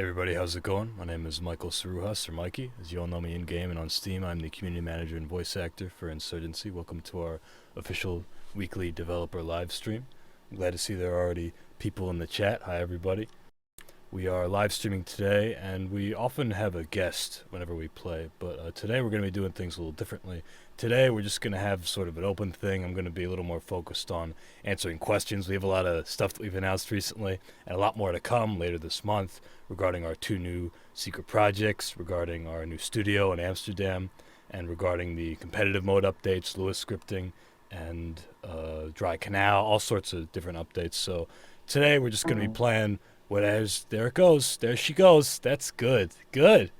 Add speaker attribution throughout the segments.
Speaker 1: everybody, how's it going? My name is Michael Saruhas, or Mikey. As you all know me in-game and on Steam, I'm the community manager and voice actor for Insurgency. Welcome to our official weekly developer live stream. I'm glad to see there are already people in the chat. Hi everybody. We are live streaming today, and we often have a guest whenever we play, but today we're going to be doing things a little differently. Today we're just going to have sort of an open thing. I'm going to be a little more focused on answering questions. We have a lot of stuff that we've announced recently, and a lot more to come later this month regarding our 2 new secret projects, regarding our new studio in Amsterdam, and regarding the competitive mode updates, Lewis scripting, and Dry Canal, all sorts of different updates. So today we're just going to be playing there it goes. There she goes. That's good. Good.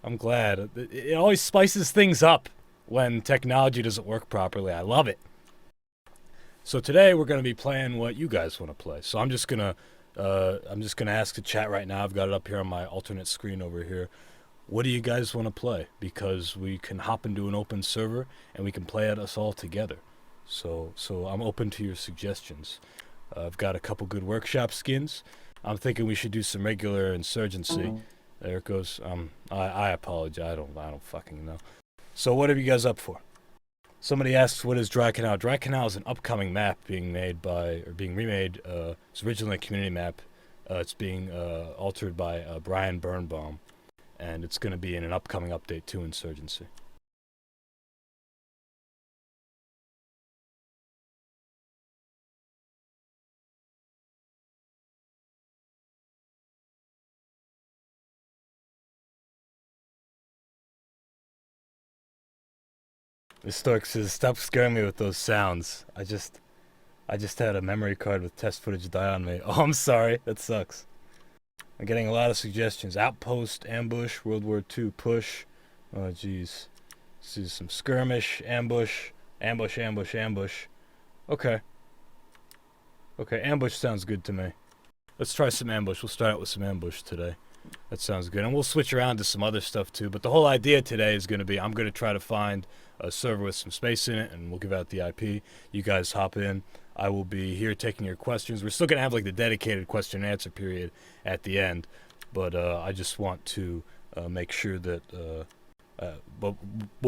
Speaker 1: I'm glad. It always spices things up when technology doesn't work properly. I love it. So today we're going to be playing what you guys want to play. So I'm just gonna ask the chat right now. I've got it up here on my alternate screen over here. What do you guys want to play? Because we can hop into an open server and we can play it us all together. So I'm open to your suggestions. I've got a couple good workshop skins. I'm thinking we should do some regular Insurgency. There it goes. I apologize. I don't fucking know. So what are you guys up for? Somebody asks, what is Dry Canal? Dry Canal is an upcoming map being remade. It's originally a community map. It's being altered by Brian Birnbaum, and it's going to be in an upcoming update to Insurgency. This Stork says, stop scaring me with those sounds. I just had a memory card with test footage die on me. Oh, I'm sorry. That sucks. I'm getting a lot of suggestions. Outpost, ambush, World War II push. Oh, jeez. This is some skirmish, ambush. Okay. Okay, ambush sounds good to me. Let's try some ambush. We'll start out with some ambush today. That sounds good. And we'll switch around to some other stuff too. But the whole idea today is going to be, I'm going to try to find a server with some space in it, and we'll give out the IP. You guys hop in. I will be here taking your questions. We're still going to have like the dedicated question and answer period at the end. But I just want to make sure that, well,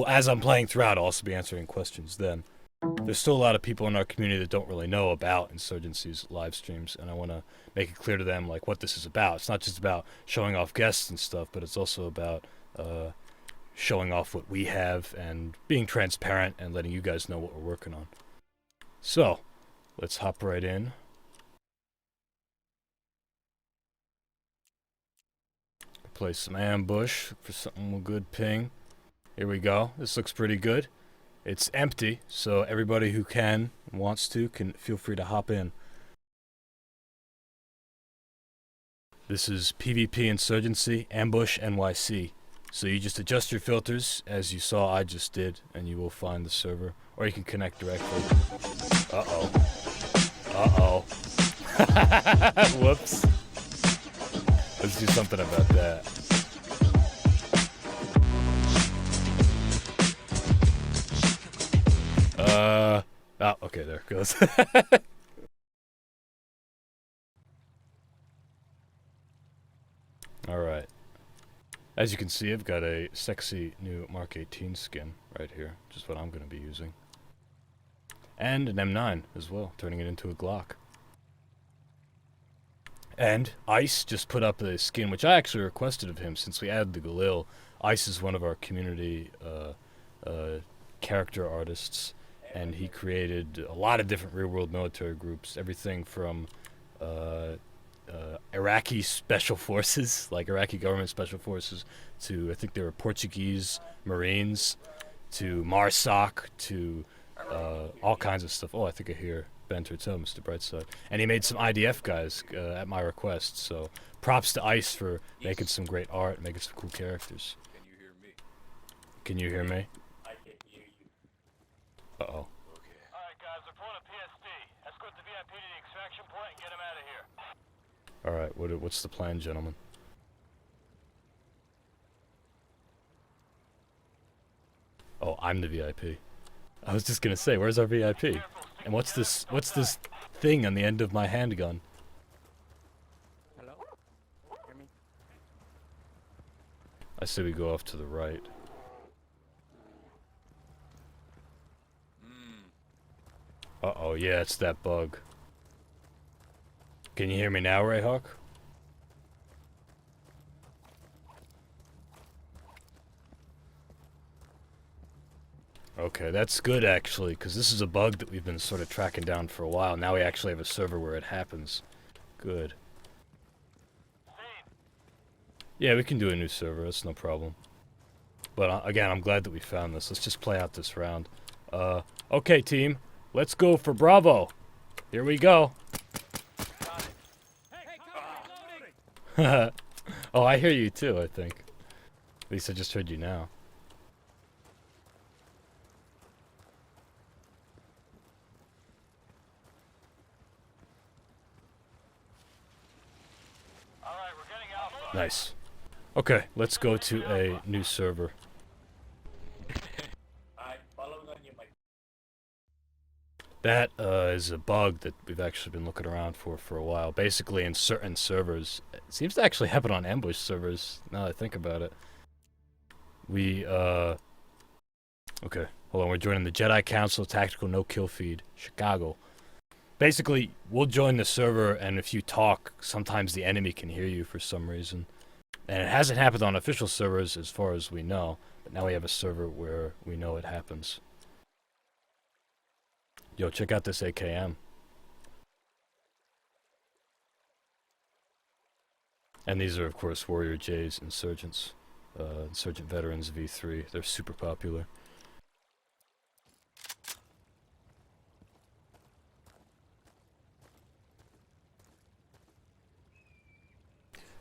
Speaker 1: as I'm playing throughout, I'll also be answering questions then. There's still a lot of people in our community that don't really know about Insurgency's live streams, and I want to make it clear to them like what this is about. It's not just about showing off guests and stuff, but it's also about showing off what we have and being transparent and letting you guys know what we're working on. So, let's hop right in. Play some ambush for something with good ping. Here we go. This looks pretty good. It's empty, so everybody who wants to, can feel free to hop in. This is PvP Insurgency, Ambush NYC. So you just adjust your filters, as you saw I just did, and you will find the server. Or you can connect directly. Uh-oh. Uh-oh. Whoops. Let's do something about that. Oh, okay, there it goes. Alright. As you can see, I've got a sexy new Mark 18 skin right here, which is what I'm going to be using. And an M9 as well, turning it into a Glock. And Ice just put up a skin, which I actually requested of him since we added the Galil. Ice is one of our community character artists. And he created a lot of different real-world military groups, everything from Iraqi special forces, like Iraqi government special forces, to I think they were Portuguese Marines, to MARSOC, to all kinds of stuff. Oh, I think I hear Ben Turtel, Mr. Brightside. And he made some IDF guys at my request, so props to Ice for making some great art, making some cool characters.
Speaker 2: Can you hear me?
Speaker 1: Can you hear me? Uh-oh.
Speaker 2: Okay. Alright guys, we're pulling a PSD. Escort the VIP to the extraction point and get him out of here.
Speaker 1: Alright, what's the plan, gentlemen? Oh, I'm the VIP. I was just gonna say, where's our VIP? And what's this thing on the end of my handgun?
Speaker 2: Hello?
Speaker 1: I say we go off to the right. Uh-oh, yeah, it's that bug. Can you hear me now, Rayhawk? Okay, that's good actually, because this is a bug that we've been sort of tracking down for a while. Now we actually have a server where it happens. Good. Yeah, we can do a new server, that's no problem. But again, I'm glad that we found this. Let's just play out this round. Okay team, let's go for Bravo. Here we go. Oh, I hear you too, I think. At least I just heard you now. Nice. Okay, let's go to a new server. That is a bug that we've actually been looking around for a while. Basically, in certain servers, it seems to actually happen on ambush servers, now that I think about it. Okay, hold on, we're joining the Jedi Council Tactical No-Kill Feed, Chicago. Basically, we'll join the server, and if you talk, sometimes the enemy can hear you for some reason. And it hasn't happened on official servers as far as we know, but now we have a server where we know it happens. Yo, check out this AKM. And these are, of course, Warrior J's Insurgents. Insurgent Veterans V3. They're super popular.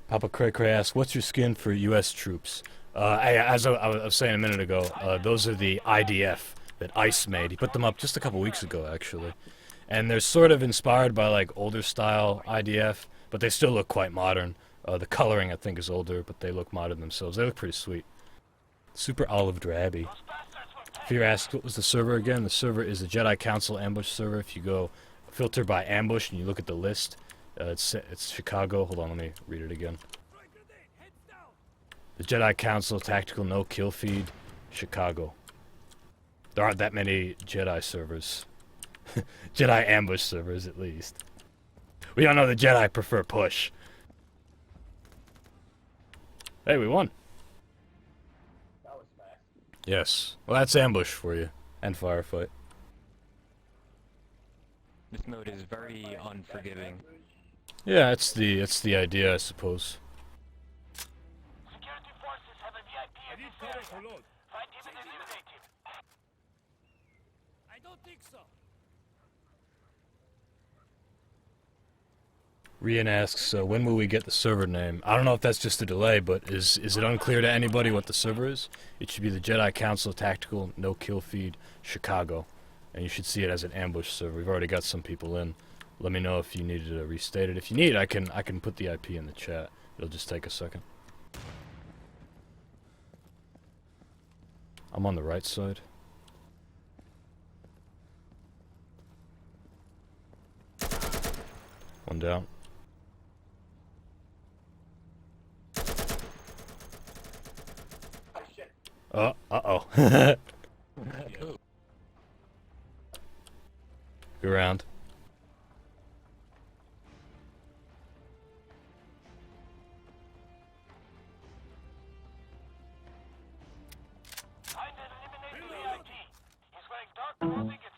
Speaker 1: Papa Cray Cray asks, what's your skin for U.S. troops? As I was saying a minute ago, those are the IDF that ICE made. He put them up just a couple weeks ago, actually. And they're sort of inspired by, like, older style IDF, but they still look quite modern. The coloring, I think, is older, but they look modern themselves. They look pretty sweet. Super olive drabby. Fear asked, what was the server again? The server is the Jedi Council ambush server. If you go filter by ambush and you look at the list, it's Chicago. Hold on, let me read it again. The Jedi Council Tactical No-Kill Feed, Chicago. There aren't that many Jedi servers. Jedi ambush servers, at least. We all know the Jedi prefer push. Hey, we won.
Speaker 3: That was fast.
Speaker 1: Yes. Well, that's ambush for you. And firefight.
Speaker 4: This mode is very unforgiving.
Speaker 1: Yeah, it's the idea, I suppose.
Speaker 2: Security forces have a VIP in this area. Find him and eliminate him. I don't think so.
Speaker 1: Rian asks, when will we get the server name? I don't know if that's just a delay, but is it unclear to anybody what the server is? It should be the Jedi Council Tactical No-Kill Feed, Chicago. And you should see it as an ambush server. We've already got some people in. Let me know if you needed to restate it. If you need, I can put the IP in the chat. It'll just take a second. I'm on the right side. One down. Uh-oh. Go around.
Speaker 2: Find and eliminate the VIP. He's wearing dark clothing and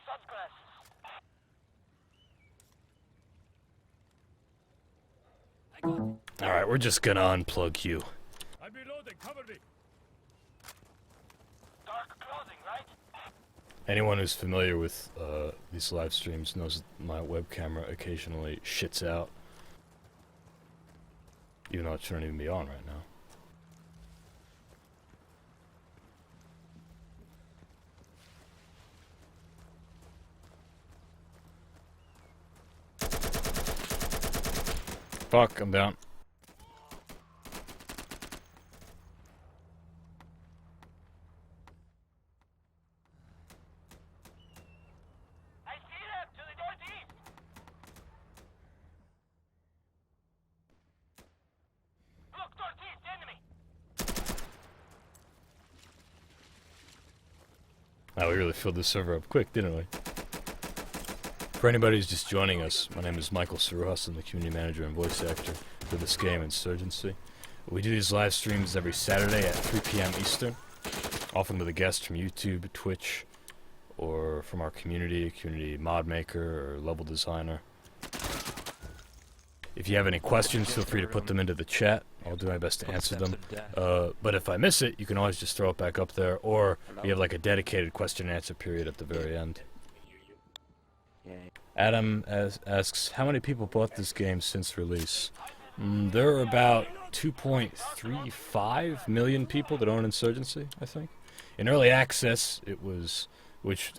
Speaker 2: sunglasses.
Speaker 1: Alright, we're just gonna unplug you.
Speaker 2: I'm reloading. Cover me. Dark clothing, right?
Speaker 1: Anyone who's familiar with these live streams knows that my web camera occasionally shits out. Even though it shouldn't even be on right now. Fuck, I'm down.
Speaker 2: I see them to the northeast. Look, northeast, enemy.
Speaker 1: Wow, we really filled this server up quick, didn't we? For anybody who's just joining us, my name is Michael Saruhas. I'm the community manager and voice actor for this game, Insurgency. We do these live streams every Saturday at 3 p.m. Eastern, often with a guest from YouTube, Twitch, or from our community mod maker or level designer. If you have any questions, feel free to put them into the chat. I'll do my best to answer them. But if I miss it, you can always just throw it back up there, or we have like a dedicated question and answer period at the very end. Adam asks, how many people bought this game since release? There are about 2.35 million people that own Insurgency, I think. In early access,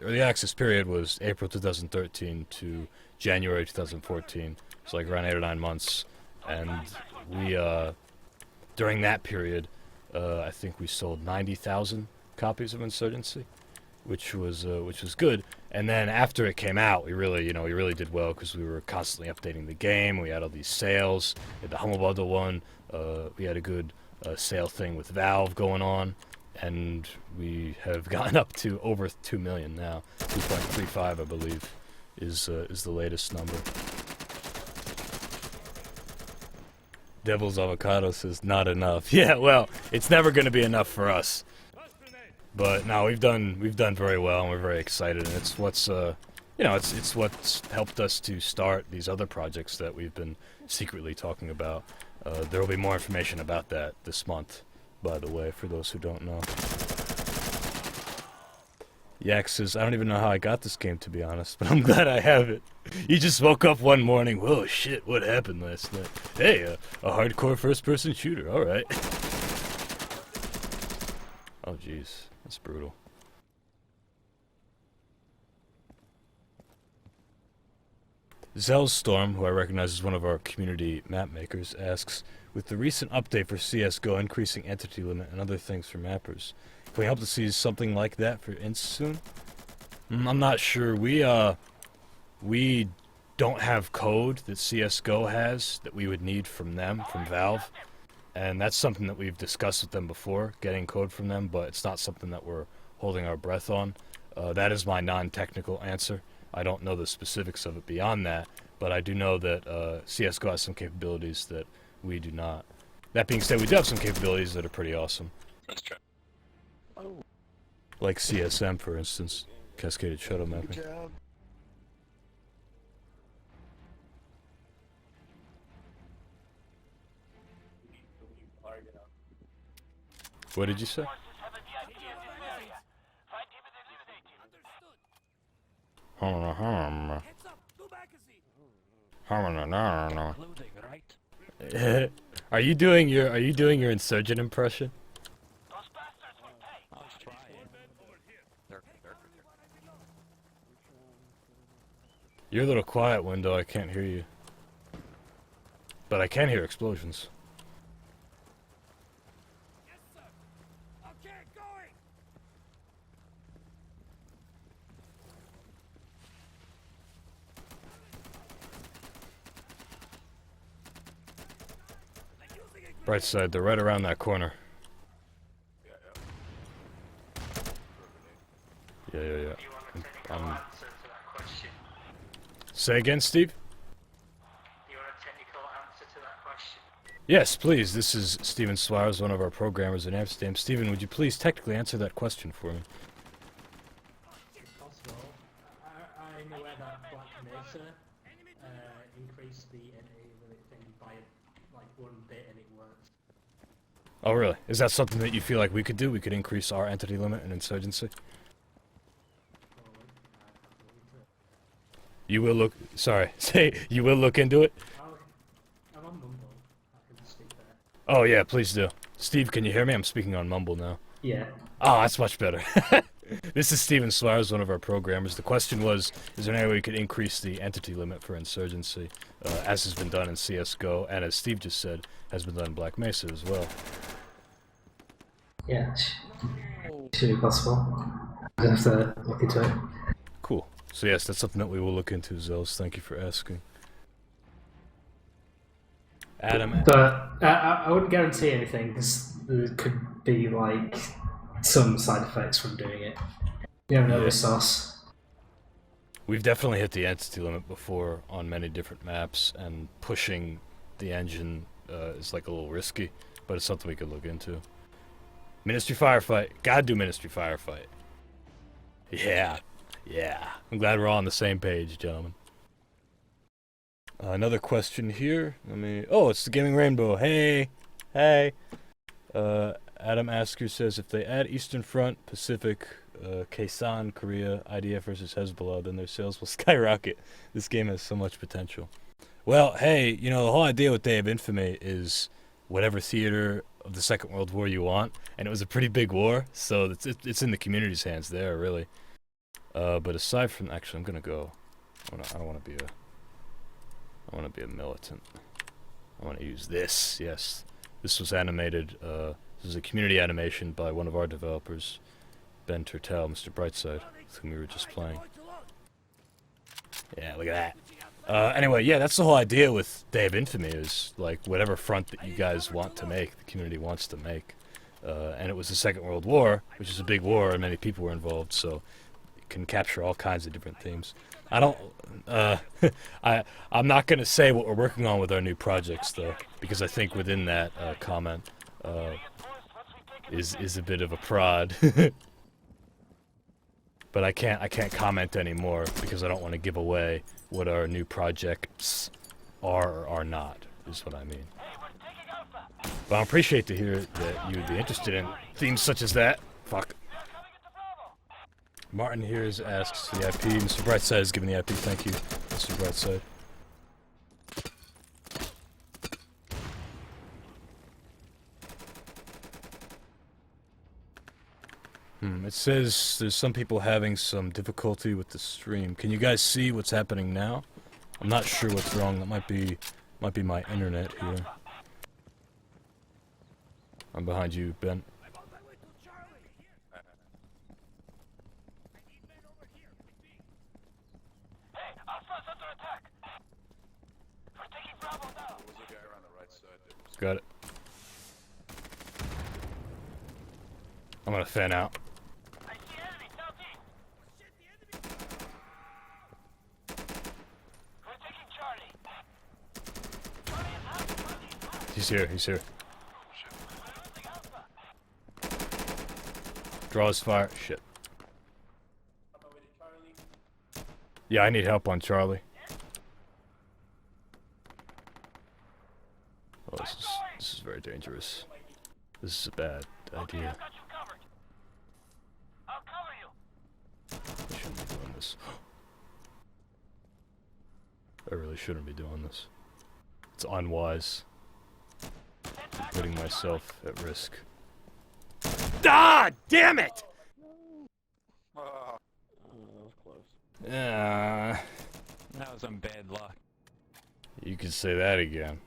Speaker 1: early access period was April 2013 to January 2014. So like around 8 or 9 months, and we during that period, I think we sold 90,000 copies of Insurgency, which was good. And then after it came out, we really did well because we were constantly updating the game. We had all these sales. We had the Humble Bundle one. We had a good sale thing with Valve going on, and we have gotten up to over 2 million now. 2.35, I believe, is the latest number. Devil's Avocado says not enough. Yeah, well, it's never going to be enough for us. But no, we've done very well, and we're very excited. And it's what's it's what's helped us to start these other projects that we've been secretly talking about. There will be more information about that this month, by the way, for those who don't know. Yak says, I don't even know how I got this game, to be honest, but I'm glad I have it. You just woke up one morning, whoa, shit, what happened last night? Hey, a hardcore first-person shooter, alright. Oh, jeez, that's brutal. Zellstorm, who I recognize as one of our community map makers, asks, with the recent update for CSGO increasing entity limit and other things for mappers, can we hope to see something like that for ints soon? I'm not sure. We don't have code that CSGO has that we would need from them, from Valve. And that's something that we've discussed with them before, getting code from them, but it's not something that we're holding our breath on. That is my non-technical answer. I don't know the specifics of it beyond that, but I do know that CSGO has some capabilities that we do not. That being said, we do have some capabilities that are pretty awesome.
Speaker 4: That's true. Oh.
Speaker 1: Like CSM, for instance, Cascaded Shuttle Mapping.
Speaker 4: Good job.
Speaker 1: What did you say? Are you doing your insurgent impression? You're a little quiet, Window. I can't hear you. But I can hear explosions.
Speaker 2: Yes, sir. Okay, going.
Speaker 1: Bright side, they're right around that corner. Yeah. Say again, Steve?
Speaker 3: You want a technical answer to that question?
Speaker 1: Yes, please. This is Steven Swires, one of our programmers in Amsterdam. Steven, would you please technically answer that question for me?
Speaker 3: If possible, I'm aware that Black Mesa increased the entity limit thing by like 1 bit and it works.
Speaker 1: Oh, really? Is that something that you feel like we could do? We could increase our entity limit in Insurgency? You will look... Sorry. Say, you will look into it?
Speaker 3: I'm on Mumble. I can speak there.
Speaker 1: Oh, yeah, please do. Steve, can you hear me? I'm speaking on Mumble now.
Speaker 3: Yeah.
Speaker 1: Oh, that's much better. This is Steven Swires, one of our programmers. The question was, is there any way we could increase the entity limit for Insurgency, as has been done in CSGO, and as Steve just said, has been done in Black Mesa as well?
Speaker 3: Yeah, should be possible. I have to look into it.
Speaker 1: Cool. So yes, that's something that we will look into, Zels. Thank you for asking. Adam...
Speaker 3: But I wouldn't guarantee anything, because there could be, like, some side effects from doing it. You have no
Speaker 1: Yeah.
Speaker 3: resource.
Speaker 1: We've definitely hit the entity limit before on many different maps, and pushing the engine is like a little risky, but it's something we could look into. Ministry Firefight. Gotta do Ministry Firefight. Yeah. Yeah. I'm glad we're all on the same page, gentlemen. Another question here. Oh, it's the Gaming Rainbow. Hey. Hey. Adam Asker says, if they add Eastern Front, Pacific, Kaisan, Korea, IDF versus Hezbollah, then their sales will skyrocket. This game has so much potential. Well, hey, you know, the whole idea with Day of Infamy is whatever theater of the Second World War you want, and it was a pretty big war, so it's in the community's hands there, really. But aside from, actually, I'm gonna go. I don't want to be a. I want to be a militant. I want to use this. Yes, this was animated. This is a community animation by one of our developers, Ben Turtel, Mr. Brightside, with whom we were just playing. Yeah, look at that. Anyway, yeah, that's the whole idea with Day of Infamy, is like whatever front that you guys want to make, the community wants to make. And it was the Second World War, which is a big war, and many people were involved, so it can capture all kinds of different themes. I don't, I'm not going to say what we're working on with our new projects, though, because I think within that comment is a bit of a prod. But I can't comment anymore because I don't want to give away what our new projects are or are not, is what I mean. But I appreciate to hear that you would be interested in themes such as that. Fuck. Martin here asks the IP. Mr. Brightside is giving the IP. Thank you, Mr. Brightside. It says there's some people having some difficulty with the stream. Can you guys see what's happening now? I'm not sure what's wrong. That might be my internet here. I'm behind you, Ben. Got it. I'm gonna fan out. He's here, he's here. Draw his fire. Shit. Yeah, I need help on Charlie. Oh, this is very dangerous. This is a bad idea. I shouldn't be doing this. I really shouldn't be doing this. It's unwise. Putting myself at risk. Ah! Damn it!
Speaker 4: Oh, that was close.
Speaker 5: That was some bad luck.
Speaker 1: You could say that again.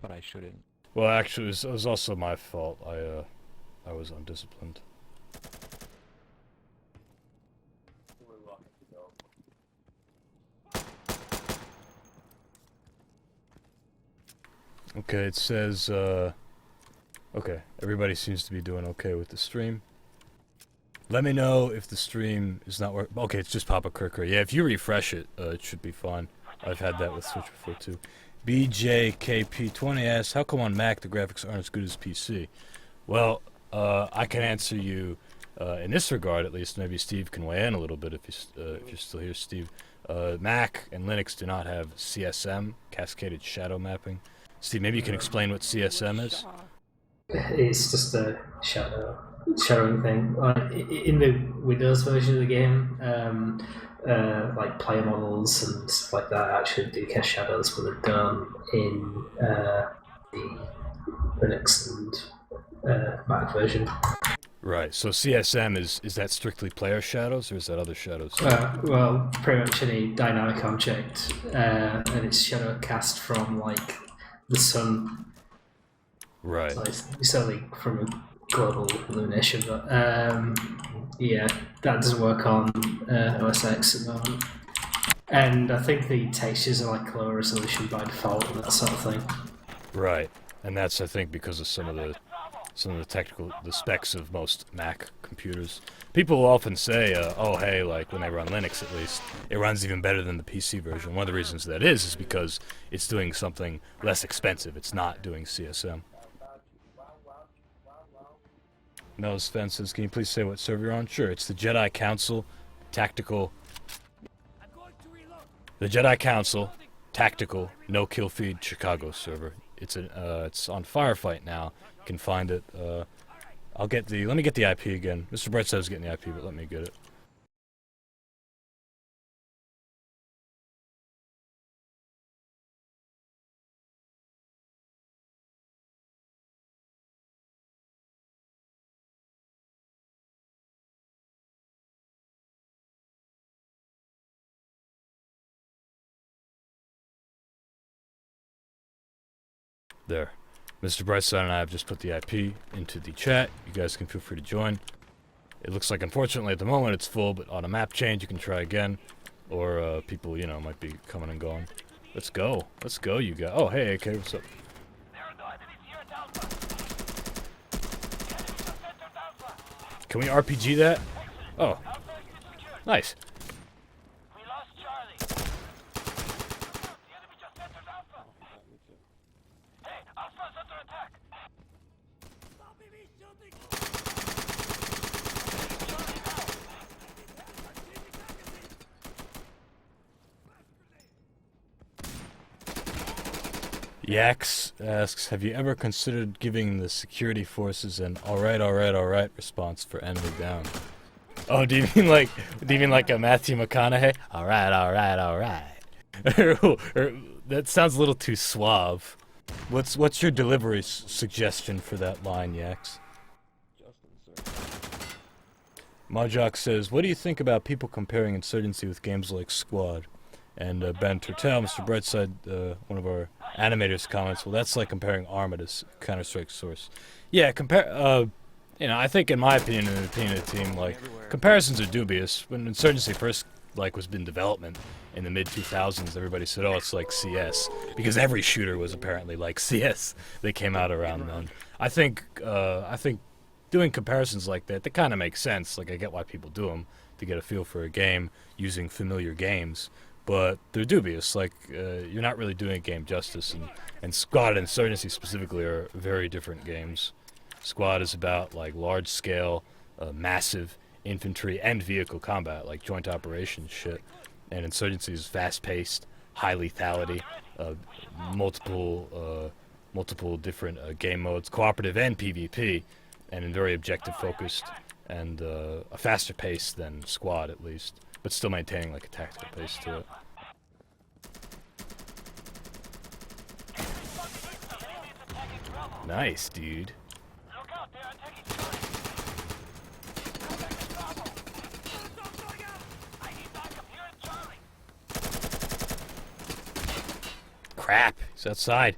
Speaker 5: But I shouldn't.
Speaker 1: Well, actually, it was also my fault. I was undisciplined. Okay, it says, okay, everybody seems to be doing okay with the stream. Let me know if the stream is not working. Okay, it's just Papa Kirker. Yeah, if you refresh it, it should be fine. I've had that with Switch before, too. BJKP20 asks, how come on Mac the graphics aren't as good as PC? Well, I can answer you in this regard, at least. Maybe Steve can weigh in a little bit if you're still here, Steve. Mac and Linux do not have CSM, Cascaded Shadow Mapping. Steve, maybe you can explain what CSM is?
Speaker 3: It's just a shadowing thing. In the Windows version of the game, like player models and stuff like that actually do cast shadows, but they're done in the Linux and Mac version.
Speaker 1: Right, so CSM is that strictly player shadows, or is that other shadows?
Speaker 3: Well, pretty much any dynamic object, and it's shadow cast from like the sun.
Speaker 1: Right.
Speaker 3: So it's only from a global illumination, but yeah, that doesn't work on OS X at the moment. And I think the textures are like lower resolution by default and that sort of thing.
Speaker 1: Right, and that's, I think, because of some of some of the specs of most Mac computers. People will often say, oh hey, like when they run Linux at least, it runs even better than the PC version. One of the reasons that is because it's doing something less expensive. It's not doing CSM. Mel's Fence says, can you please say what server you're on? Sure, it's the Jedi Council Tactical. The Jedi Council Tactical No Kill Feed Chicago server. It's on Firefight now. You can find it. Let me get the IP again. Mr. Brett says getting the IP, but let me get it. There. Mr. Brightside and I have just put the IP into the chat. You guys can feel free to join. It looks like, unfortunately, at the moment it's full, but on a map change you can try again. Or, people, you know, might be coming and going. Let's go. Let's go, you guys. Oh, hey, AK, what's up? Can we RPG that? Oh. Nice. Yax asks, have you ever considered giving the security forces an alright response for enemy down? Oh, do you mean like a Matthew McConaughey? Alright. Or that sounds a little too suave. What's your delivery suggestion for that line, Yax? Majok says, what do you think about people comparing Insurgency with games like Squad? And Ben Turtel, Mr. Brightside, one of our animators, comments, well, that's like comparing Arma to Counter-Strike Source. Yeah, I think in my opinion, and in the opinion of the team, like, comparisons are dubious. When Insurgency first, was in development in the mid-2000s, everybody said, oh, it's like CS, because every shooter was apparently like CS. They came out around then. I think doing comparisons like that, they kind of make sense. Like, I get why people do them, to get a feel for a game using familiar games. But they're dubious. Like, you're not really doing a game justice, and Squad and Insurgency specifically are very different games. Squad is about large-scale, massive infantry and vehicle combat, like joint operations shit, and Insurgency is fast-paced, high lethality, multiple different game modes, cooperative and PvP, and very objective-focused, and a faster pace than Squad at least, but still maintaining a tactical pace to it. Nice, dude. Crap, he's outside.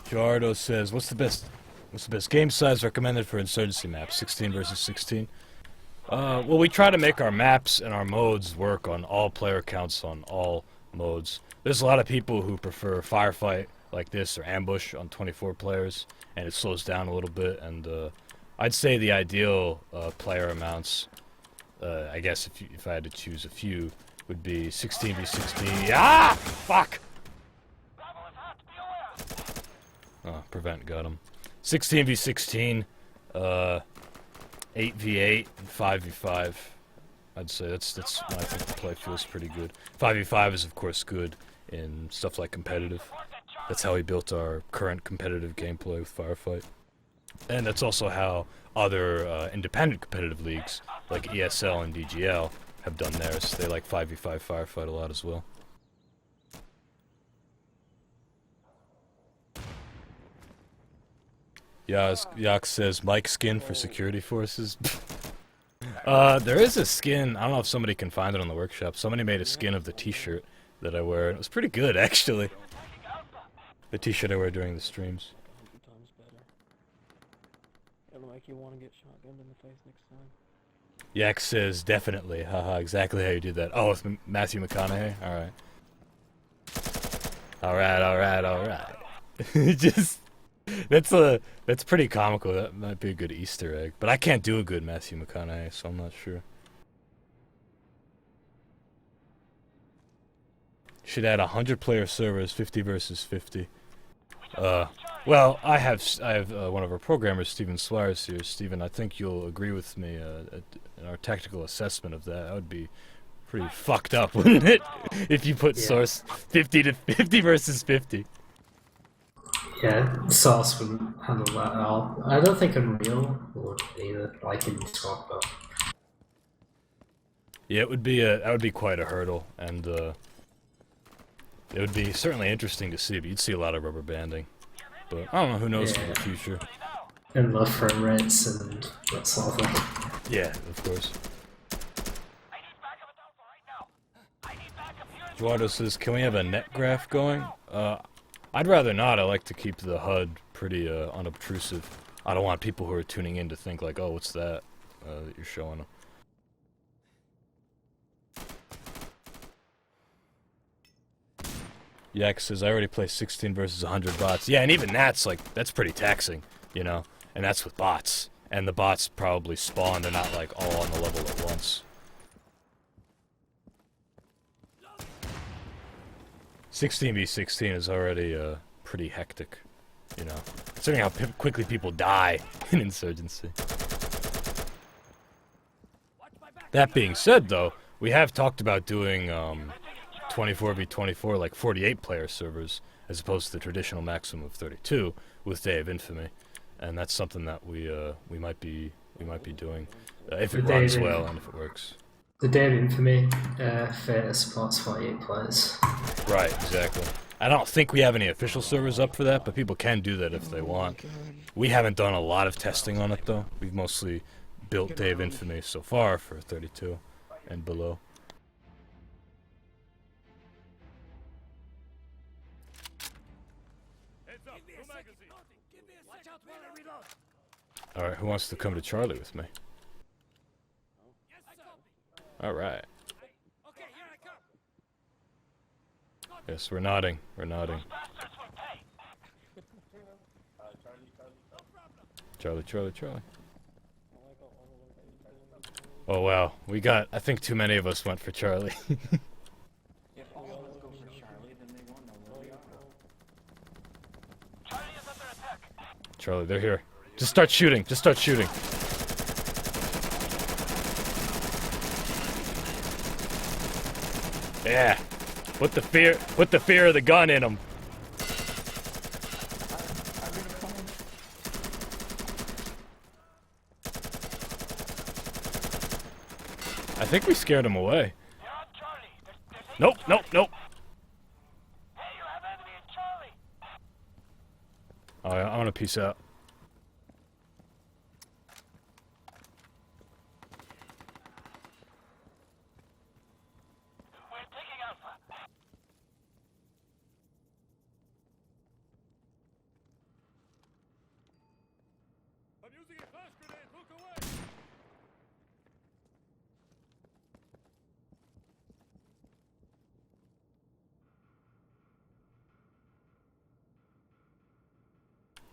Speaker 1: Jardo says, what's the best game size recommended for Insurgency maps? 16 versus 16? Well, we try to make our maps and our modes work on all player counts on all modes. There's a lot of people who prefer Firefight like this or Ambush on 24 players, and it slows down a little bit, and I'd say the ideal player amounts, I guess if I had to choose a few, would be 16v16. Ah! Fuck! Oh, Prevent got him. 16v16, 8v8, and 5v5. I'd say that's when I think the play feels pretty good. 5v5 is of course good in stuff like competitive. That's how we built our current competitive gameplay with Firefight. And that's also how other independent competitive leagues, like ESL and DGL, have done theirs. They like 5v5 Firefight a lot as well. Yak says, Mike skin for security forces. There is a skin, I don't know if somebody can find it on the workshop. Somebody made a skin of the t-shirt that I wear, and it was pretty good, actually. The t-shirt I wear during the streams.
Speaker 4: Times better. It'll make you want to get shotgunned in the face next time.
Speaker 1: Yak says, definitely. Haha, exactly how you did that. Oh, with Matthew McConaughey? Alright. Alright. That's pretty comical. That might be a good Easter egg. But I can't do a good Matthew McConaughey, so I'm not sure. Should add 100-player servers, 50 versus 50. Well, I have one of our programmers, Steven Swires here. Steven, I think you'll agree with me in our tactical assessment of that. That would be pretty fucked up, wouldn't it? If you put source 50 to 50 versus 50.
Speaker 3: Yeah, Source wouldn't handle that at all. I don't think Unreal would either, like in Squad, but
Speaker 1: Yeah, it would be that would be quite a hurdle, and it would be certainly interesting to see. But you'd see a lot of rubber banding. But I don't know. Who knows for the future?
Speaker 3: and low frame rates and that sort of thing.
Speaker 1: Yeah, of course. Eduardo says, "Can we have a net graph going?" I'd rather not. I like to keep the HUD pretty unobtrusive. I don't want people who are tuning in to think like, "Oh, what's that that you're showing them?" Yak says, "I already play 16 versus 100 bots." Yeah, and even that's pretty taxing, you know. And that's with bots, and the bots probably spawn. They're not like all on the level at once. 16v16 is already pretty hectic, you know, considering how quickly people die in Insurgency. That being said, though, we have talked about doing 24v24, like 48-player servers, as opposed to the traditional maximum of 32 with Day of Infamy, and that's something that we might be doing if it runs well and if it works.
Speaker 3: The Day of Infamy Fate supports 48 players.
Speaker 1: Right, exactly. I don't think we have any official servers up for that, but people can do that if they want. We haven't done a lot of testing on it, though. We've mostly built Day of Infamy so far for 32 and below. Alright, who wants to come to Charlie with me? Alright. Yes, we're nodding. We're nodding. Charlie, Charlie, Charlie. Oh wow, we got, I think too many of us went for Charlie. Charlie, they're here. Just start shooting, just start shooting. Yeah. Put the fear of the gun in them. I think we scared him away. Nope, nope, nope. Oh, yeah, I want to peace out.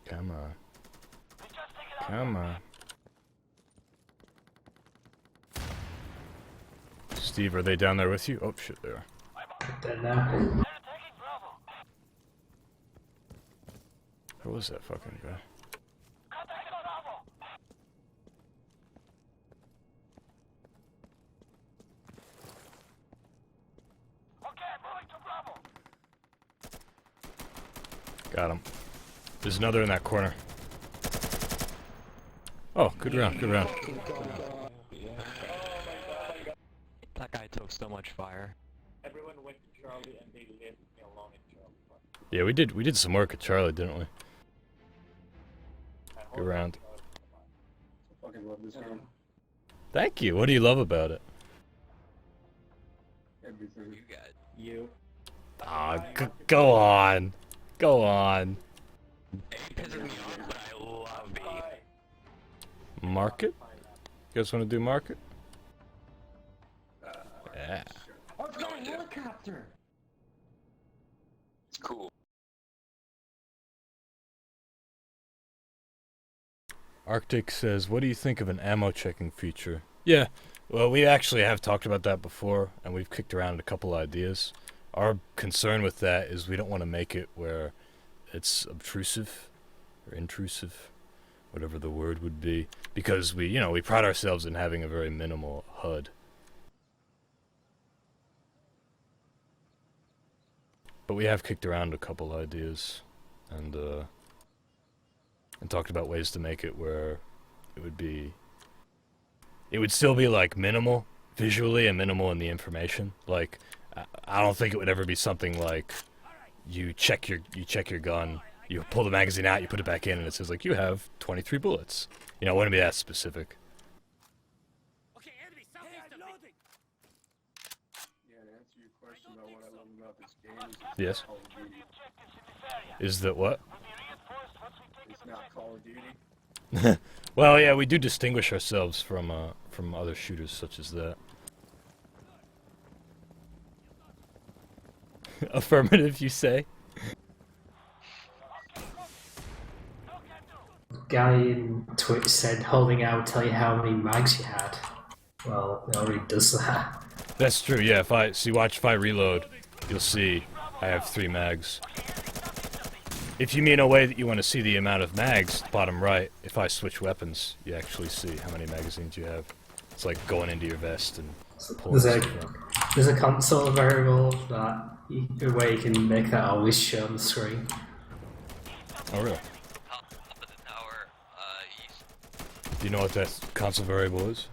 Speaker 1: Come on. Come on. Steve, are they down there with you? Oh shit, they are.
Speaker 3: Dead now.
Speaker 1: Where was that fucking guy? Got him. There's another in that corner. Oh, good round, good round.
Speaker 5: That guy took so much fire.
Speaker 6: Everyone went to Charlie and they left me alone in Charlie.
Speaker 1: Yeah, we did some work at Charlie, didn't we? Good round.
Speaker 6: I fucking love this round.
Speaker 1: Thank you. What do you love about it?
Speaker 6: Everything.
Speaker 5: You got
Speaker 6: You.
Speaker 1: Ah, go on. Go on.
Speaker 5: it pisses me off, but I love B.
Speaker 1: Market? You guys want to do market? Yeah.
Speaker 6: What's going helicopter?
Speaker 5: It's cool.
Speaker 1: Arctic says, what do you think of an ammo checking feature? Yeah, well, we actually have talked about that before, and we've kicked around a couple ideas. Our concern with that is we don't want to make it where it's obtrusive or intrusive, whatever the word would be, because we pride ourselves in having a very minimal HUD. But we have kicked around a couple ideas, and talked about ways to make it where it would still be like minimal visually and minimal in the information. Like, I don't think it would ever be something like you check your gun, you pull the magazine out, you put it back in, and it says like you have 23 bullets. You know, it wouldn't be that specific.
Speaker 6: Yeah, to answer your question about what I love about this game is
Speaker 1: Yes.
Speaker 6: Call of Duty.
Speaker 1: Is that what?
Speaker 6: It's not Call of Duty.
Speaker 1: Well, yeah, we do distinguish ourselves from other shooters such as that. Affirmative, you say?
Speaker 3: Guy in Twitch said holding out would tell you how many mags you had. Well, it already does that.
Speaker 1: That's true, yeah. If I reload, you'll see I have 3 mags. If you mean a way that you want to see the amount of mags, bottom right, if I switch weapons, you actually see how many magazines you have. It's like going into your vest and pulling stuff out.
Speaker 3: There's a console variable where you can make that always show on the screen.
Speaker 1: Oh, really?
Speaker 5: Up at the tower, east.
Speaker 1: Do you know what that console variable is?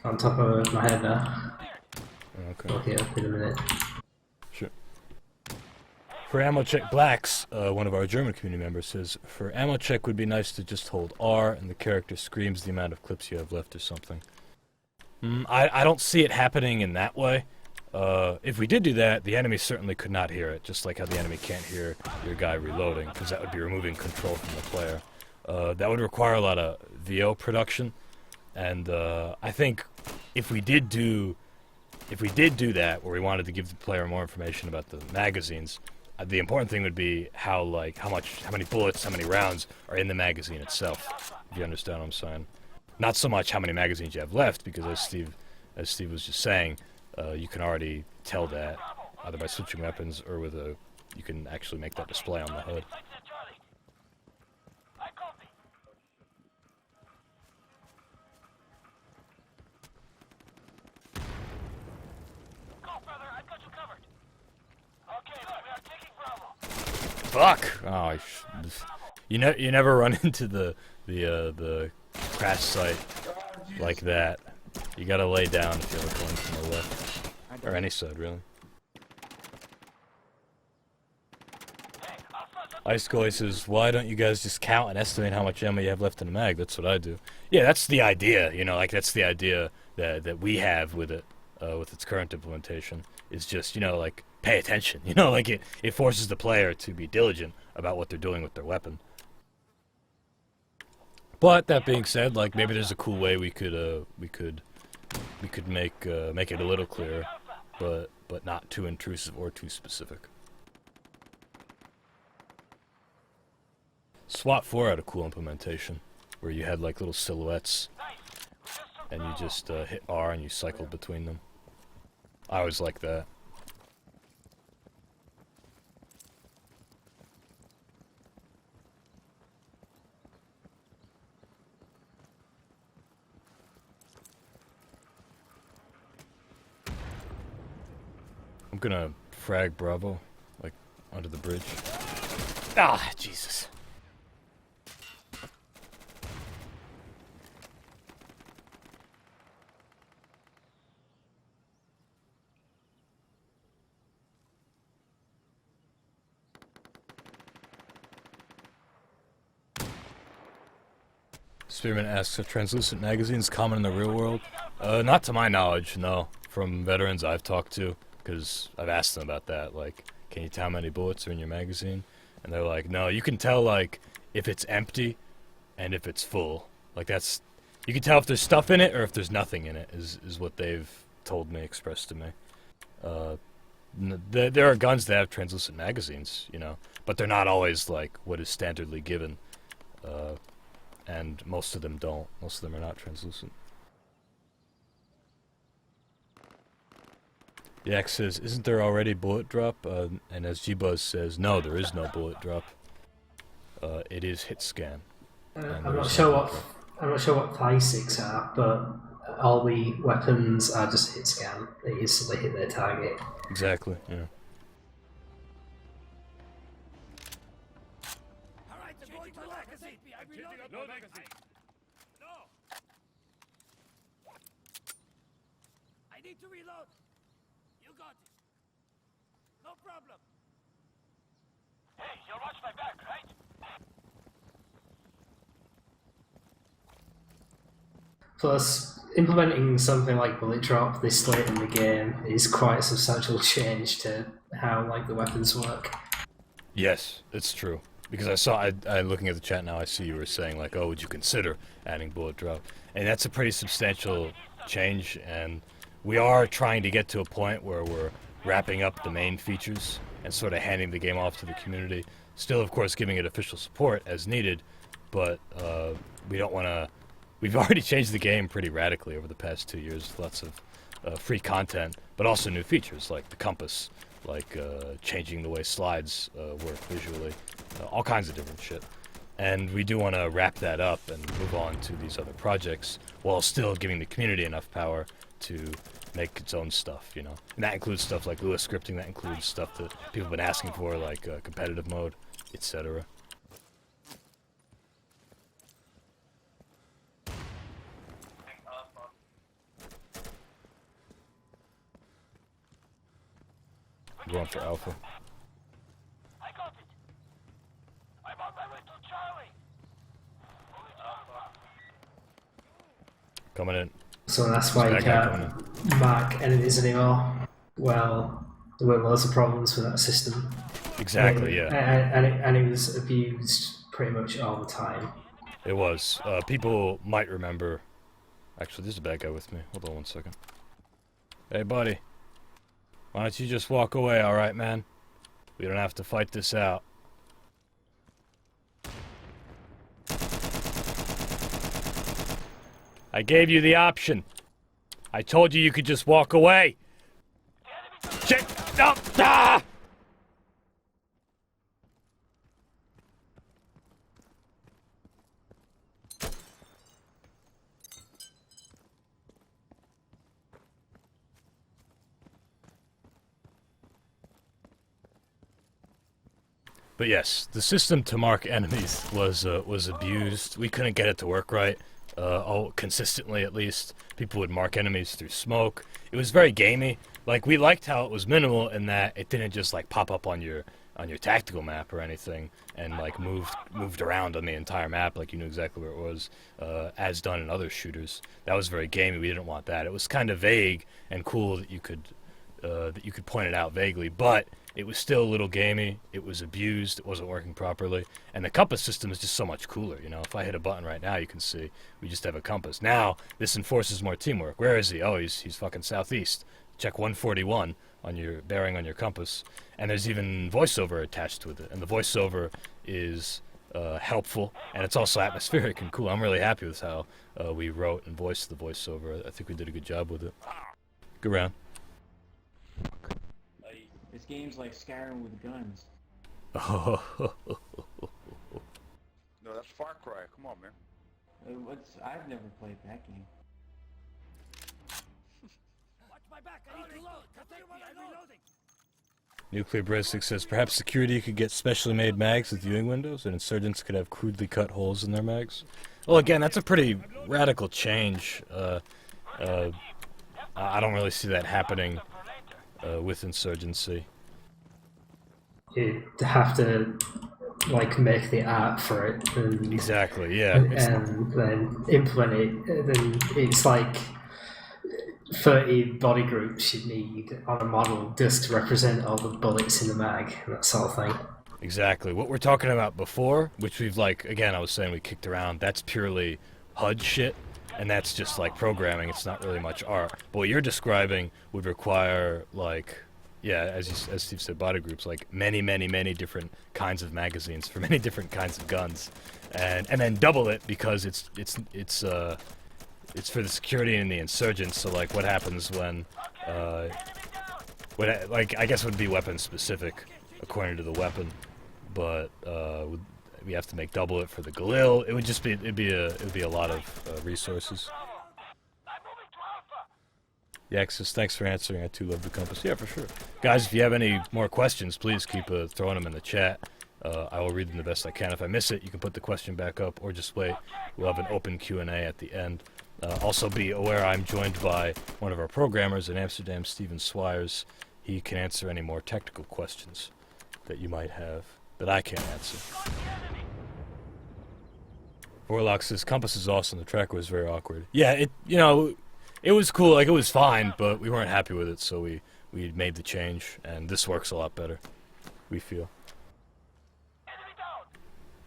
Speaker 3: On top of my head now.
Speaker 1: Okay.
Speaker 3: Okay, up in a minute.
Speaker 1: Sure. For ammo check, Blacks, one of our German community members, says, for ammo check would be nice to just hold R and the character screams the amount of clips you have left or something. I don't see it happening in that way. If we did do that, the enemy certainly could not hear it, just like how the enemy can't hear your guy reloading, because that would be removing control from the player. That would require a lot of VO production, and I think if we did do that, where we wanted to give the player more information about the magazines, the important thing would be how many bullets, how many rounds are in the magazine itself. If you understand what I'm saying. Not so much how many magazines you have left, because as Steve was just saying, you can already tell that either by switching weapons or you can actually make that display on the HUD. Fuck! Oh, you never run into the crash site like that. You gotta lay down if you're going from the left. Or any side, really. Ice Goy says, why don't you guys just count and estimate how much ammo you have left in the mag? That's what I do. Yeah, that's the idea, like that's the idea that we have with it, with its current implementation. Is just, like, pay attention, like it forces the player to be diligent about what they're doing with their weapon. But that being said, like, maybe there's a cool way we could make it a little clearer, but not too intrusive or too specific. SWAT 4 had a cool implementation where you had like little silhouettes and you just hit R and you cycled between them. I always liked that. I'm gonna frag Bravo, like, under the bridge. Ah, Jesus. Spearman asks, are translucent magazines common in the real world? Not to my knowledge, no. From veterans I've talked to, because I've asked them about that, like, can you tell how many bullets are in your magazine? And they're like, no, you can tell, like, if it's empty and if it's full. Like, that's, you can tell if there's stuff in it or if there's nothing in it, is what they've told me, expressed to me. There are guns that have translucent magazines, but they're not always, like, what is standardly given. and most of them don't. Most of them are not translucent. Yak says, isn't there already bullet drop? And as G-Buzz says, no, there is no bullet drop. It is hit scan.
Speaker 3: I'm not sure what Thigh-6 are, but all the weapons are just hit scan. They instantly hit their target.
Speaker 1: Exactly, yeah.
Speaker 2: I need to reload. You got it. No problem. Hey, you'll watch my back, right?
Speaker 3: Plus, implementing something like bullet drop this late in the game is quite a substantial change to how like the weapons work.
Speaker 1: Yes, it's true. Because I looking at the chat now, I see you were saying like, oh, would you consider adding bullet drop? And that's a pretty substantial change, and we are trying to get to a point where we're wrapping up the main features and sort of handing the game off to the community. Still, of course, giving it official support as needed, but we don't want to... We've already changed the game pretty radically over the past 2 years. Lots of free content, but also new features like the compass, like changing the way slides work visually, all kinds of different shit. And we do want to wrap that up and move on to these other projects while still giving the community enough power to make its own stuff, you know. And that includes stuff like Lua scripting, that includes stuff that people have been asking for, like competitive mode, etc. Going for Alpha.
Speaker 2: I got it. I'm on my way to Charlie.
Speaker 1: Coming in.
Speaker 3: So that's why you can't mark enemies anymore. Well, there were loads of problems with that system.
Speaker 1: Exactly, yeah.
Speaker 3: And it was abused pretty much all the time.
Speaker 1: It was. People might remember... Actually, there's a bad guy with me. Hold on 1 second. Hey, buddy. Why don't you just walk away, alright, man? We don't have to fight this out. I gave you the option. I told you you could just walk away. Shit! No! Ah! But yes, the system to mark enemies was abused. We couldn't get it to work right, consistently at least. People would mark enemies through smoke. It was very gamey. Like, we liked how it was minimal in that it didn't just like pop up on your tactical map or anything and like moved around on the entire map like you knew exactly where it was, as done in other shooters. That was very gamey. We didn't want that. It was kind of vague and cool that you could point it out vaguely, but it was still a little gamey. It was abused. It wasn't working properly. And the compass system is just so much cooler. You know, if I hit a button right now, you can see we just have a compass. Now, this enforces more teamwork. Where is he? Oh, he's fucking southeast. Check 141 on your bearing on your compass. And there's even voiceover attached with it. And the voiceover is helpful. And it's also atmospheric and cool. I'm really happy with how we wrote and voiced the voiceover. I think we did a good job with it. Good round.
Speaker 4: This game's like Skyrim with guns.
Speaker 1: Oh.
Speaker 7: No, that's Far Cry. Come on, man.
Speaker 4: I've never played that game.
Speaker 2: Watch my back. I need to load. Protect me. I'm reloading.
Speaker 1: Nuclear Breadstick says, perhaps security could get specially made mags with viewing windows, and insurgents could have crudely cut holes in their mags. Well, again, that's a pretty radical change. I don't really see that happening with Insurgency.
Speaker 3: You'd have to like make the art for it and
Speaker 1: Exactly, yeah.
Speaker 3: and then implement it. Then it's like 30 body groups you need on a model just to represent all the bullets in the mag and that sort of thing.
Speaker 1: Exactly. What we're talking about before, which we've like, again, I was saying we kicked around, that's purely HUD shit, and that's just like programming. It's not really much art. But what you're describing would require like yeah, as Steve said, body groups, like many different kinds of magazines for many different kinds of guns, and then double it because it's for the security and the insurgents. So like, what happens when like I guess it would be weapon specific according to the weapon, but we have to make double it for the Galil. It would just be it'd be a lot of resources. Yaxis, thanks for answering. I too love the compass. Yeah, for sure. Guys, if you have any more questions, please keep throwing them in the chat. I will read them the best I can. If I miss it, you can put the question back up or just wait. We'll have an open Q&A at the end. Also be aware I'm joined by one of our programmers in Amsterdam, Steven Swires. He can answer any more technical questions that you might have that I can't answer. Warlock says, compass is awesome. The tracker was very awkward. Yeah, it was cool, like it was fine, but we weren't happy with it, so we made the change, and this works a lot better, we feel.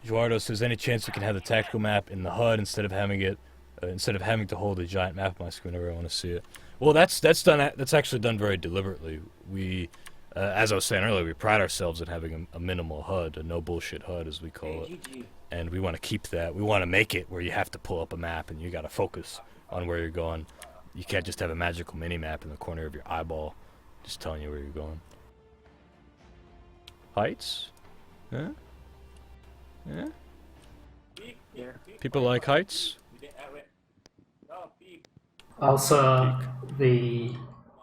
Speaker 1: Eduardo says, any chance we can have the tactical map in the HUD instead of having to hold a giant map on my screen whenever I want to see it? Well, that's actually done very deliberately. We, as I was saying earlier, we pride ourselves in having a minimal HUD, a no bullshit HUD as we call it, and we want to keep that. We want to make it where you have to pull up a map and you got to focus on where you're going. You can't just have a magical mini-map in the corner of your eyeball just telling you where you're going. Heights? Huh? Yeah? People like heights?
Speaker 3: Also, the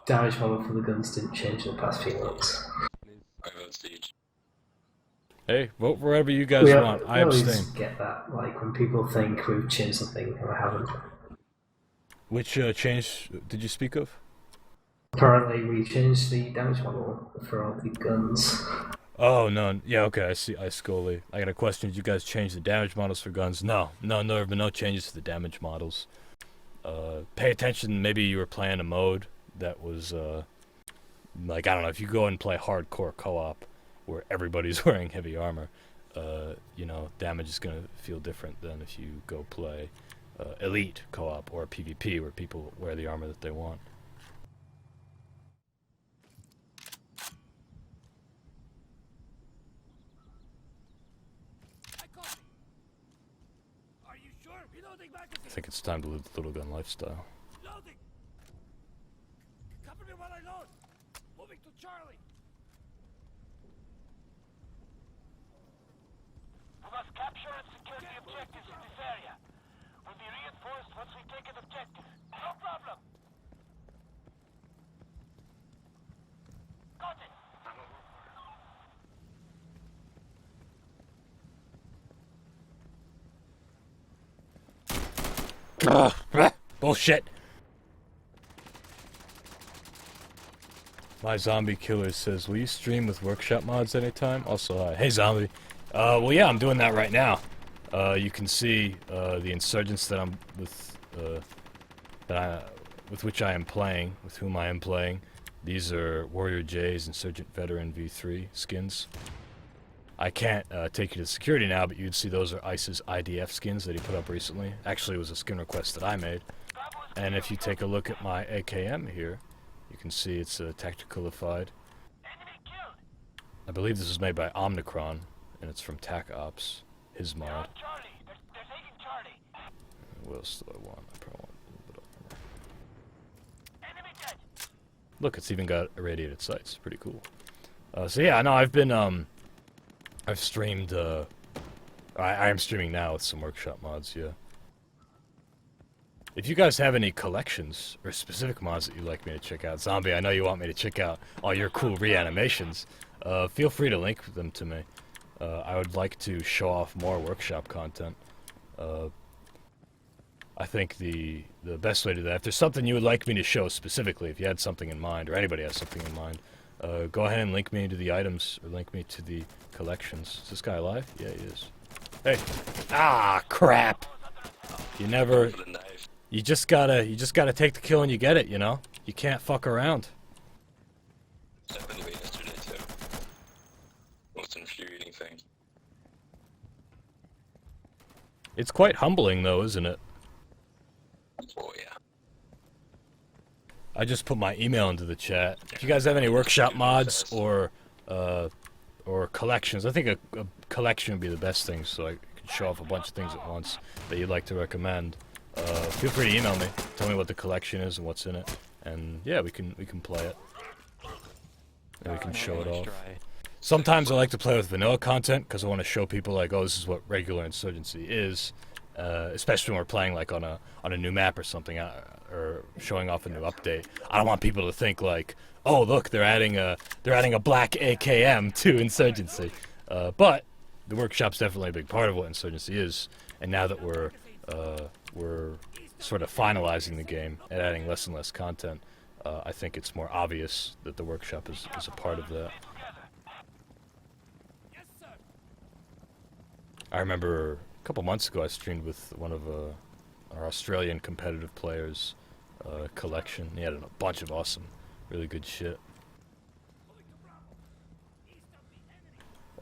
Speaker 3: damage model for the guns didn't change in the past few months.
Speaker 1: Hey, vote for whatever you guys want. I abstain.
Speaker 3: always get that, like when people think we've changed something and we haven't.
Speaker 1: Which change did you speak of?
Speaker 3: Apparently we changed the damage model for all the guns.
Speaker 1: Oh, no. Yeah, okay, I see. I Scully. I got a question. Did you guys change the damage models for guns? No, there have been no changes to the damage models. Pay attention. Maybe you were playing a mode that was, like, I don't know, if you go and play hardcore co-op where everybody's wearing heavy armor, you know, damage is going to feel different than if you go play elite co-op or PvP where people wear the armor that they want.
Speaker 2: Are you sure? Reloading magazine.
Speaker 1: I think it's time to live the little gun lifestyle.
Speaker 2: Loading. Cover me while I load. Moving to Charlie. We must capture and secure the objectives in this area. We'll be reinforced once we take an objective. No problem. Got it.
Speaker 1: Bullshit! My zombie killer says, will you stream with workshop mods anytime? Also, hi. Hey, zombie. Well, yeah, I'm doing that right now. You can see the insurgents that I'm with, with which I am playing, with whom I am playing. These are Warrior J's Insurgent Veteran V3 skins. I can't take you to security now, but you'd see those are ICE's IDF skins that he put up recently. Actually, it was a skin request that I made. And if you take a look at my AKM here, you can see it's tacticalified. I believe this was made by Omnicron, and it's from TAC Ops, his mod. What else do I want? I probably want a little bit of armor. Look, it's even got irradiated sights. Pretty cool. So yeah, no, I've been, I've streamed, I am streaming now with some workshop mods, yeah. If you guys have any collections or specific mods that you'd like me to check out, Zombie, I know you want me to check out all your cool reanimations, feel free to link them to me. I would like to show off more workshop content. I think the best way to do that, if there's something you would like me to show specifically, if you had something in mind, or anybody has something in mind, go ahead and link me to the items, or link me to the collections. Is this guy alive? Yeah, he is. Hey! Ah, crap! You just gotta take the kill and you get it, you know? You can't fuck around.
Speaker 8: Happened to me yesterday too. Most infuriating thing.
Speaker 1: It's quite humbling though, isn't it?
Speaker 8: Oh yeah.
Speaker 1: I just put my email into the chat. If you guys have any workshop mods or collections, I think a collection would be the best thing, so I can show off a bunch of things at once that you'd like to recommend. Feel free to email me. Tell me what the collection is and what's in it, and yeah, we can play it. And we can show it off. Sometimes I like to play with vanilla content because I want to show people like, oh, this is what regular Insurgency is, especially when we're playing like on a new map or something, or showing off a new update. I don't want people to think like, oh, look, they're adding a black AKM to Insurgency. But the workshop's definitely a big part of what Insurgency is, and now that we're sort of finalizing the game and adding less and less content, I think it's more obvious that the workshop is a part of that. I remember a couple months ago I streamed with one of our Australian competitive players, Collection. He had a bunch of awesome, really good shit.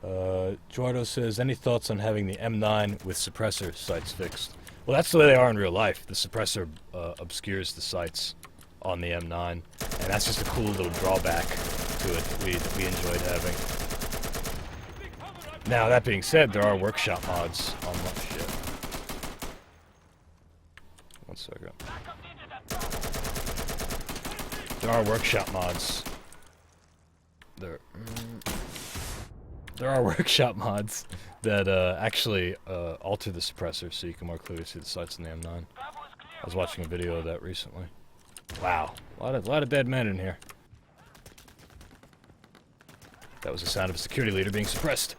Speaker 1: Eduardo says, any thoughts on having the M9 with suppressor sights fixed? Well, that's the way they are in real life. The suppressor obscures the sights on the M9, and that's just a cool little drawback to it that we enjoyed having. Now, that being said, there are workshop mods on that shit. One second. There are workshop mods. There are workshop mods that actually alter the suppressor so you can more clearly see the sights in the M9. I was watching a video of that recently. Wow, a lot of dead men in here. That was the sound of a security leader being suppressed.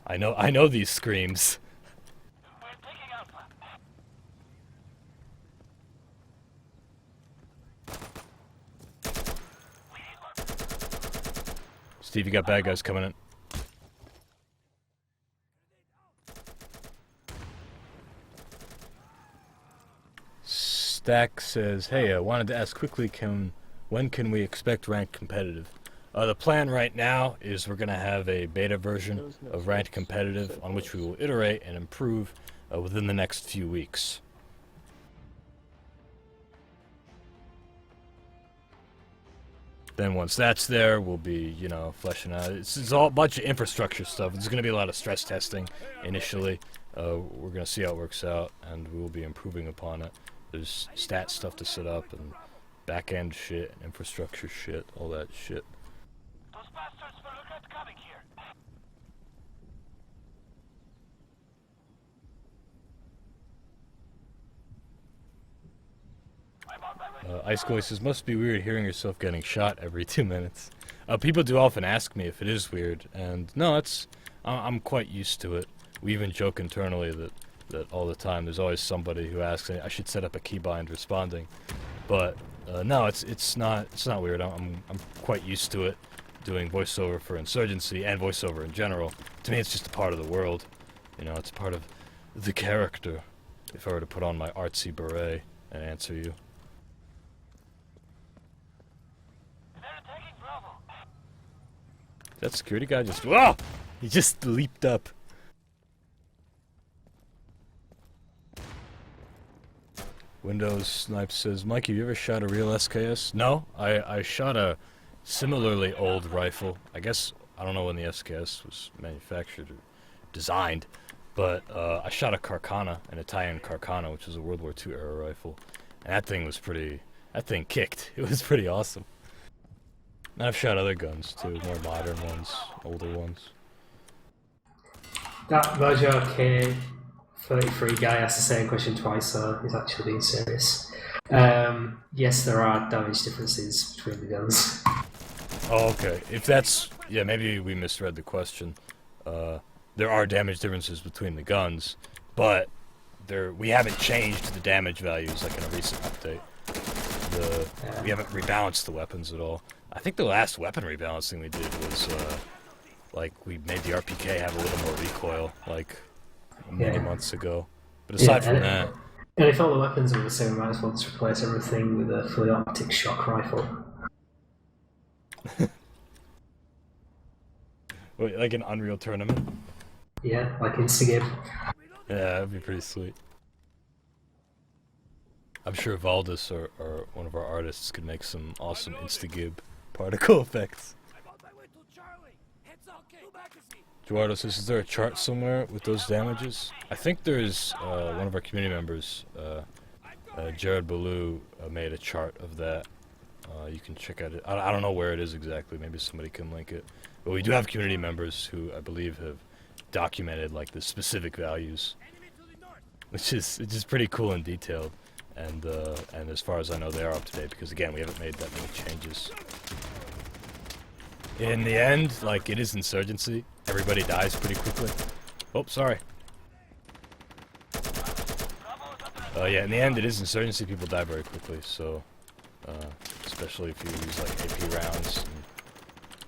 Speaker 1: I know these screams. Steve, you got bad guys coming in. Stack says, hey, I wanted to ask quickly, when can we expect ranked competitive? The plan right now is we're going to have a beta version of ranked competitive on which we will iterate and improve within the next few weeks. Then once that's there, we'll be, you know, fleshing out. It's all a bunch of infrastructure stuff. There's going to be a lot of stress testing initially. We're going to see how it works out, and we will be improving upon it. There's stat stuff to set up, and back-end shit, and infrastructure shit, all that shit.
Speaker 2: Those bastards will regret coming here.
Speaker 1: Ice Goy says, must be weird hearing yourself getting shot every 2 minutes. People do often ask me if it is weird, and no, I'm quite used to it. We even joke internally that all the time there's always somebody who asks, I should set up a keybind responding. But no, it's not weird. I'm quite used to it, doing voiceover for Insurgency and voiceover in general. To me, it's just a part of the world. You know, it's part of the character. If I were to put on my artsy beret and answer you. That security guy just, whoa! He just leaped up. Windows Snipe says, Mike, have you ever shot a real SKS? No, I shot a similarly old rifle. I guess, I don't know when the SKS was manufactured or designed, but I shot a Carcana, an Italian Carcana, which was a World War II era rifle. And that thing was that thing kicked. It was pretty awesome. And I've shot other guns too, more modern ones, older ones.
Speaker 3: That Mojo K33 guy asked the same question twice, so he's actually being serious. Yes, there are damage differences between the guns.
Speaker 1: Oh, okay. If that's... yeah, maybe we misread the question. There are damage differences between the guns, but we haven't changed the damage values like in a recent update. We haven't rebalanced the weapons at all. I think the last weapon rebalancing we did was, like, we made the RPK have a little more recoil, like, many months ago. But aside from that...
Speaker 3: And if all the weapons are the same, we might as well just replace everything with a fully optic shock rifle.
Speaker 1: Wait, like an Unreal Tournament?
Speaker 3: Yeah, like Instigame.
Speaker 1: Yeah, that'd be pretty sweet. I'm sure Valdis or one of our artists could make some awesome Instagib particle effects.
Speaker 2: I'm on my way to Charlie. It's okay. Two magazines.
Speaker 1: Eduardo says, is there a chart somewhere with those damages? I think there's one of our community members, Jared Ballou, made a chart of that. You can check out it. I don't know where it is exactly. Maybe somebody can link it. But we do have community members who I believe have documented like the specific values,
Speaker 2: Enemy to the north.
Speaker 1: which is pretty cool and detailed. And as far as I know, they are up to date because again, we haven't made that many changes. In the end, like it is Insurgency. Everybody dies pretty quickly. Oh, sorry. Yeah, in the end, it is Insurgency. People die very quickly, so especially if you use like AP rounds, and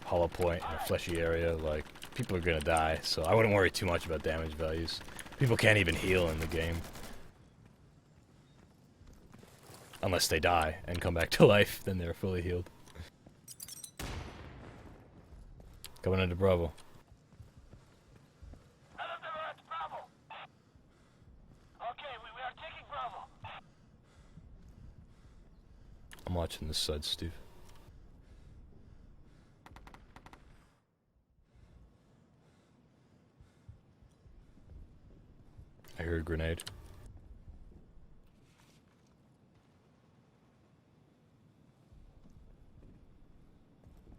Speaker 1: hollow point in a fleshy area, like people are gonna die. So I wouldn't worry too much about damage values. People can't even heal in the game unless they die and come back to life. Then they're fully healed. Coming into Bravo.
Speaker 2: None of them are at Bravo. Okay, we are taking Bravo.
Speaker 1: I'm watching this side, Steve. I hear a grenade.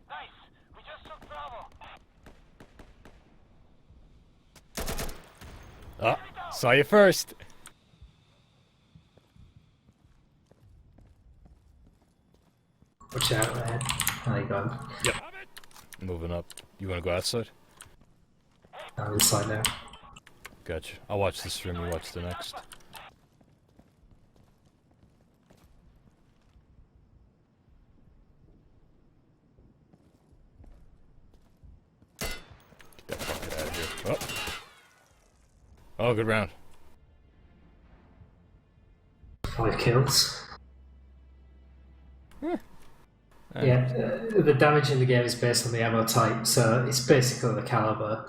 Speaker 2: Nice. We just took Bravo.
Speaker 1: Oh, saw you first.
Speaker 3: Watch out there. There you go.
Speaker 1: Moving up. You wanna go outside?
Speaker 3: I'm inside now.
Speaker 1: Gotcha. I'll watch this stream, you watch the next. Get that fucker out of here. Oh, good round.
Speaker 3: 5 kills. Yeah, the damage in the game is based on the ammo type, so it's basically the caliber.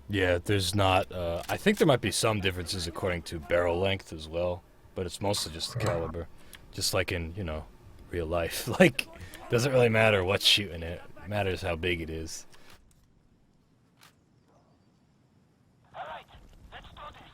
Speaker 1: Yeah, there's not, I think there might be some differences according to barrel length as well, but it's mostly just the caliber. Just like in, you know, real life. Like, doesn't really matter what's shooting it, it matters how big it is.
Speaker 2: All right, let's do this.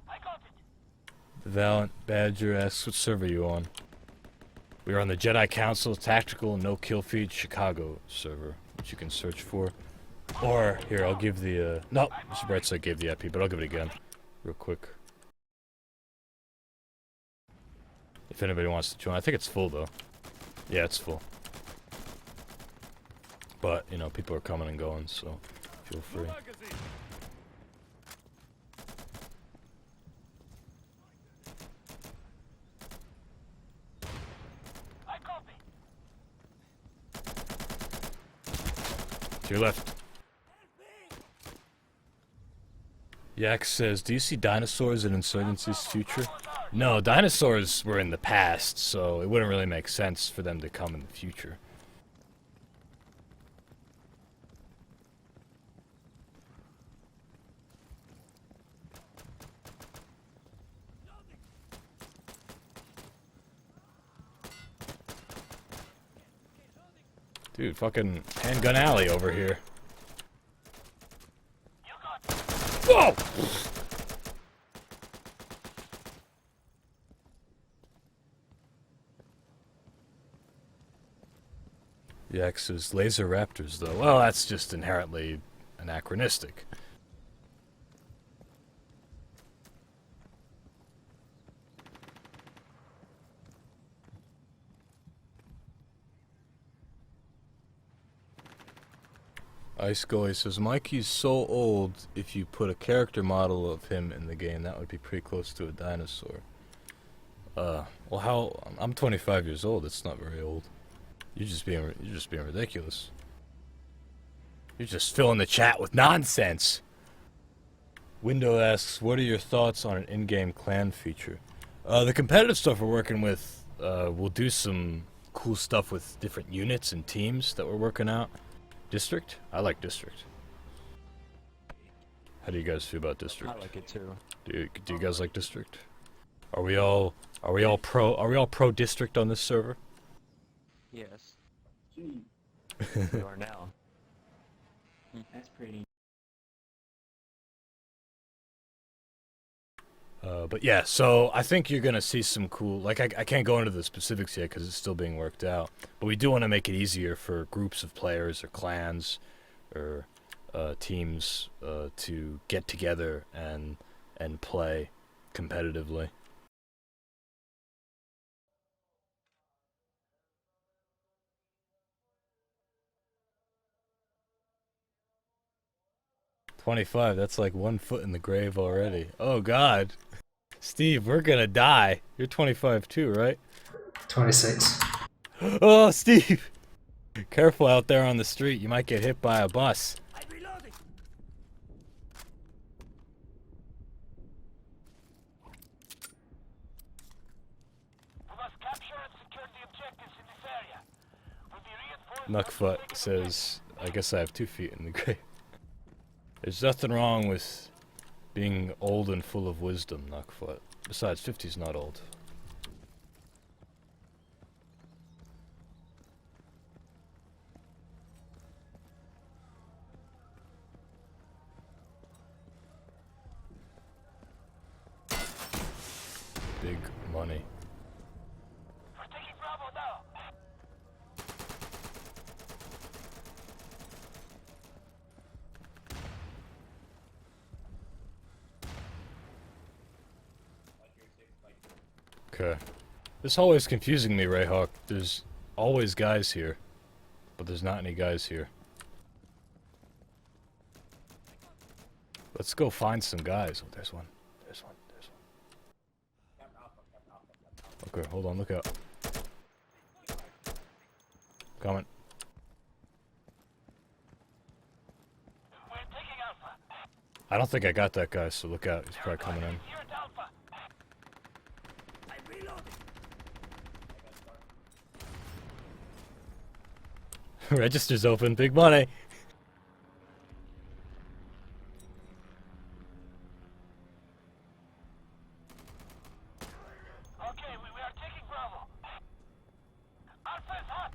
Speaker 2: I got it.
Speaker 1: Valiant Badger asks, what server are you on? We are on the Jedi Council Tactical No Kill Feed Chicago server, which you can search for. Or, here, I'll give the, no, Mr. Brightside gave the IP, but I'll give it again, real quick. If anybody wants to join. I think it's full, though. Yeah, it's full. But, you know, people are coming and going, so feel free.
Speaker 2: I copy.
Speaker 1: To your left. Yak says, do you see dinosaurs in Insurgency's future? No, dinosaurs were in the past, so it wouldn't really make sense for them to come in the future. Dude, fucking handgun alley over here. Whoa! Yak says, laser raptors, though. Well, that's just inherently anachronistic. Ice Gully says, Mikey's so old, if you put a character model of him in the game, that would be pretty close to a dinosaur. Well, how? I'm 25 years old, it's not very old. You're just being ridiculous. You're just filling the chat with nonsense. Window asks, what are your thoughts on an in-game clan feature? The competitive stuff we're working with we'll do some cool stuff with different units and teams that we're working out. District? I like District. How do you guys feel about District?
Speaker 4: I like it too.
Speaker 1: Do you guys like District? Are we all pro District on this server?
Speaker 4: Yes.
Speaker 6: Gee,
Speaker 4: We are now.
Speaker 6: that's pretty.
Speaker 1: But yeah, so I think you're gonna see some cool. Like I can't go into the specifics yet because it's still being worked out. But we do want to make it easier for groups of players or clans or teams to get together and play competitively. $25, that's like 1 foot in the grave already. Oh God. Steve, we're gonna die. You're 25 too, right?
Speaker 3: 26.
Speaker 1: Oh, Steve! Careful out there on the street, you might get hit by a bus.
Speaker 2: I'm reloading. We must capture and secure the objectives in this area. We'll be reinforced.
Speaker 1: Knuckfoot says, I guess I have 2 feet in the grave. There's nothing wrong with being old and full of wisdom, Knuckfoot. Besides, 50's not old. Big money.
Speaker 2: We're taking Bravo now.
Speaker 1: Okay. This hallway is confusing me, Rayhawk. There's always guys here, but there's not any guys here. Let's go find some guys. Oh, there's one. There's one. There's one. Okay, hold on. Look out. Coming.
Speaker 2: We're taking Alpha.
Speaker 1: I don't think I got that guy, so look out. He's probably coming in.
Speaker 2: Here at Alpha. I'm reloading.
Speaker 1: Register's open. Big money.
Speaker 2: Okay, we are taking Bravo. Alpha is hot.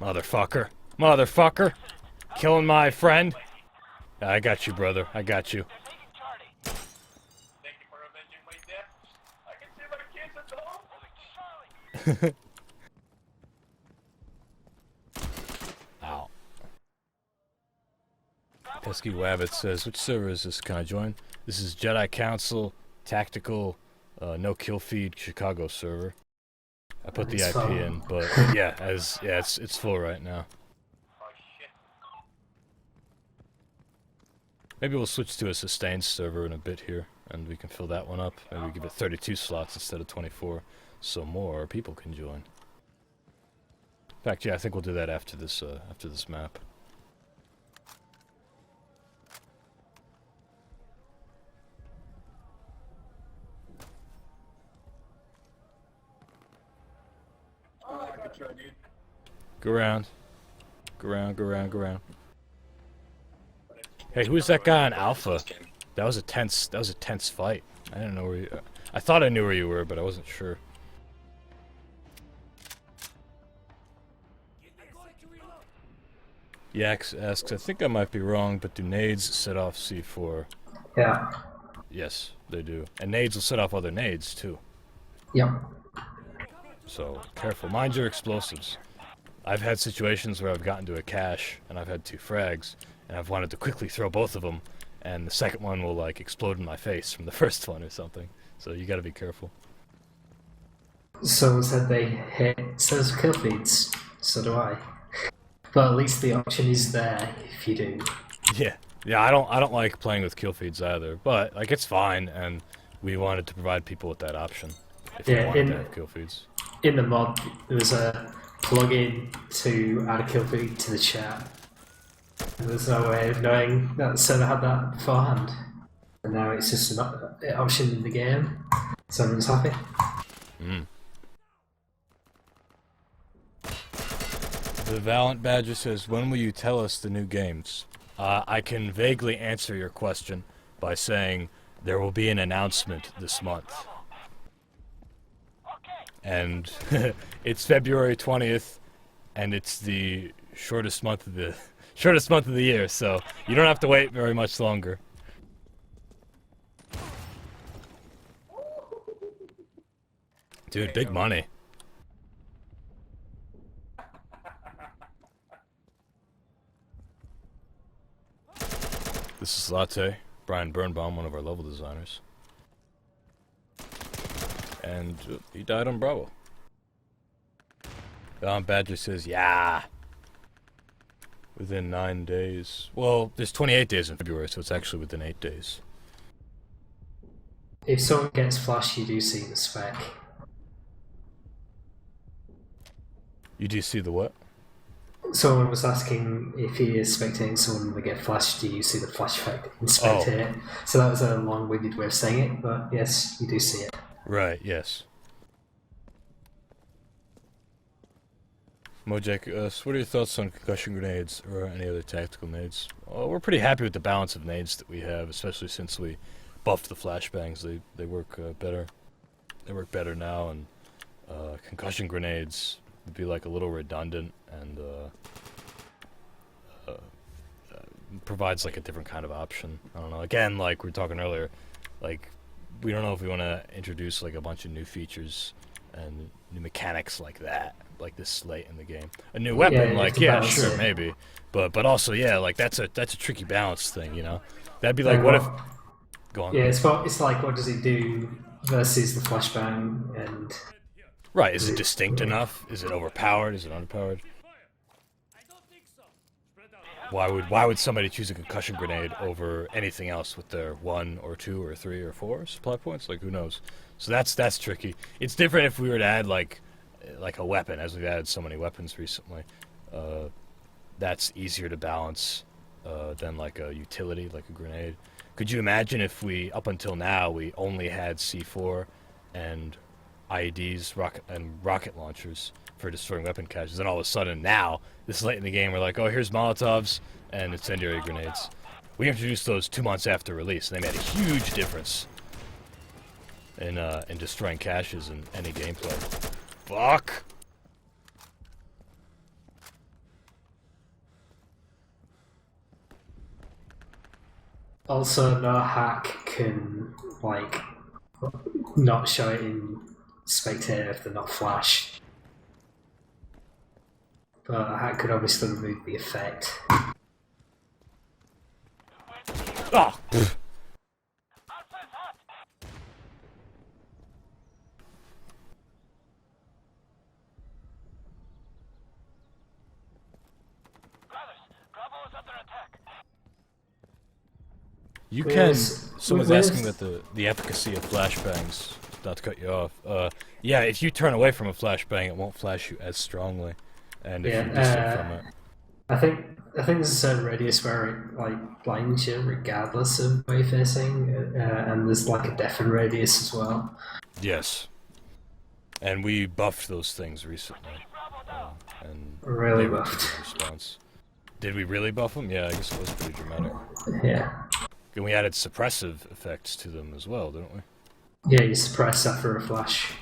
Speaker 1: Motherfucker. Motherfucker. Killing my friend. I got you, brother. I got you.
Speaker 2: They're taking Charlie.
Speaker 6: Thank you for avenging my death. I can see my kids at home.
Speaker 2: Moving to Charlie.
Speaker 1: Ow. Pesky Wabbit says, which server is this? Can I join? This is Jedi Council Tactical No Kill Feed Chicago server. I put the
Speaker 3: It's
Speaker 1: IP
Speaker 3: full.
Speaker 1: in, but yeah, it's full right now.
Speaker 6: Oh shit.
Speaker 1: Maybe we'll switch to a sustained server in a bit here, and we can fill that one up. Maybe we give it 32 slots instead of 24, so more people can join. In fact, yeah, I think we'll do that after this map.
Speaker 6: Oh, I got you, dude.
Speaker 1: Go around. Go around, go around, go around. Hey, who's that guy on Alpha? That was a tense fight. I didn't know where you... I thought I knew where you were, but I wasn't sure.
Speaker 2: I'm going to reload.
Speaker 1: Yax asks, I think I might be wrong, but do nades set off C4?
Speaker 3: Yeah.
Speaker 1: Yes, they do. And nades will set off other nades, too.
Speaker 3: Yep.
Speaker 1: So, careful. Mind your explosives. I've had situations where I've gotten to a cache, and I've had 2 frags, and I've wanted to quickly throw both of them, and the second one will, like, explode in my face from the first one or something. So you gotta be careful.
Speaker 3: Someone said they hate says kill feeds. So do I. But at least the option is there if you do.
Speaker 1: Yeah. Yeah, I don't like playing with kill feeds either, but, like, it's fine, and we wanted to provide people with that option. If they
Speaker 3: Yeah,
Speaker 1: wanted to have kill feeds.
Speaker 3: In the mod, there was a plugin to add a kill feed to the chat. There's no way of knowing that the server had that beforehand. and now it's just an option in the game, so everyone's happy.
Speaker 1: Mm. The Valiant Badger says, when will you tell us the new games? I can vaguely answer your question by saying there will be an announcement this month. And it's February 20th, and it's the shortest month of the year, so you don't have to wait very much longer. Dude, big money. This is Latte, Brian Birnbaum, one of our level designers. And he died on Bravo. Badger says, yeah. Within 9 days. Well, there's 28 days in February, so it's actually within 8 days.
Speaker 3: If someone gets flash, you do see the spec.
Speaker 1: You do see the what?
Speaker 3: Someone was asking if he is spectating someone to get flash, do you see the flash effect in spectate? Oh. So that was a long-winded way of saying it, but yes, you do see it.
Speaker 1: Right, yes. Mojak, what are your thoughts on concussion grenades or any other tactical nades? We're pretty happy with the balance of nades that we have, especially since we buffed the flashbangs. They work better. They work better now, and concussion grenades would be like a little redundant and provides like a different kind of option. I don't know. Again, like we were talking earlier, like we don't know if we want to introduce like a bunch of new features and new mechanics like that, like this late in the game. A new weapon, sure, maybe, but also, yeah, like that's a tricky balance thing, you know. That'd be like, what if? Go on.
Speaker 3: Yeah, it's like, what does it do versus the flashbang and.
Speaker 1: Right, is it distinct enough? Is it overpowered? Is it underpowered? Why would somebody choose a concussion grenade over anything else with their 1 or 2 or 3 or 4 supply points? Like, who knows? So that's tricky. It's different if we were to add like a weapon, as we've added so many weapons recently. That's easier to balance than like a utility, like a grenade. Could you imagine if we, up until now, we only had C4 and IEDs, rocket launchers for destroying weapon caches, and all of a sudden now, this late in the game, we're like, oh, here's Molotovs and incendiary grenades. We introduced those 2 months after release, and they made a huge difference in destroying caches in any gameplay. Fuck!
Speaker 3: Also, no hack can, like, not show it in spectator if they're not flash. But a hack could obviously remove the effect.
Speaker 1: Oh! You can. Someone's asking about the efficacy of flashbangs. Not to cut you off. Yeah, if you turn away from a flashbang, it won't flash you as strongly, and if you're distant from it.
Speaker 3: I think there's a certain radius where it like blinds you regardless of where you're facing, and there's like a deafen radius as well.
Speaker 1: Yes, and we buffed those things recently, and
Speaker 3: really
Speaker 1: they were
Speaker 3: buffed.
Speaker 1: Response. Did we really buff them? Yeah, I guess it was pretty dramatic.
Speaker 3: Yeah.
Speaker 1: And we added suppressive effects to them as well, didn't we?
Speaker 3: Yeah, you suppress after a flash.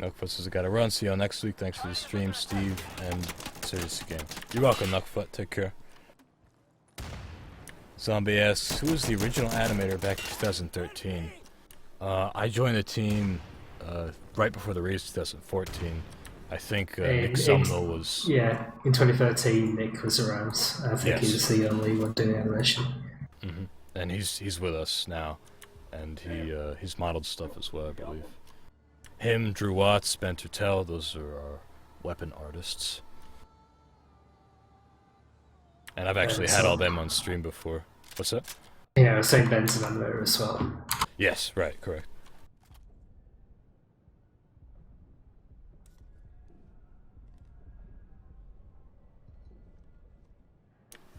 Speaker 1: Nuckfoot says I gotta run. See y'all next week. Thanks for the stream, Steve and Serious Game. You're welcome, Nuckfoot. Take care. Zombie asks, who was the original animator back in 2013? I joined the team right before the release, 2014. I think Nick Sumnall was...
Speaker 3: Yeah, in 2013 Nick was around. I think he was the only one doing animation.
Speaker 1: Mm-hmm. And he's with us now. And he's modeled stuff as well, I believe. Him, Drew Watts, Spencer Tell, those are our weapon artists. And I've actually had all them on stream before. What's that?
Speaker 3: Yeah, I was saying Ben's an animator as well.
Speaker 1: Yes, right, correct.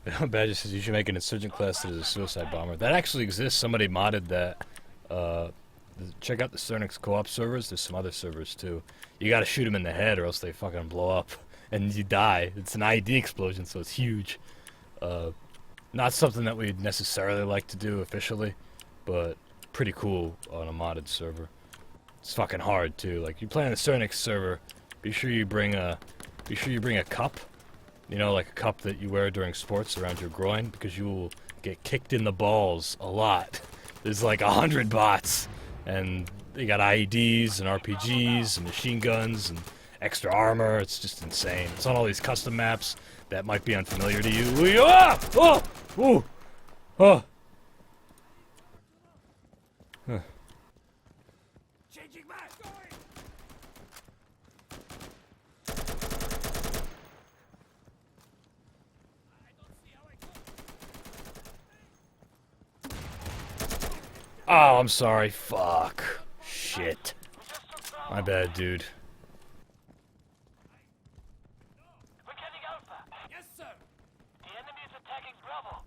Speaker 1: Badger says you should make an insurgent class that is a suicide bomber. That actually exists. Somebody modded that. Check out the Cernix co-op servers. There's some other servers too. You gotta shoot them in the head or else they fucking blow up. And you die. It's an IED explosion, so it's huge. Not something that we'd necessarily like to do officially, but pretty cool on a modded server. It's fucking hard too. Like you play on the Cernix server, be sure you bring a cup. You know, like a cup that you wear during sports around your groin, because you will get kicked in the balls a lot. There's like 100 bots, and they got IEDs and RPGs and machine guns and extra armor. It's just insane. It's on all these custom maps that might be unfamiliar to you. Ah! Oh! Ooh! Oh! Huh.
Speaker 2: Changing back.
Speaker 1: Oh, I'm sorry. Fuck. Shit. My bad, dude.
Speaker 2: We're getting Alpha. Yes, sir. The enemy is attacking Bravo.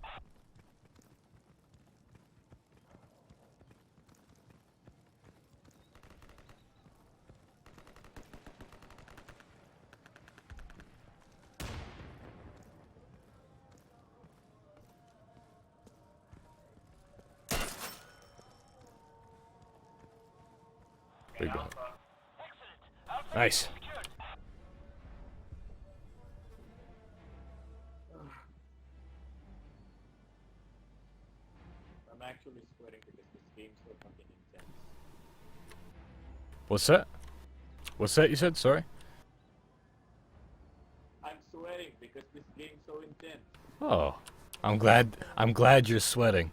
Speaker 1: Big dog.
Speaker 2: Excellent. Alpha
Speaker 1: Nice.
Speaker 2: secured.
Speaker 6: I'm actually sweating because this game's so fucking intense.
Speaker 1: What's that? What's that you said? Sorry?
Speaker 6: I'm sweating because this game's so intense.
Speaker 1: Oh. I'm glad you're sweating.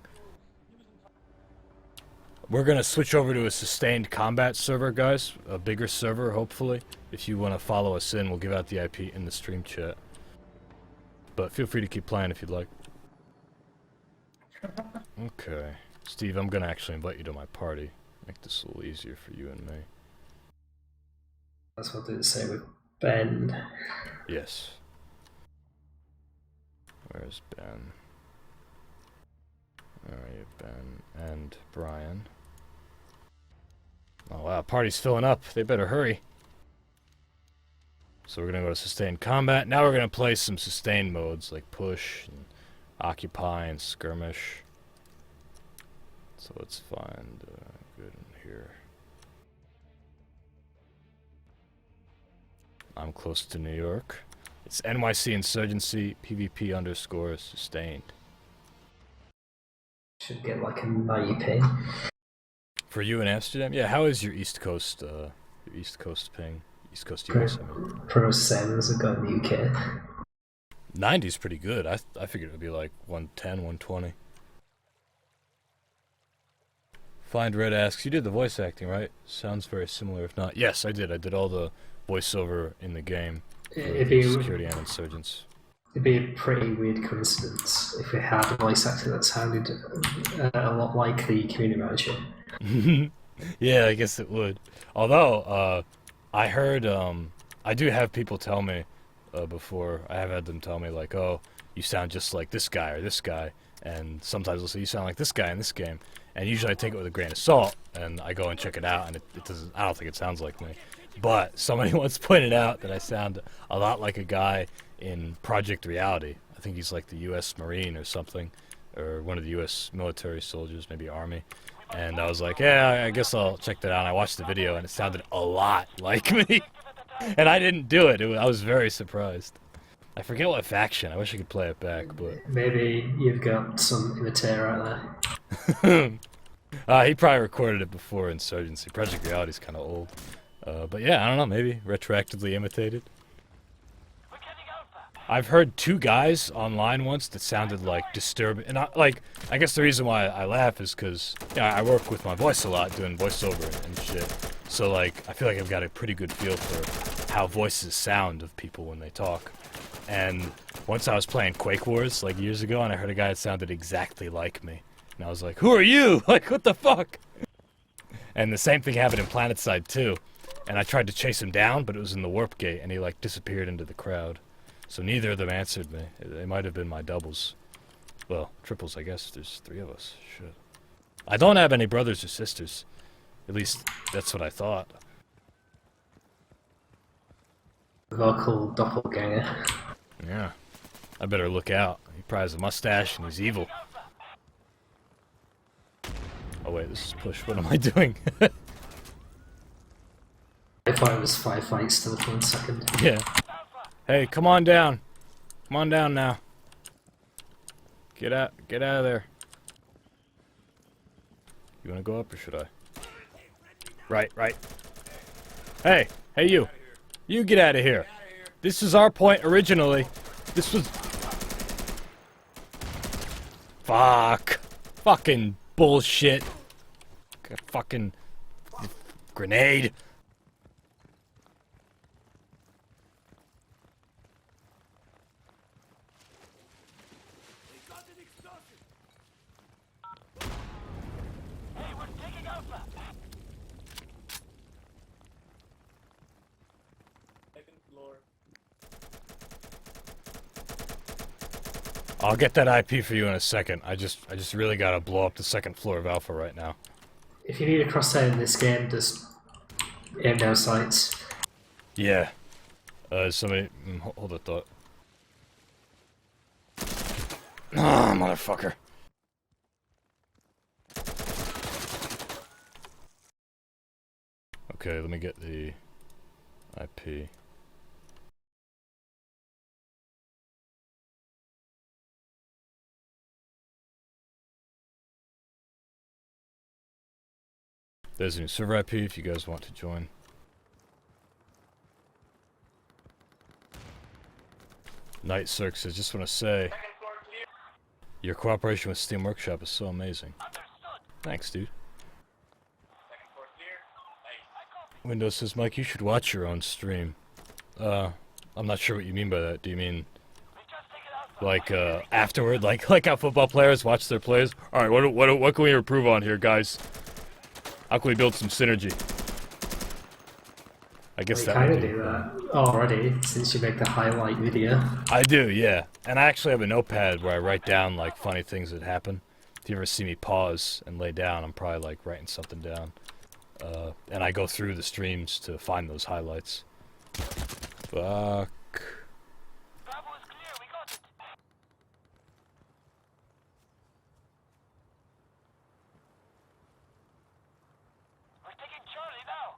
Speaker 1: We're gonna switch over to a sustained combat server, guys. A bigger server, hopefully. If you want to follow us in, we'll give out the IP in the stream chat. But feel free to keep playing if you'd like. Okay. Steve, I'm gonna actually invite you to my party. Make this a little easier for you and me.
Speaker 3: That's what they say with Ben.
Speaker 1: Yes. Where's Ben? Where are you, Ben? And Brian. Oh wow, party's filling up. They better hurry. So we're gonna go to sustained combat. Now we're gonna play some sustained modes like push and occupy and skirmish. So let's find good in here. I'm close to New York. It's NYC Insurgency PvP _ sustained.
Speaker 3: Should get like a 90 ping.
Speaker 1: For you in Amsterdam? Yeah, how is your East Coast ping? East Coast US, I mean.
Speaker 3: Pro Sens have got in the UK.
Speaker 1: 90's pretty good. I figured it would be like 110, 120. Find Red asks, you did the voice acting, right? Sounds very similar, if not. Yes, I did. I did all the voiceover in the game for security and insurgents.
Speaker 3: It'd be a pretty weird coincidence if we had a voice actor that sounded a lot like the community manager.
Speaker 1: Yeah, I guess it would. Although, I heard, I do have people tell me before, I have had them tell me, like, oh, you sound just like this guy or this guy, and sometimes they'll say, you sound like this guy in this game, and usually I take it with a grain of salt, and I go and check it out, and it doesn't, I don't think it sounds like me. But somebody once pointed out that I sound a lot like a guy in Project Reality. I think he's like the U.S. Marine or something, or one of the U.S. military soldiers, maybe Army. And I was like, yeah, I guess I'll check that out. And I watched the video, and it sounded a lot like me. And I didn't do it. I was very surprised. I forget what faction. I wish I could play it back, but...
Speaker 3: Maybe you've got some imitator out there.
Speaker 1: He probably recorded it before Insurgency. Project Reality's kind of old. But yeah, I don't know, maybe retroactively imitated. I've heard two guys online once that sounded like disturbing, and I guess the reason why I laugh is because I work with my voice a lot, doing voiceover and shit. So like, I feel like I've got a pretty good feel for how voices sound of people when they talk. And once I was playing Quake Wars like years ago, and I heard a guy that sounded exactly like me, and I was like, "Who are you? Like, what the fuck?" And the same thing happened in PlanetSide too. And I tried to chase him down, but it was in the warp gate, and he like disappeared into the crowd. So neither of them answered me. They might have been my doubles. Well, triples, I guess. There's 3 of us. Shit. I don't have any brothers or sisters. At least, that's what I thought.
Speaker 3: Local doppelganger.
Speaker 1: Yeah. I better look out. He probably has a mustache and he's evil. Oh wait, this is push. What am I doing?
Speaker 3: I thought it was Firefight still for 1 second.
Speaker 1: Yeah. Hey, come on down. Come on down now. Get out of there. You wanna go up or should I? Right. Hey, you. You get out of here. This is our point originally. This was... Fuck. Fucking bullshit. Fucking... Grenade.
Speaker 2: We got an explosive. Hey, we're taking Alpha.
Speaker 6: Second floor.
Speaker 1: I'll get that IP for you in a second. I just really gotta blow up the 2nd floor of Alpha right now.
Speaker 3: If you need a crosshair in this game, just aim down sights.
Speaker 1: Yeah. Somebody... hold a thought. Ah, motherfucker. Okay, let me get the IP. There's a new server IP if you guys want to join. Night Cirque says, just want to say,
Speaker 6: Second floor clear.
Speaker 1: your cooperation with Steam Workshop is so amazing.
Speaker 2: Understood.
Speaker 1: Thanks, dude.
Speaker 6: Second floor clear. Nice.
Speaker 1: Windows says, Mike, you should watch your own stream. I'm not sure what you mean by that. Do you mean
Speaker 2: We just taken Alpha.
Speaker 1: like afterward, like how football players watch their plays? All right, what can we improve on here, guys? How can we build some synergy? I guess
Speaker 3: You
Speaker 1: that
Speaker 3: kind
Speaker 1: would
Speaker 3: of
Speaker 1: be-
Speaker 3: do that already, since you make the highlight video.
Speaker 1: I do, yeah. And I actually have a notepad where I write down like funny things that happen. If you ever see me pause and lay down, I'm probably like writing something down. And I go through the streams to find those highlights. Fuck.
Speaker 2: Bravo is clear. We got it. We're taking Charlie now.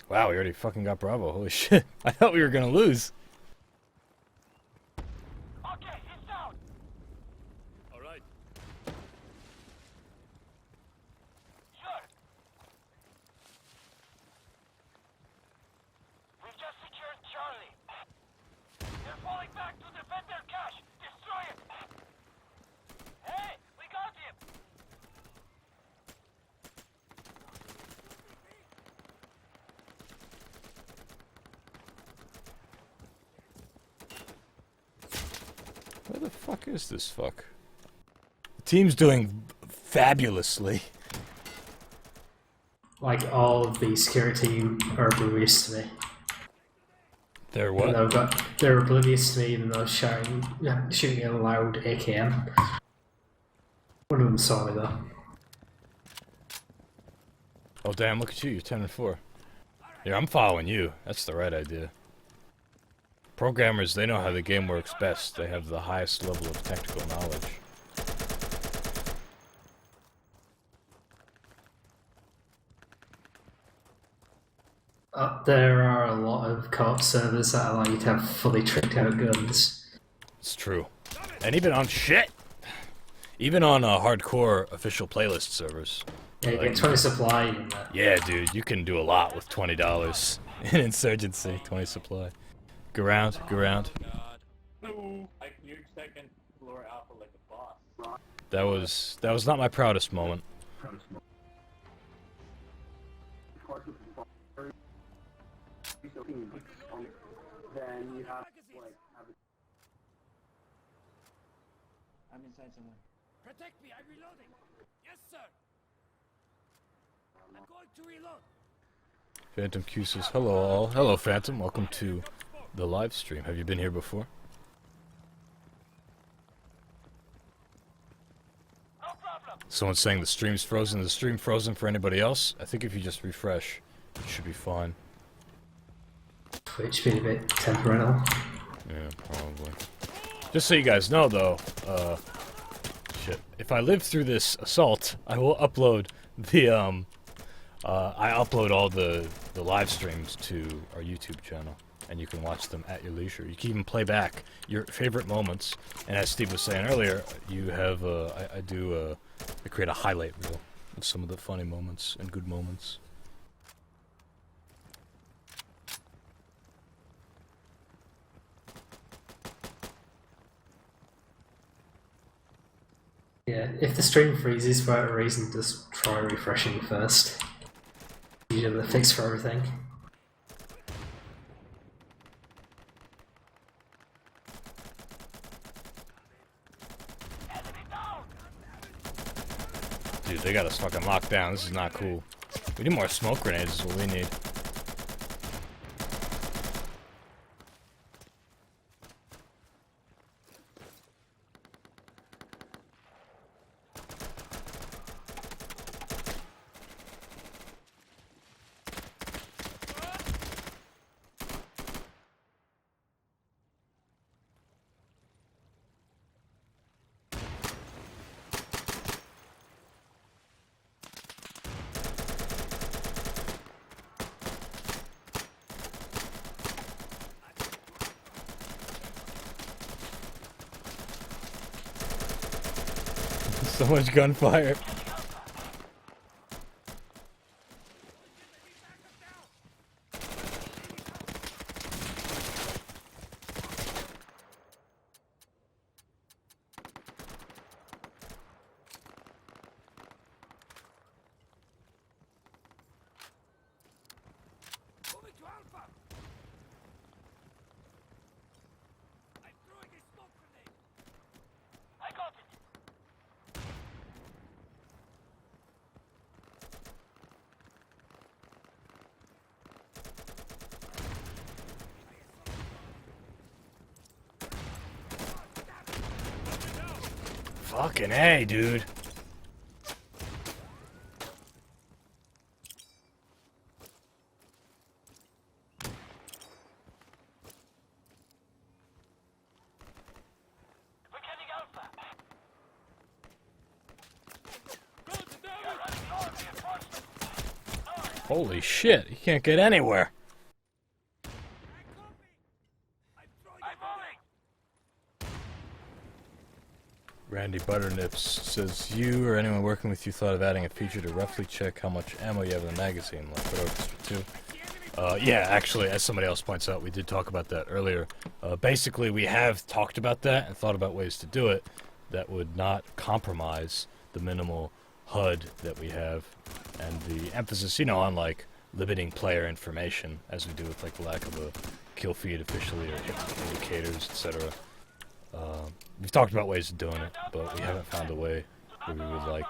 Speaker 1: Wow, we already fucking got Bravo. Holy shit. I thought we were gonna lose.
Speaker 2: Okay, he's down.
Speaker 1: Alright.
Speaker 2: Sure. We've just secured Charlie. They're falling back to defend their cache. Destroy it. Hey, we got him.
Speaker 1: Where the fuck is this fuck? The team's doing fabulously.
Speaker 3: Like, all of the security team are oblivious to me.
Speaker 1: They're
Speaker 3: Even
Speaker 1: what?
Speaker 3: though they're oblivious to me, even though shooting a loud AKM. One of them saw me though.
Speaker 1: Oh damn, look at you, you're 10 and 4. Yeah, I'm following you. That's the right idea. Programmers, they know how the game works best. They have the highest level of technical knowledge.
Speaker 3: There are a lot of co-op servers that allow you to have fully tricked out guns.
Speaker 1: It's true. And even on shit! Even on hardcore official playlist servers.
Speaker 3: Yeah, you get 20 supply in that.
Speaker 1: Yeah, dude, you can do a lot with $20 in Insurgency. 20 supply. Go round, go round.
Speaker 6: No. I cleared second floor Alpha like a boss.
Speaker 1: That was not my proudest moment.
Speaker 4: I'm inside somewhere.
Speaker 2: Protect me. I'm reloading. Yes, sir. I'm going to reload.
Speaker 1: Phantom Q says, hello all. Hello Phantom, welcome to the live stream. Have you been here before?
Speaker 2: No problem.
Speaker 1: Someone's saying the stream's frozen. Is the stream frozen for anybody else? I think if you just refresh, it should be fine.
Speaker 3: Twitch being a bit temperamental.
Speaker 1: Yeah, probably. Just so you guys know, though, shit. If I live through this assault, I will upload the, I upload all the live streams to our YouTube channel, and you can watch them at your leisure. You can even play back your favorite moments, and as Steve was saying earlier, you have, I create a highlight reel of some of the funny moments and good moments.
Speaker 3: Yeah, if the stream freezes for whatever reason, just try refreshing first. Usually the fix for everything.
Speaker 1: Dude, they got us fucking locked down. This is not cool. We need more smoke grenades is what we need. So much gunfire.
Speaker 2: Moving to Alpha. I'm throwing a smoke grenade. I got it.
Speaker 1: Fucking A, dude.
Speaker 2: We're getting Alpha.
Speaker 1: Holy shit, you can't get anywhere.
Speaker 2: I'm moving.
Speaker 1: Randy Butternips says, you or anyone working with you thought of adding a feature to roughly check how much ammo you have in the magazine, like for Orchestra 2? Yeah, actually, as somebody else points out, we did talk about that earlier. Basically, we have talked about that and thought about ways to do it that would not compromise the minimal HUD that we have, and the emphasis, on, like, limiting player information, as we do with, like, the lack of a kill feed officially or hit indicators, etc. We've talked about ways of doing it, but we haven't found a way that we would like.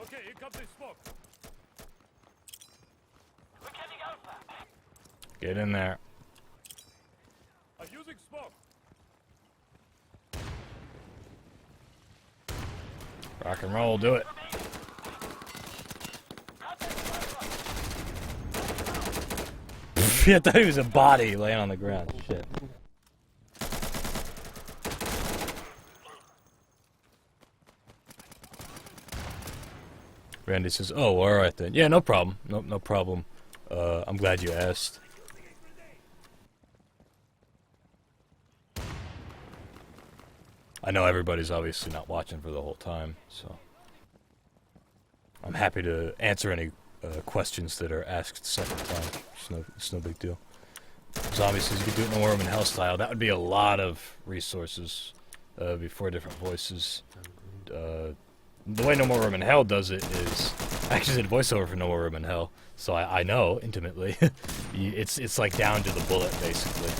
Speaker 2: Okay, here comes the smoke. We're getting Alpha.
Speaker 1: Get in there.
Speaker 2: I'm using smoke.
Speaker 1: Rock and roll, do it. I thought he was a body laying on the ground. Shit. Randy says, oh, alright then. Yeah, no problem. No problem. I'm glad you asked. I know everybody's obviously not watching for the whole time, so I'm happy to answer any questions that are asked second time. It's no big deal. Zombies says you could do it in a War in Hell style. That would be a lot of resources. Be 4 different voices. The way No More Room in Hell does it is, I actually did voiceover for No More Room in Hell, so I know intimately. It's like down to the bullet basically.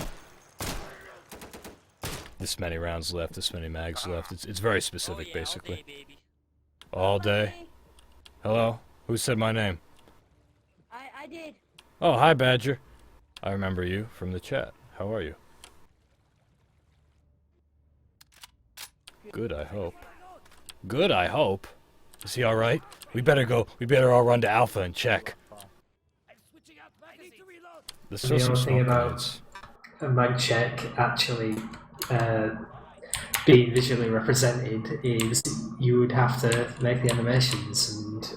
Speaker 1: This many rounds left, this many mags left. It's very specific basically. All day. Hello. Who said my name?
Speaker 9: I did.
Speaker 1: Oh, hi, Badger. I remember you from the chat. How are you? Good, I hope. Good, I hope. Is he alright? We better all run to Alpha and check.
Speaker 2: I'm switching out magazines. I need to reload.
Speaker 1: Let's
Speaker 3: The
Speaker 1: throw some
Speaker 3: only thing
Speaker 1: smoke
Speaker 3: about
Speaker 1: grenades.
Speaker 3: a mag check actually being visually represented is you would have to make the animations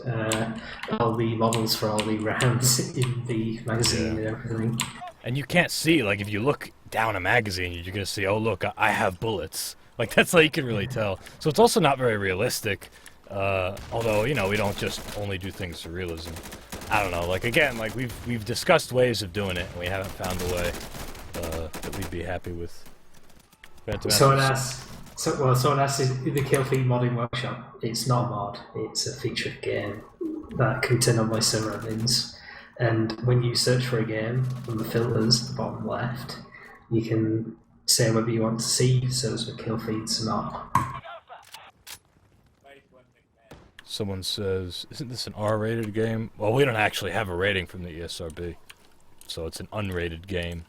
Speaker 3: and all the models for all the rounds in the magazine and everything.
Speaker 1: And you can't see, like, if you look down a magazine, you're gonna see, oh, look, I have bullets. Like, that's how you can really tell. So it's also not very realistic. Although, you know, we don't just only do things for realism. I don't know, like, again, like, we've discussed ways of doing it, and we haven't found a way that we'd be happy with.
Speaker 3: Someone asked, in the Kill Feed modding workshop, it's not a mod, it's a feature of the game that can turn on my surroundings. And when you search for a game from the filters at the bottom left, you can say whether you want to see those with kill feeds or not.
Speaker 1: Someone says, isn't this an R-rated game? Well, we don't actually have a rating from the ESRB, so it's an unrated game.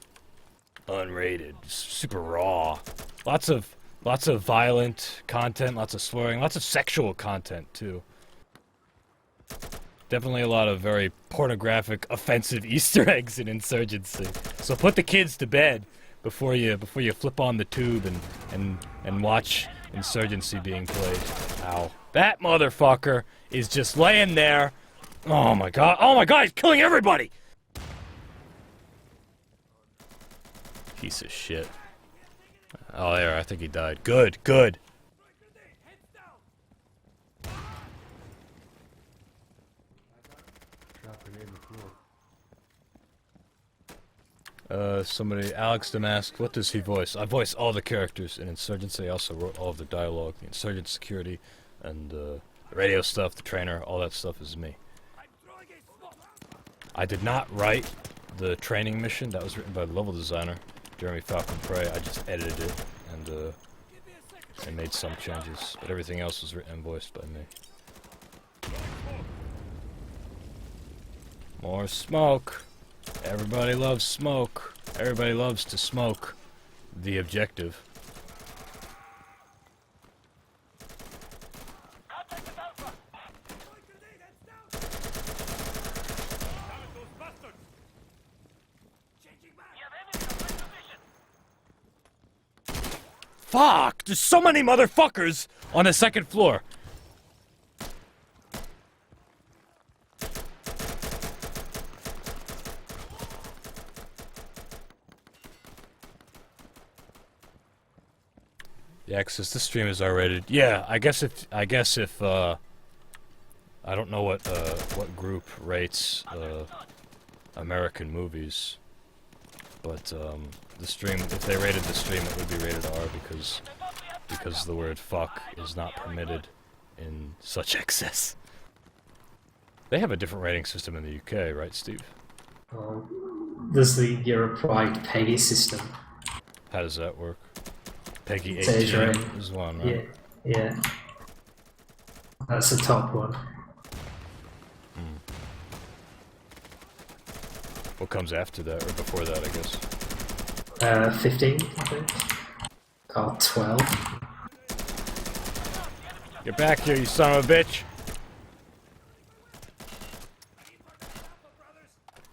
Speaker 1: Unrated, super raw. Lots of violent content, lots of swearing, lots of sexual content too. Definitely a lot of very pornographic, offensive Easter eggs in Insurgency. So put the kids to bed before you flip on the tube and watch Insurgency being played. Ow. That motherfucker is just laying there. Oh my god. Oh my god, he's killing everybody! Piece of shit. Oh, there, I think he died. Good, good. Somebody, Alex Damask, what does he voice? I voice all the characters in Insurgency. I also wrote all of the dialogue, the insurgent security, and the radio stuff, the trainer, all that stuff is me. I did not write the training mission. That was written by the level designer, Jeremy Falcon Prey. I just edited it and made some changes, but everything else was written and voiced by me. More smoke. Everybody loves smoke. Everybody loves to smoke. The objective. Fuck! There's so many motherfuckers on the second floor. Yeah, because this stream is R-rated. Yeah, I guess if I don't know what group rates American movies, but the stream, if they rated the stream, it would be rated R because the word fuck is not permitted in such excess. They have a different rating system in the UK, right, Steve?
Speaker 3: There's the Europe-wide PEGI system.
Speaker 1: How does that work? PEGI
Speaker 3: It's age
Speaker 1: 18
Speaker 3: rating.
Speaker 1: is one, right?
Speaker 3: Yeah. That's the top one.
Speaker 1: What comes after that, or before that, I guess?
Speaker 3: 15, I think. Or 12.
Speaker 1: Get back here, you son of a bitch!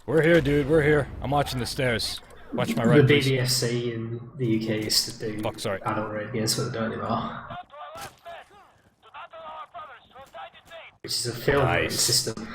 Speaker 1: We're here, dude, we're here. I'm watching the stairs. Watch my right,
Speaker 3: The
Speaker 1: please.
Speaker 3: BDFC in the UK used to do
Speaker 1: Fuck, sorry.
Speaker 3: adult radios, but they don't anymore. Which is a film rating
Speaker 1: Nice.
Speaker 3: system.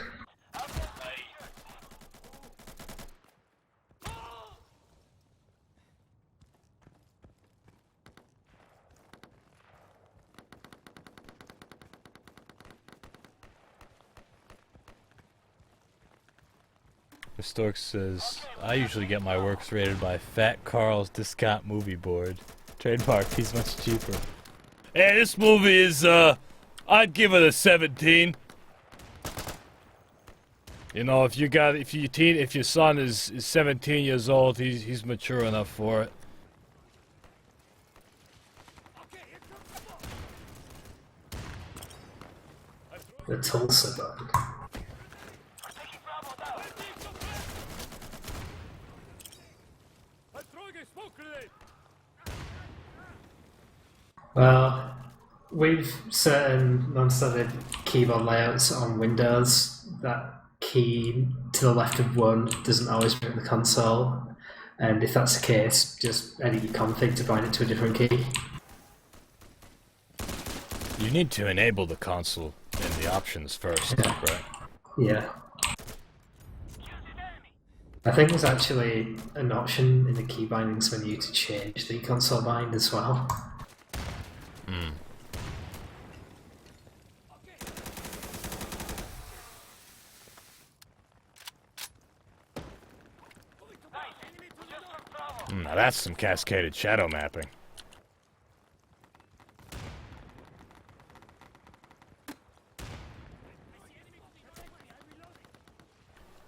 Speaker 1: The Stork says, I usually get my works rated by Fat Carl's Discount Movie Board. Trademark, he's much cheaper. Hey, this movie is, I'd give it a 17. You know, if your son is 17 years old, he's mature enough for it.
Speaker 3: The Tulsa band. Well, with certain non-standard keyboard layouts on Windows, that key to the left of one doesn't always bring up the console. And if that's the case, just edit your config to bind it to a different key.
Speaker 1: You need to enable the console in the options first,
Speaker 3: Yeah.
Speaker 1: right?
Speaker 3: Yeah. I think there's actually an option in the key bindings menu to change the console bind as well.
Speaker 1: Hmm. Now that's some cascaded shadow mapping.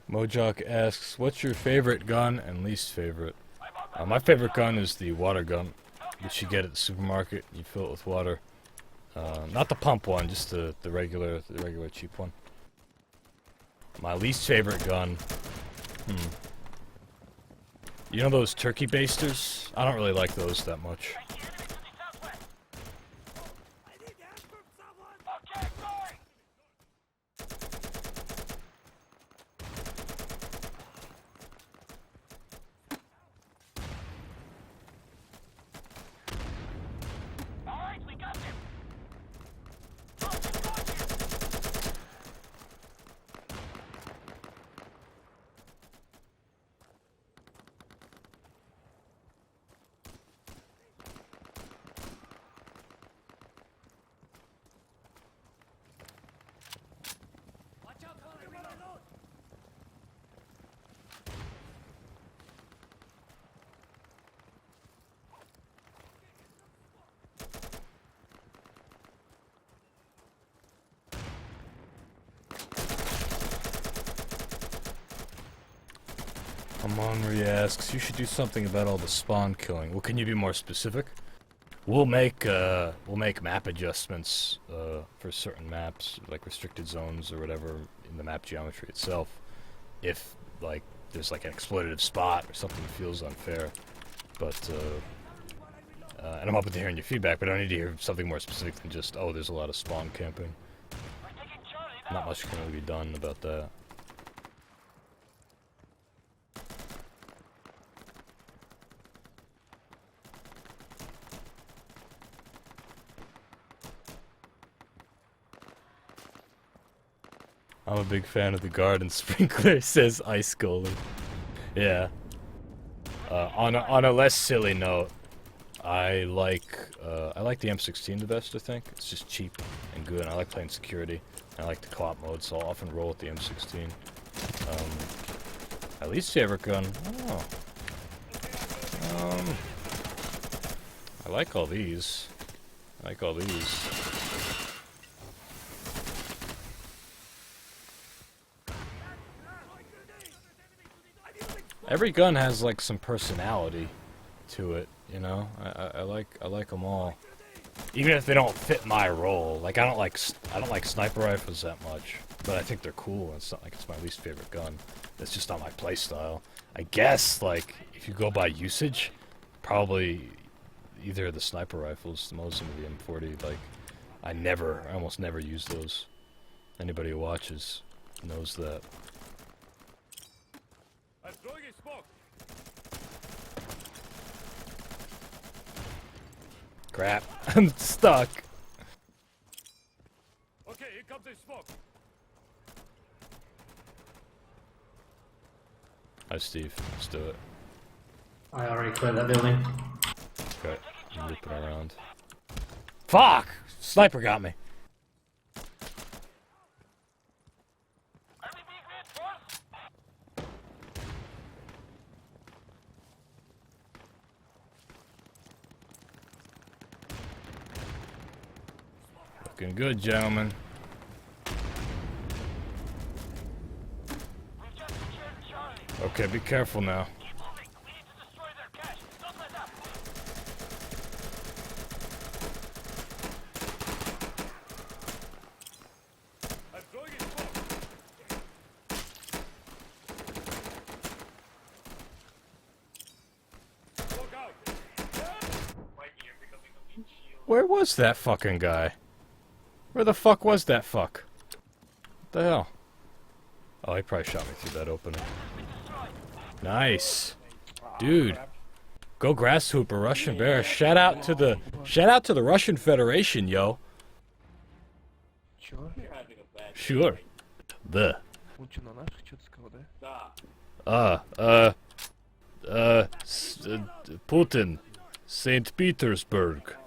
Speaker 1: Mojok asks, what's your favorite gun and least favorite? My favorite gun is the water gun, which you get at the supermarket. You fill it with water. Not the pump one, just the regular cheap one. My least favorite gun, you know those turkey basters? I don't really like those that much. Amonri asks, you should do something about all the spawn killing. Well, can you be more specific? We'll make map adjustments for certain maps, like restricted zones or whatever in the map geometry itself. If like there's like an exploitative spot or something that feels unfair, but and I'm open to hearing your feedback, but I need to hear something more specific than just, oh, there's a lot of spawn camping. Not much can really be done about that. I'm a big fan of the garden sprinkler, says Ice Goalie. Yeah. On a less silly note, I like the M16 the best, I think. It's just cheap and good. I like playing security. I like the co-op mode, so I'll often roll with the M16. My least favorite gun, I don't know. I like all these. Every gun has like some personality to it, you know. I like them all, even if they don't fit my role. Like I don't like sniper rifles that much, but I think they're cool. It's not like it's my least favorite gun. It's just not my play style. I guess like if you go by usage, probably either of the sniper rifles, the Mosin or the M40. Like I almost never use those. Anybody who watches knows that.
Speaker 2: I'm throwing a smoke.
Speaker 1: Crap, I'm stuck.
Speaker 2: Okay, here comes a smoke.
Speaker 1: Hi, Steve. Let's do it.
Speaker 3: I already cleared that building.
Speaker 1: Okay, I'm looping around. Fuck! Sniper got me. Looking good, gentlemen. Okay, be careful now.
Speaker 2: I'm throwing a smoke. Smoke out.
Speaker 6: Mikey, you're becoming a leech shield.
Speaker 1: Where was that fucking guy? Where the fuck was that fuck? What the hell? Oh, he probably shot me through that opening. Nice. Dude. Go Grasshopper, Russian Bear. Shout out to the Russian Federation, yo.
Speaker 4: Чё?
Speaker 1: Sure. The.
Speaker 4: Он чё, на наших что-то сказал, да?
Speaker 1: Putin. St. Petersburg.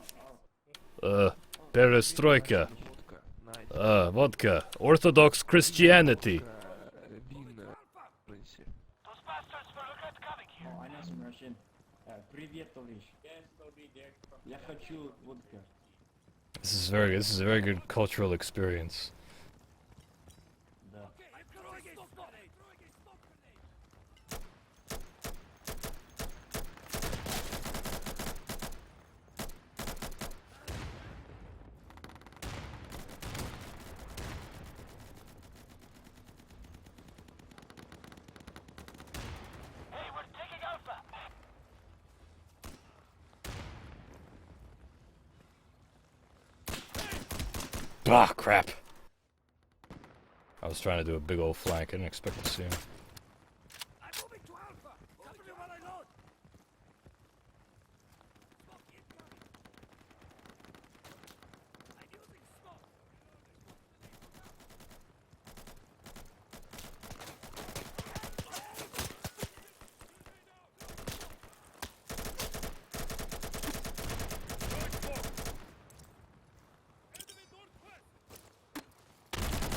Speaker 1: Perestroika.
Speaker 4: Водка. Найди.
Speaker 1: Vodka. Orthodox Christianity.
Speaker 4: Винно. Принеси.
Speaker 2: Those bastards were regret coming here.
Speaker 10: I know some Russian. Привет, товарищ. Я хочу водка.
Speaker 1: This is a very good cultural experience.
Speaker 10: Да.
Speaker 2: I'm throwing a smoke grenade. Hey, we're taking Alpha.
Speaker 1: Ah, crap. I was trying to do a big old flank. I didn't expect to see him.
Speaker 2: I'm moving to Alpha. Cover me while I load. Smoke incoming. I'm using smoke.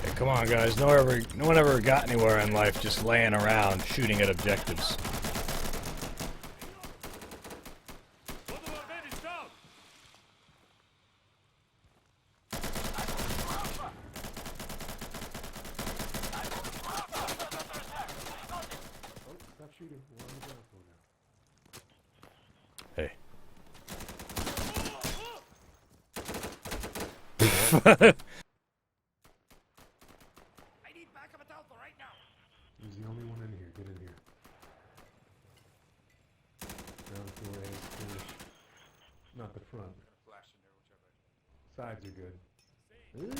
Speaker 1: Hey, come on, guys. No one ever got anywhere in life just laying around shooting at objectives.
Speaker 2: One of our men is down.
Speaker 1: Hey.
Speaker 2: I need backup at Alpha right now.
Speaker 11: He's the only one in here. Get in here. Ground floor A, finish. Not the front. Sides are good. Ooh.
Speaker 10: It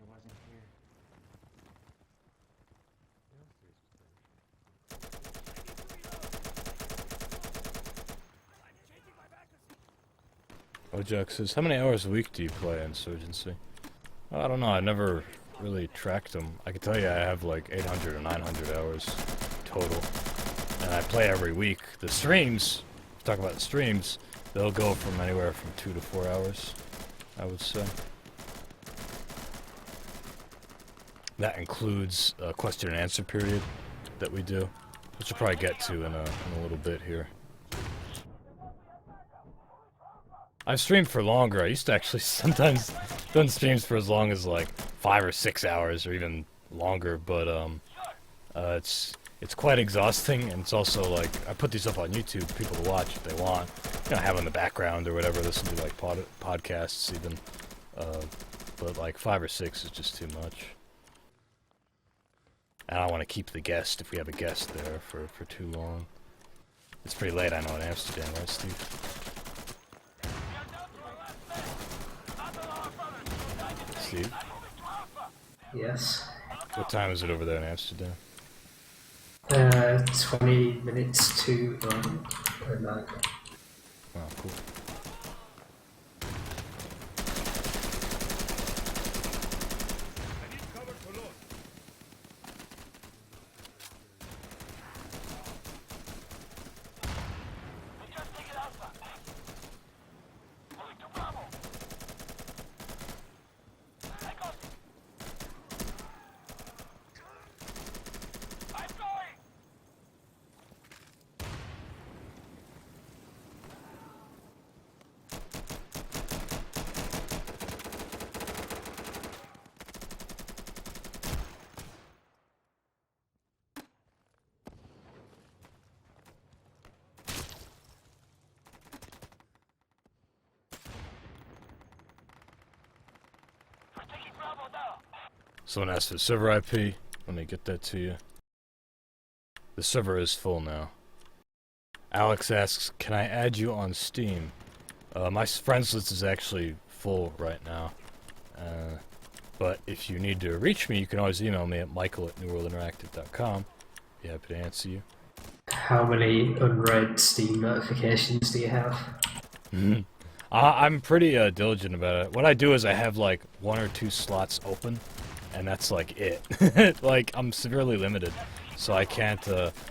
Speaker 10: wasn't here.
Speaker 1: Ojak says, how many hours a week do you play Insurgency? I don't know, I never really tracked them. I can tell you I have like 800 or 900 hours total. And I play every week. The streams, talk about the streams, they'll go from anywhere from 2 to 4 hours, I would say. That includes a question and answer period that we do, which we'll probably get to in a little bit here. I've streamed for longer. I used to actually sometimes done streams for as long as like 5 or 6 hours or even longer, but it's quite exhausting, and it's also like I put these up on YouTube for people to watch if they want, you know, have in the background or whatever, listen to like podcasts even, but like 5 or 6 is just too much. And I don't want to keep the guest if we have a guest there for too long. It's pretty late, I know, in Amsterdam, right, Steve? Steve?
Speaker 3: Yes.
Speaker 1: What time is it over there in Amsterdam?
Speaker 3: 20 minutes to 9.
Speaker 1: Oh, cool.
Speaker 2: I need cover to load. We just taken Alpha. Moving to Bravo. I got it. I'm going. We're taking Bravo now.
Speaker 1: Someone asked for the server IP. Let me get that to you. The server is full now. Alex asks, can I add you on Steam? My friends list is actually full right now. But if you need to reach me, you can always email me at michael@newworldinteractive.com. Be happy to answer you.
Speaker 3: How many unread Steam notifications do you have?
Speaker 1: I'm pretty diligent about it. What I do is I have like 1 or 2 slots open, and that's like it. Like, I'm severely limited, so I can't,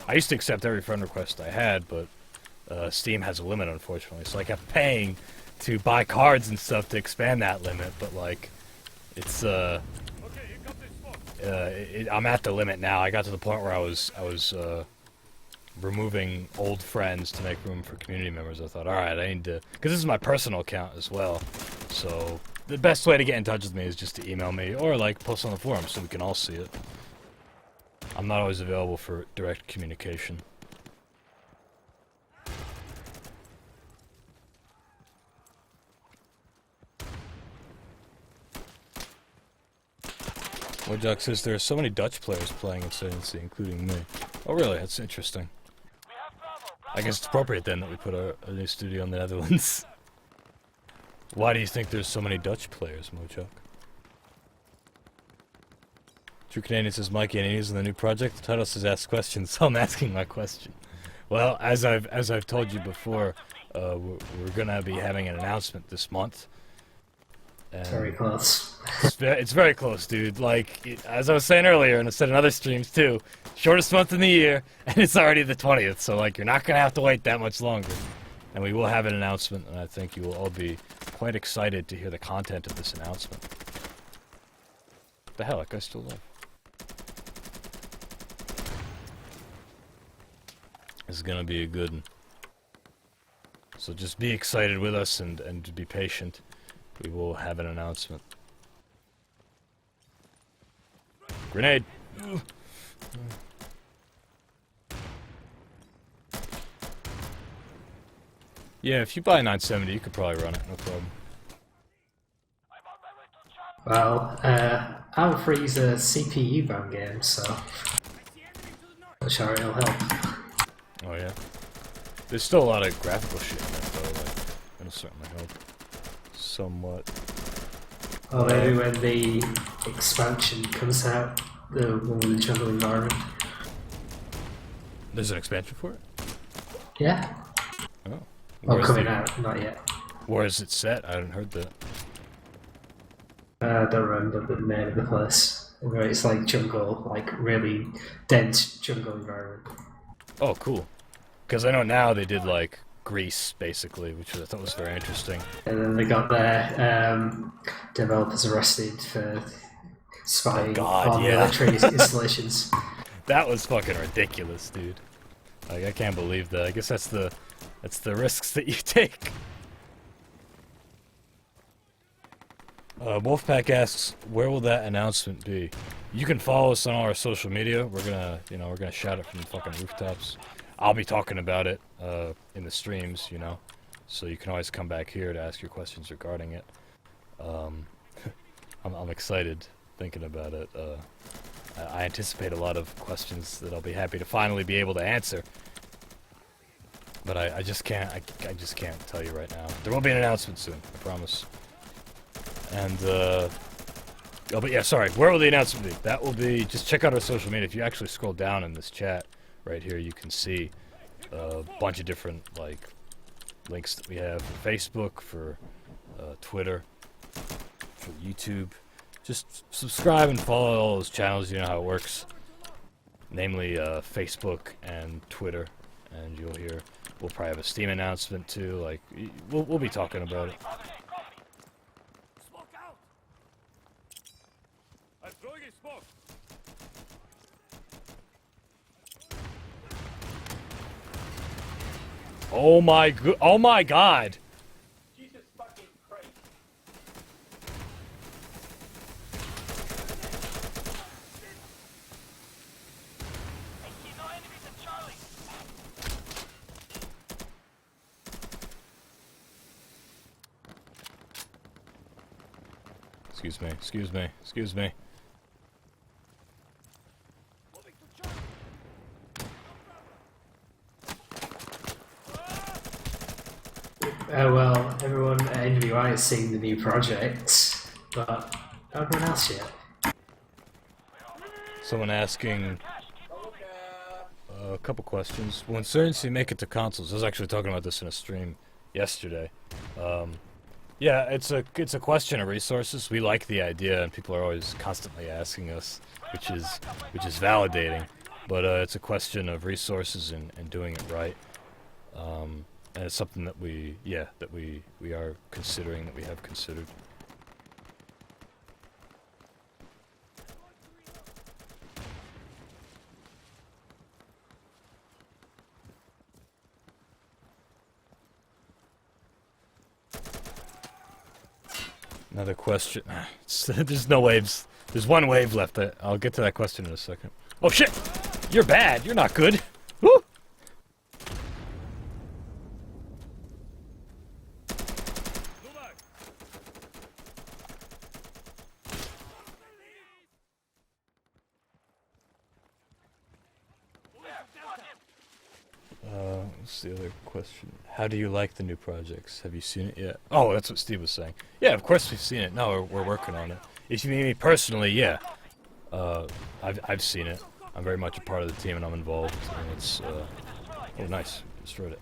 Speaker 1: I used to accept every friend request I had, but Steam has a limit, unfortunately, so I kept paying to buy cards and stuff to expand that limit, but like, it's, I'm at the limit now. I got to the point where I was removing old friends to make room for community members. I thought, alright, I need to, because this is my personal account as well, so the best way to get in touch with me is just to email me, or like post on the forum so we can all see it. I'm not always available for direct communication. Woodjock says there are so many Dutch players playing Insurgency, including me. Oh really? That's interesting. I guess it's appropriate then that we put a new studio in the Netherlands. Why do you think there's so many Dutch players, Mochuk? True Canadian says, Mikey, any news on the new project? The title says ask questions, so I'm asking my question. Well, as I've told you before, we're gonna be having an announcement this month. And
Speaker 3: Very close.
Speaker 1: it's very close, dude. Like, as I was saying earlier, and I said in other streams too, shortest month in the year, and it's already the 20th, so like, you're not gonna have to wait that much longer. And we will have an announcement, and I think you will all be quite excited to hear the content of this announcement. What the hell, that guy's still alive. This is gonna be a good one. So just be excited with us and be patient. We will have an announcement. Grenade! Yeah, if you buy 970, you could probably run it, no problem.
Speaker 3: Well, I'll freeze a CPU bound game, so I'm sure it'll help.
Speaker 1: Oh yeah. There's still a lot of graphical shit in it, though, like, it'll certainly help. Somewhat.
Speaker 3: Or maybe when the expansion comes out, the one with the jungle environment.
Speaker 1: There's an expansion for it?
Speaker 3: Yeah.
Speaker 1: Oh.
Speaker 3: Or coming out, not yet.
Speaker 1: Where is it set? I haven't heard that.
Speaker 3: I don't remember the name of the place. Where it's like jungle, like really dense jungle environment.
Speaker 1: Oh, cool. Because I know now they did like Greece, basically, which I thought was very interesting.
Speaker 3: And then they got their developers arrested for spying on military installations.
Speaker 1: That was fucking ridiculous, dude. Like, I can't believe that. I guess that's the risks that you take. Wolfpack asks, where will that announcement be? You can follow us on all our social media. We're gonna shout it from the fucking rooftops. I'll be talking about it in the streams, you know, so you can always come back here to ask your questions regarding it. I'm excited thinking about it. I anticipate a lot of questions that I'll be happy to finally be able to answer. But I just can't tell you right now. There will be an announcement soon, I promise. And oh, but yeah, sorry. Where will the announcement be? That will be, just check out our social media. If you actually scroll down in this chat right here, you can see a bunch of different like links that we have for Facebook, for Twitter, for YouTube. Just subscribe and follow all those channels. You know how it works. Namely, Facebook and Twitter, and you'll hear. We'll probably have a Steam announcement too. Like, we'll be talking about it. Oh my god!
Speaker 6: Jesus fucking Christ.
Speaker 2: I see no enemies at Charlie.
Speaker 1: Excuse me, excuse me, excuse me.
Speaker 3: Well, everyone at NWI has seen the new project, but everyone else yet.
Speaker 1: Someone asking a couple questions. Will Insurgency make it to consoles? I was actually talking about this in a stream yesterday. Yeah, it's a question of resources. We like the idea, and people are always constantly asking us, which is validating. But it's a question of resources and doing it right. And it's something that we are considering, that we have considered. Another question. There's no waves. There's one wave left. I'll get to that question in a second. Oh shit! You're bad. You're not good. Woo! What's the other question? How do you like the new projects? Have you seen it yet? Oh, that's what Steve was saying. Yeah, of course we've seen it. No, we're working on it. If you mean me personally, yeah. I've seen it. I'm very much a part of the team and I'm involved. And it's oh nice, destroyed it.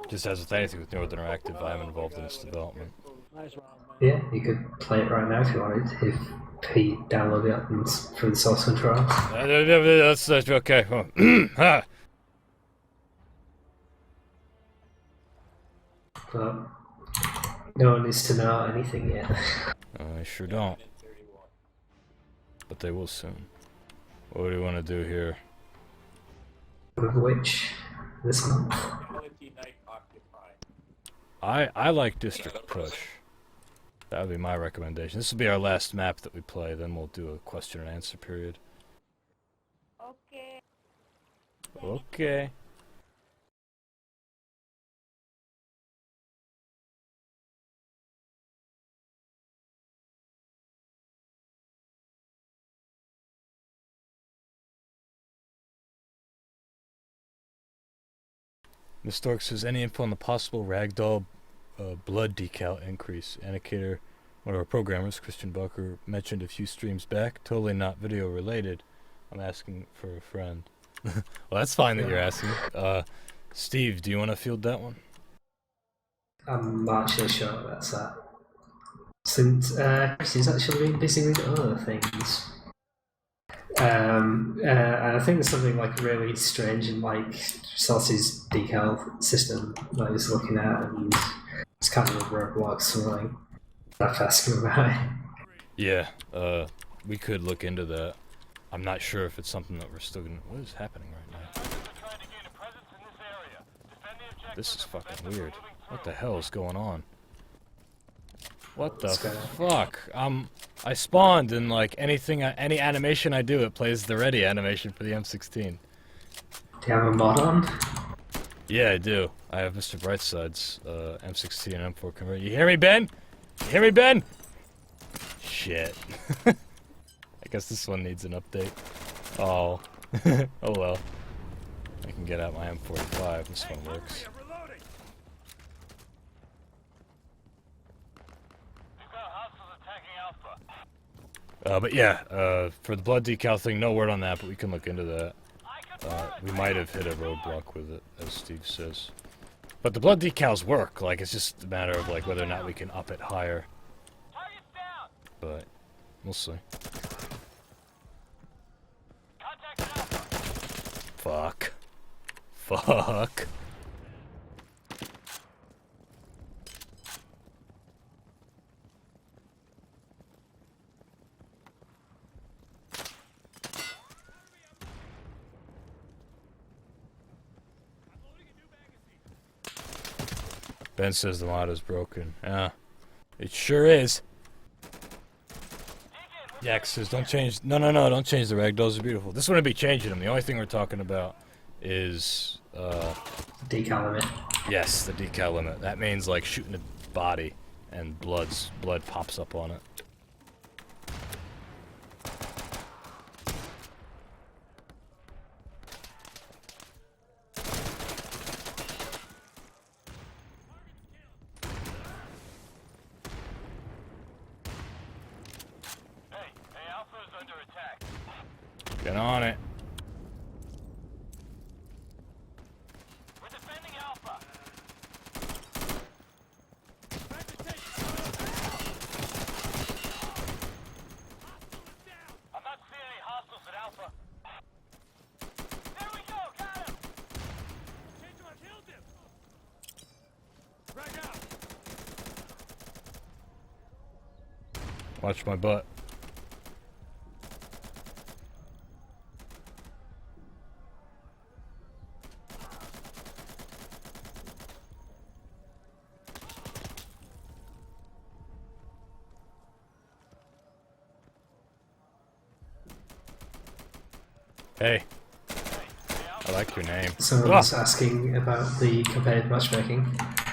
Speaker 1: Just as with anything with Northern Interactive, I am involved in its development.
Speaker 3: Yeah, you could play it right now if you wanted. If he downloaded it and through the source control.
Speaker 1: That's okay. Oh.
Speaker 3: But no one needs to know anything yet.
Speaker 1: I sure don't. But they will soon. What do you want to do here?
Speaker 3: With which this month?
Speaker 1: I like District Push. That would be my recommendation. This will be our last map that we play, then we'll do a question and answer period.
Speaker 9: Okay.
Speaker 1: Okay. Miss Stork says, any info on the possible ragdoll blood decal increase? Annocator, one of our programmers, Christian Bucker, mentioned a few streams back. Totally not video related. I'm asking for a friend. Well, that's fine that you're asking. Steve, do you want to field that one?
Speaker 3: I'm not actually sure that's that. Since Christy's actually been busy with other things. And I think there's something like really strange in like Saucy's decal system that he's looking at, and it's kind of a roadblock, so like I've asked him about it.
Speaker 1: Yeah, we could look into that. I'm not sure if it's something that we're still gonna. What is happening right now? This is fucking weird. What the hell is going on? What the fuck? I spawned and like any animation I do, it plays the ready animation for the M16.
Speaker 3: Do you have a mod on?
Speaker 1: Yeah, I do. I have Mr. Brightside's M16 and M4 converter. You hear me, Ben? You hear me, Ben? Shit. I guess this one needs an update. Oh. Oh well. I can get out my M45. This one works. But yeah, for the blood decal thing, no word on that, but we can look into that. We might have hit a roadblock with it, as Steve says. But the blood decals work, like, it's just a matter of, like, whether or not we can up it higher. But, we'll see. Fuck. Fuck. Ben says the mod is broken. Yeah, it sure is. Yak says don't change. No, don't change the ragdolls. They're beautiful. This wouldn't be changing them. The only thing we're talking about is
Speaker 3: decal limit.
Speaker 1: Yes, the decal limit. That means like shooting a body and blood pops up on it. Get on it.
Speaker 2: We're defending Alpha. I'm not seeing any hostiles at Alpha. There we go, got him! I killed him! Right now!
Speaker 1: Watch my butt. Hey. I like your name.
Speaker 3: Someone's asking about the competitive matchmaking.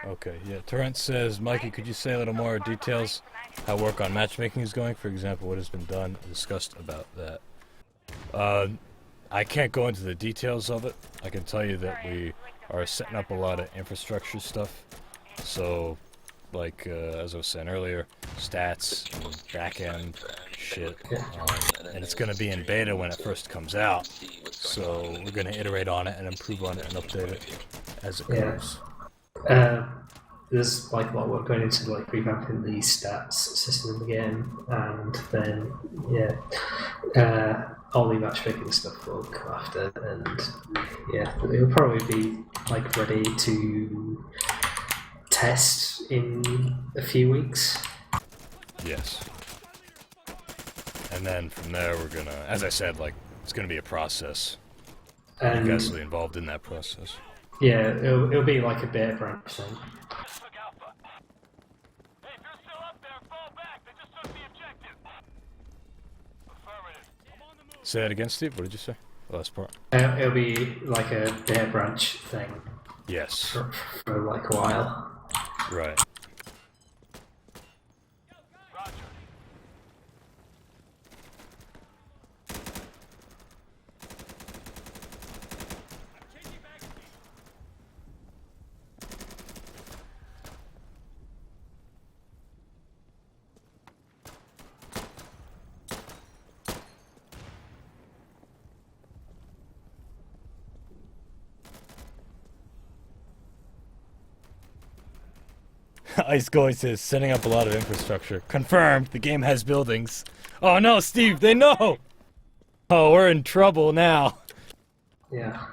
Speaker 1: Okay, yeah. Torrent says, Mikey, could you say a little more details how work on matchmaking is going? For example, what has been done and discussed about that? I can't go into the details of it. I can tell you that we are setting up a lot of infrastructure stuff. So, like, as I was saying earlier, stats, back-end shit. And it's going to be in beta when it first comes out. So we're going to iterate on it and improve on it and update it as it goes.
Speaker 3: There's like a lot of work going into like revamping the stats system in the game, and then all the matchmaking stuff will come after, and it'll probably be like ready to test in a few weeks.
Speaker 1: Yes. And then from there we're gonna, as I said, like, it's gonna be a process. And you guys will be involved in that process.
Speaker 3: Yeah, it'll be like a beta branch thing.
Speaker 2: Hey, if you're still up there, fall back. They just took the objective. Affirmative. I'm on the move.
Speaker 1: Say that again, Steve. What did you say? The last part.
Speaker 3: It'll be like a beta branch thing.
Speaker 1: Yes.
Speaker 3: For like a while.
Speaker 1: Right. Ice Goy says, setting up a lot of infrastructure. Confirmed, the game has buildings. Oh no, Steve, they know! Oh, we're in trouble now.
Speaker 3: Yeah.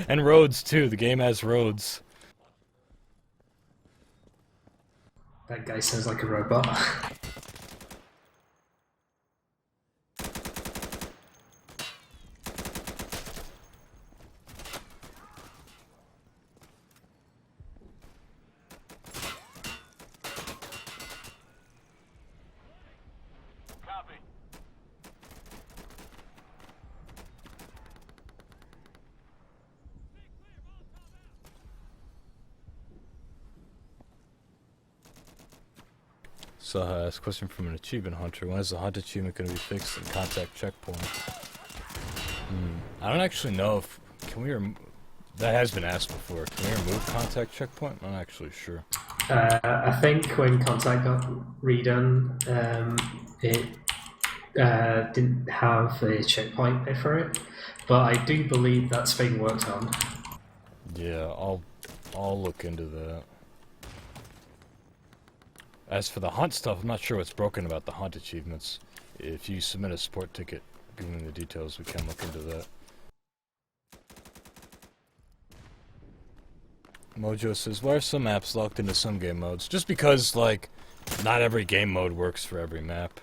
Speaker 1: And roads too, the game has roads.
Speaker 3: That guy sounds like a robot.
Speaker 1: So, ask a question from an achievement hunter. When is the hunt achievement going to be fixed in contact checkpoint? I don't actually know if... Can we remove... That has been asked before. Can we remove contact checkpoint? I'm not actually sure.
Speaker 3: I think when contact got redone, it didn't have a checkpoint bit for it. But I do believe that's being worked on.
Speaker 1: Yeah, I'll look into that. As for the hunt stuff, I'm not sure what's broken about the hunt achievements. If you submit a support ticket giving the details, we can look into that. Mojo says, why are some maps locked into some game modes? Just because, like, not every game mode works for every map.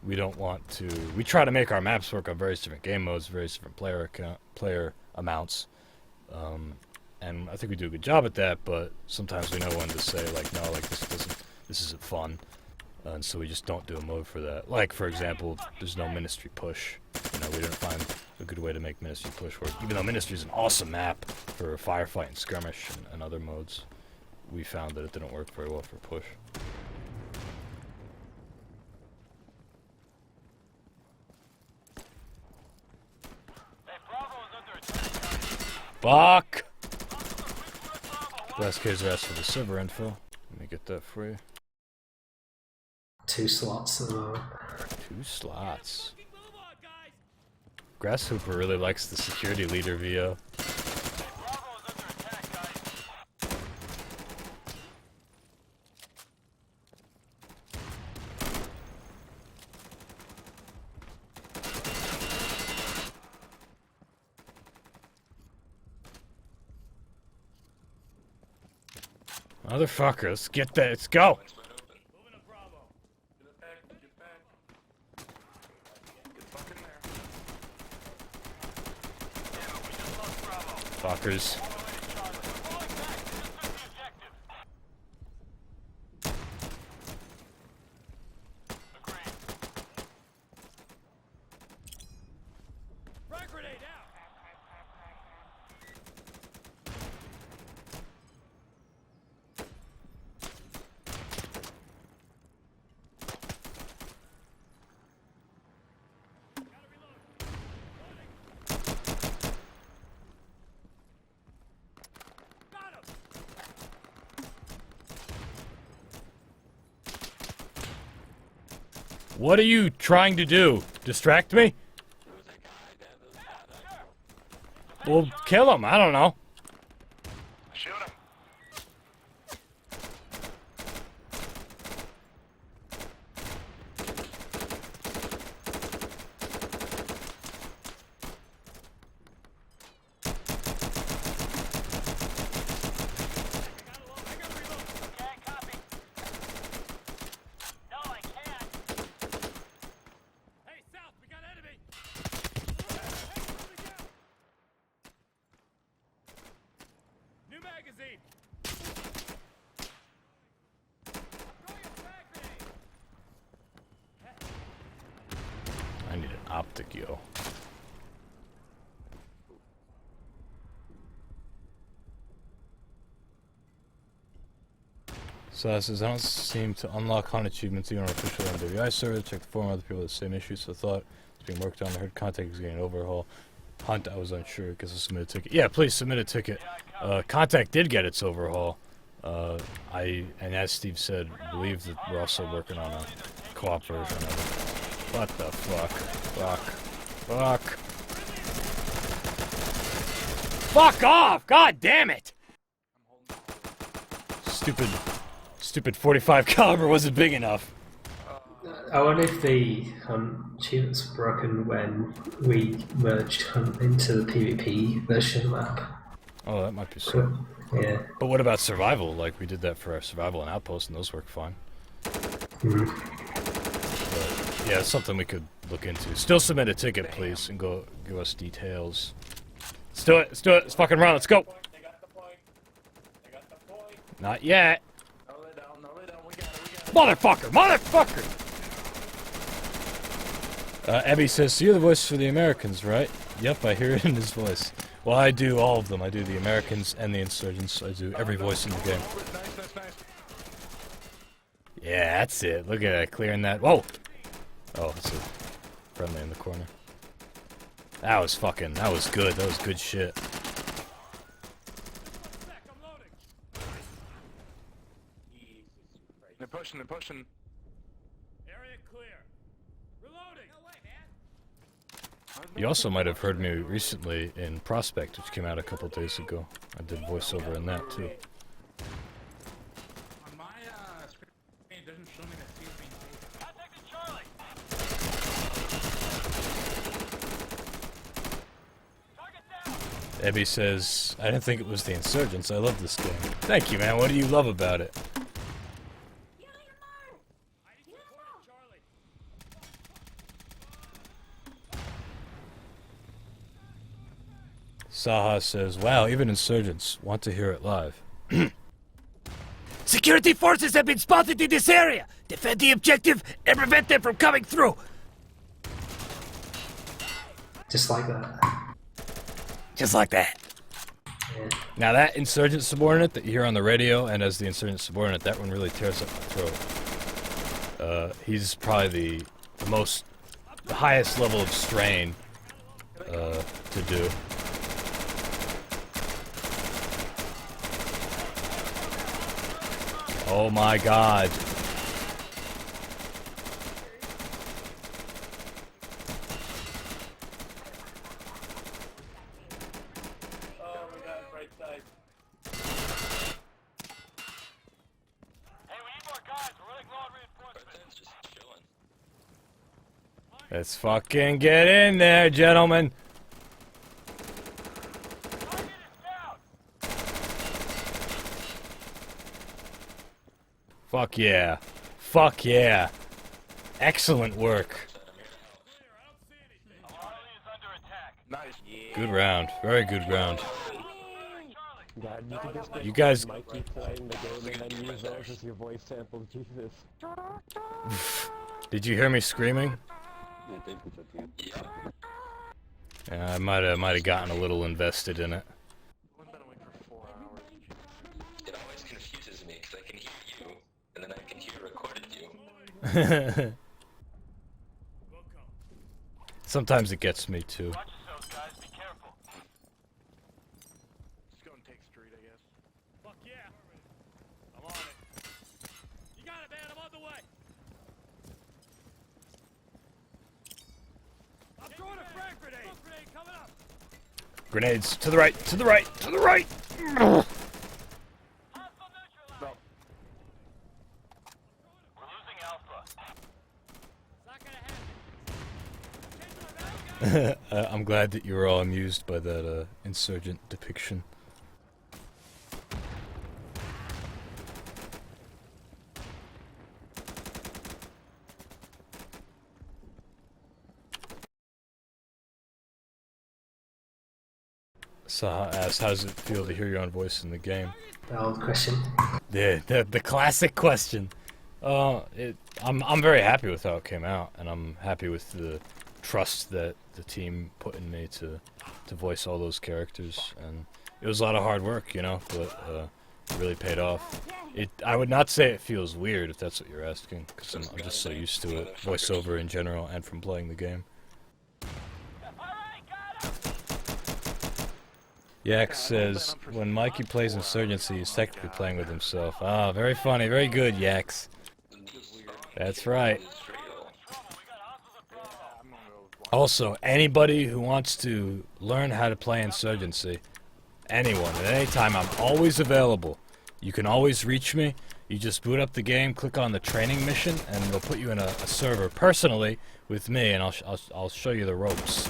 Speaker 1: We don't want to... We try to make our maps work on various different game modes, various different player amounts. And I think we do a good job at that, but sometimes we know when to say, like, no, like, this isn't fun. And so we just don't do a mode for that. Like, for example, there's no Ministry Push. You know, we didn't find a good way to make Ministry Push work. Even though Ministry is an awesome map for Firefight and Skirmish and other modes, we found that it didn't work very well for Push. Fuck! Last case asked for the server info. Let me get that for you.
Speaker 3: 2 slots at the moment.
Speaker 1: 2 slots. Grasshopper really likes the security leader VO. Motherfucker, let's get that. Let's go. Fuckers. What are you trying to do? Distract me? Well, kill him. I don't know.
Speaker 6: Shoot him.
Speaker 1: I need an optic, yo. So that says, I don't seem to unlock hunt achievements even on official MWI server. Check the forum, other people with the same issues, so I thought it's being worked on. I heard Contact is getting an overhaul. Hunt, I was unsure. Guess I'll submit a ticket. Yeah, please submit a ticket. Contact did get its overhaul. And as Steve said, I believe that we're also working on a co-op version of it. What the fuck? Fuck. Fuck off! God damn it! Stupid 45 caliber wasn't big enough.
Speaker 3: I wonder if the achievements were broken when we merged Hunt into the PvP version of the map.
Speaker 1: Oh, that might be so.
Speaker 3: Yeah.
Speaker 1: But what about survival? Like, we did that for our survival and outpost, and those work fine.
Speaker 3: Mm.
Speaker 1: But, yeah, it's something we could look into. Still submit a ticket, please, and go give us details. Let's do it. Let's do it. Let's fucking run. Let's go. Not yet. Motherfucker! Motherfucker! Ebby says, so you're the voice for the Americans, right? Yep, I hear it in his voice. Well, I do all of them. I do the Americans and the Insurgents. I do every voice in the game. Yeah, that's it. Look at that, clearing that. Whoa! Oh, it's a friendly in the corner. That was good. That was good shit.
Speaker 6: They're pushing.
Speaker 2: Area clear. Reloading. No way, man.
Speaker 1: You also might have heard me recently in Prospect, which came out a couple days ago. I did voiceover in that, too.
Speaker 10: On my screen, it doesn't show me that Steve's being taken.
Speaker 2: Contact to Charlie. Target down.
Speaker 1: Ebby says, I didn't think it was the Insurgents. I love this game. Thank you, man. What do you love about it? Saha says, wow, even Insurgents want to hear it live.
Speaker 2: Security forces have been spotted in this area. Defend the objective and prevent them from coming through.
Speaker 3: Just like that.
Speaker 2: Just like that.
Speaker 3: Yeah.
Speaker 1: Now that Insurgent subordinate that you hear on the radio, and as the Insurgent subordinate, that one really tears up my throat. He's probably the highest level of strain to do. Oh my god. Let's fucking get in there, gentlemen. Fuck yeah. Fuck yeah. Excellent work.
Speaker 7: Nice.
Speaker 1: Good round. Very good round.
Speaker 11: God, you could just get
Speaker 1: You guys...
Speaker 11: Mikey playing the game and then use those as your voice sample, Jesus.
Speaker 1: Did you hear me screaming? Yeah, I might have gotten a little invested in it.
Speaker 8: It always confuses me because I can hear you, and then I can hear recorded you.
Speaker 1: Sometimes it gets me too.
Speaker 2: Watch yourselves, guys. Be careful.
Speaker 7: Just go and take street, I guess.
Speaker 2: Fuck yeah. I'm on it. You got it, man. I'm on the way. I'm throwing a frag grenade. Smoke grenade coming up.
Speaker 1: Grenades to the right, to the right, to the right.
Speaker 2: Hostile neutralized.
Speaker 7: No.
Speaker 2: We're losing Alpha. It's not gonna happen.
Speaker 1: I'm glad that you were all amused by that insurgent depiction. So, how does it feel to hear your own voice in the game?
Speaker 3: Valid question.
Speaker 1: The classic question. I'm very happy with how it came out, and I'm happy with the trust that the team put in me to voice all those characters, and it was a lot of hard work, you know, but it really paid off. I would not say it feels weird, if that's what you're asking, because I'm just so used to it, voiceover in general, and from playing the game. Yak says, when Mikey plays Insurgency, he's technically playing with himself. Ah, very funny, very good, Yaks. That's right. Also, anybody who wants to learn how to play Insurgency, anyone, at any time, I'm always available. You can always reach me. You just boot up the game, click on the training mission, and they'll put you in a server personally with me, and I'll show you the ropes.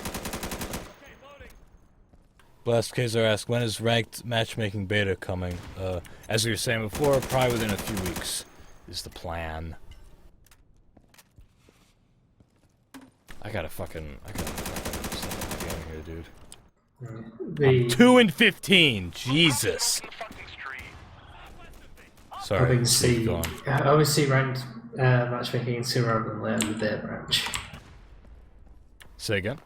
Speaker 1: Blast Kaiser asks, when is ranked matchmaking beta coming? As we were saying before, probably within a few weeks is the plan. I gotta fucking stop the game here, dude. I'm 2-15. Jesus. Sorry.
Speaker 3: Hoping to see,
Speaker 1: keep going.
Speaker 3: I always see ranked matchmaking sooner rather than later with their branch.
Speaker 1: Say again.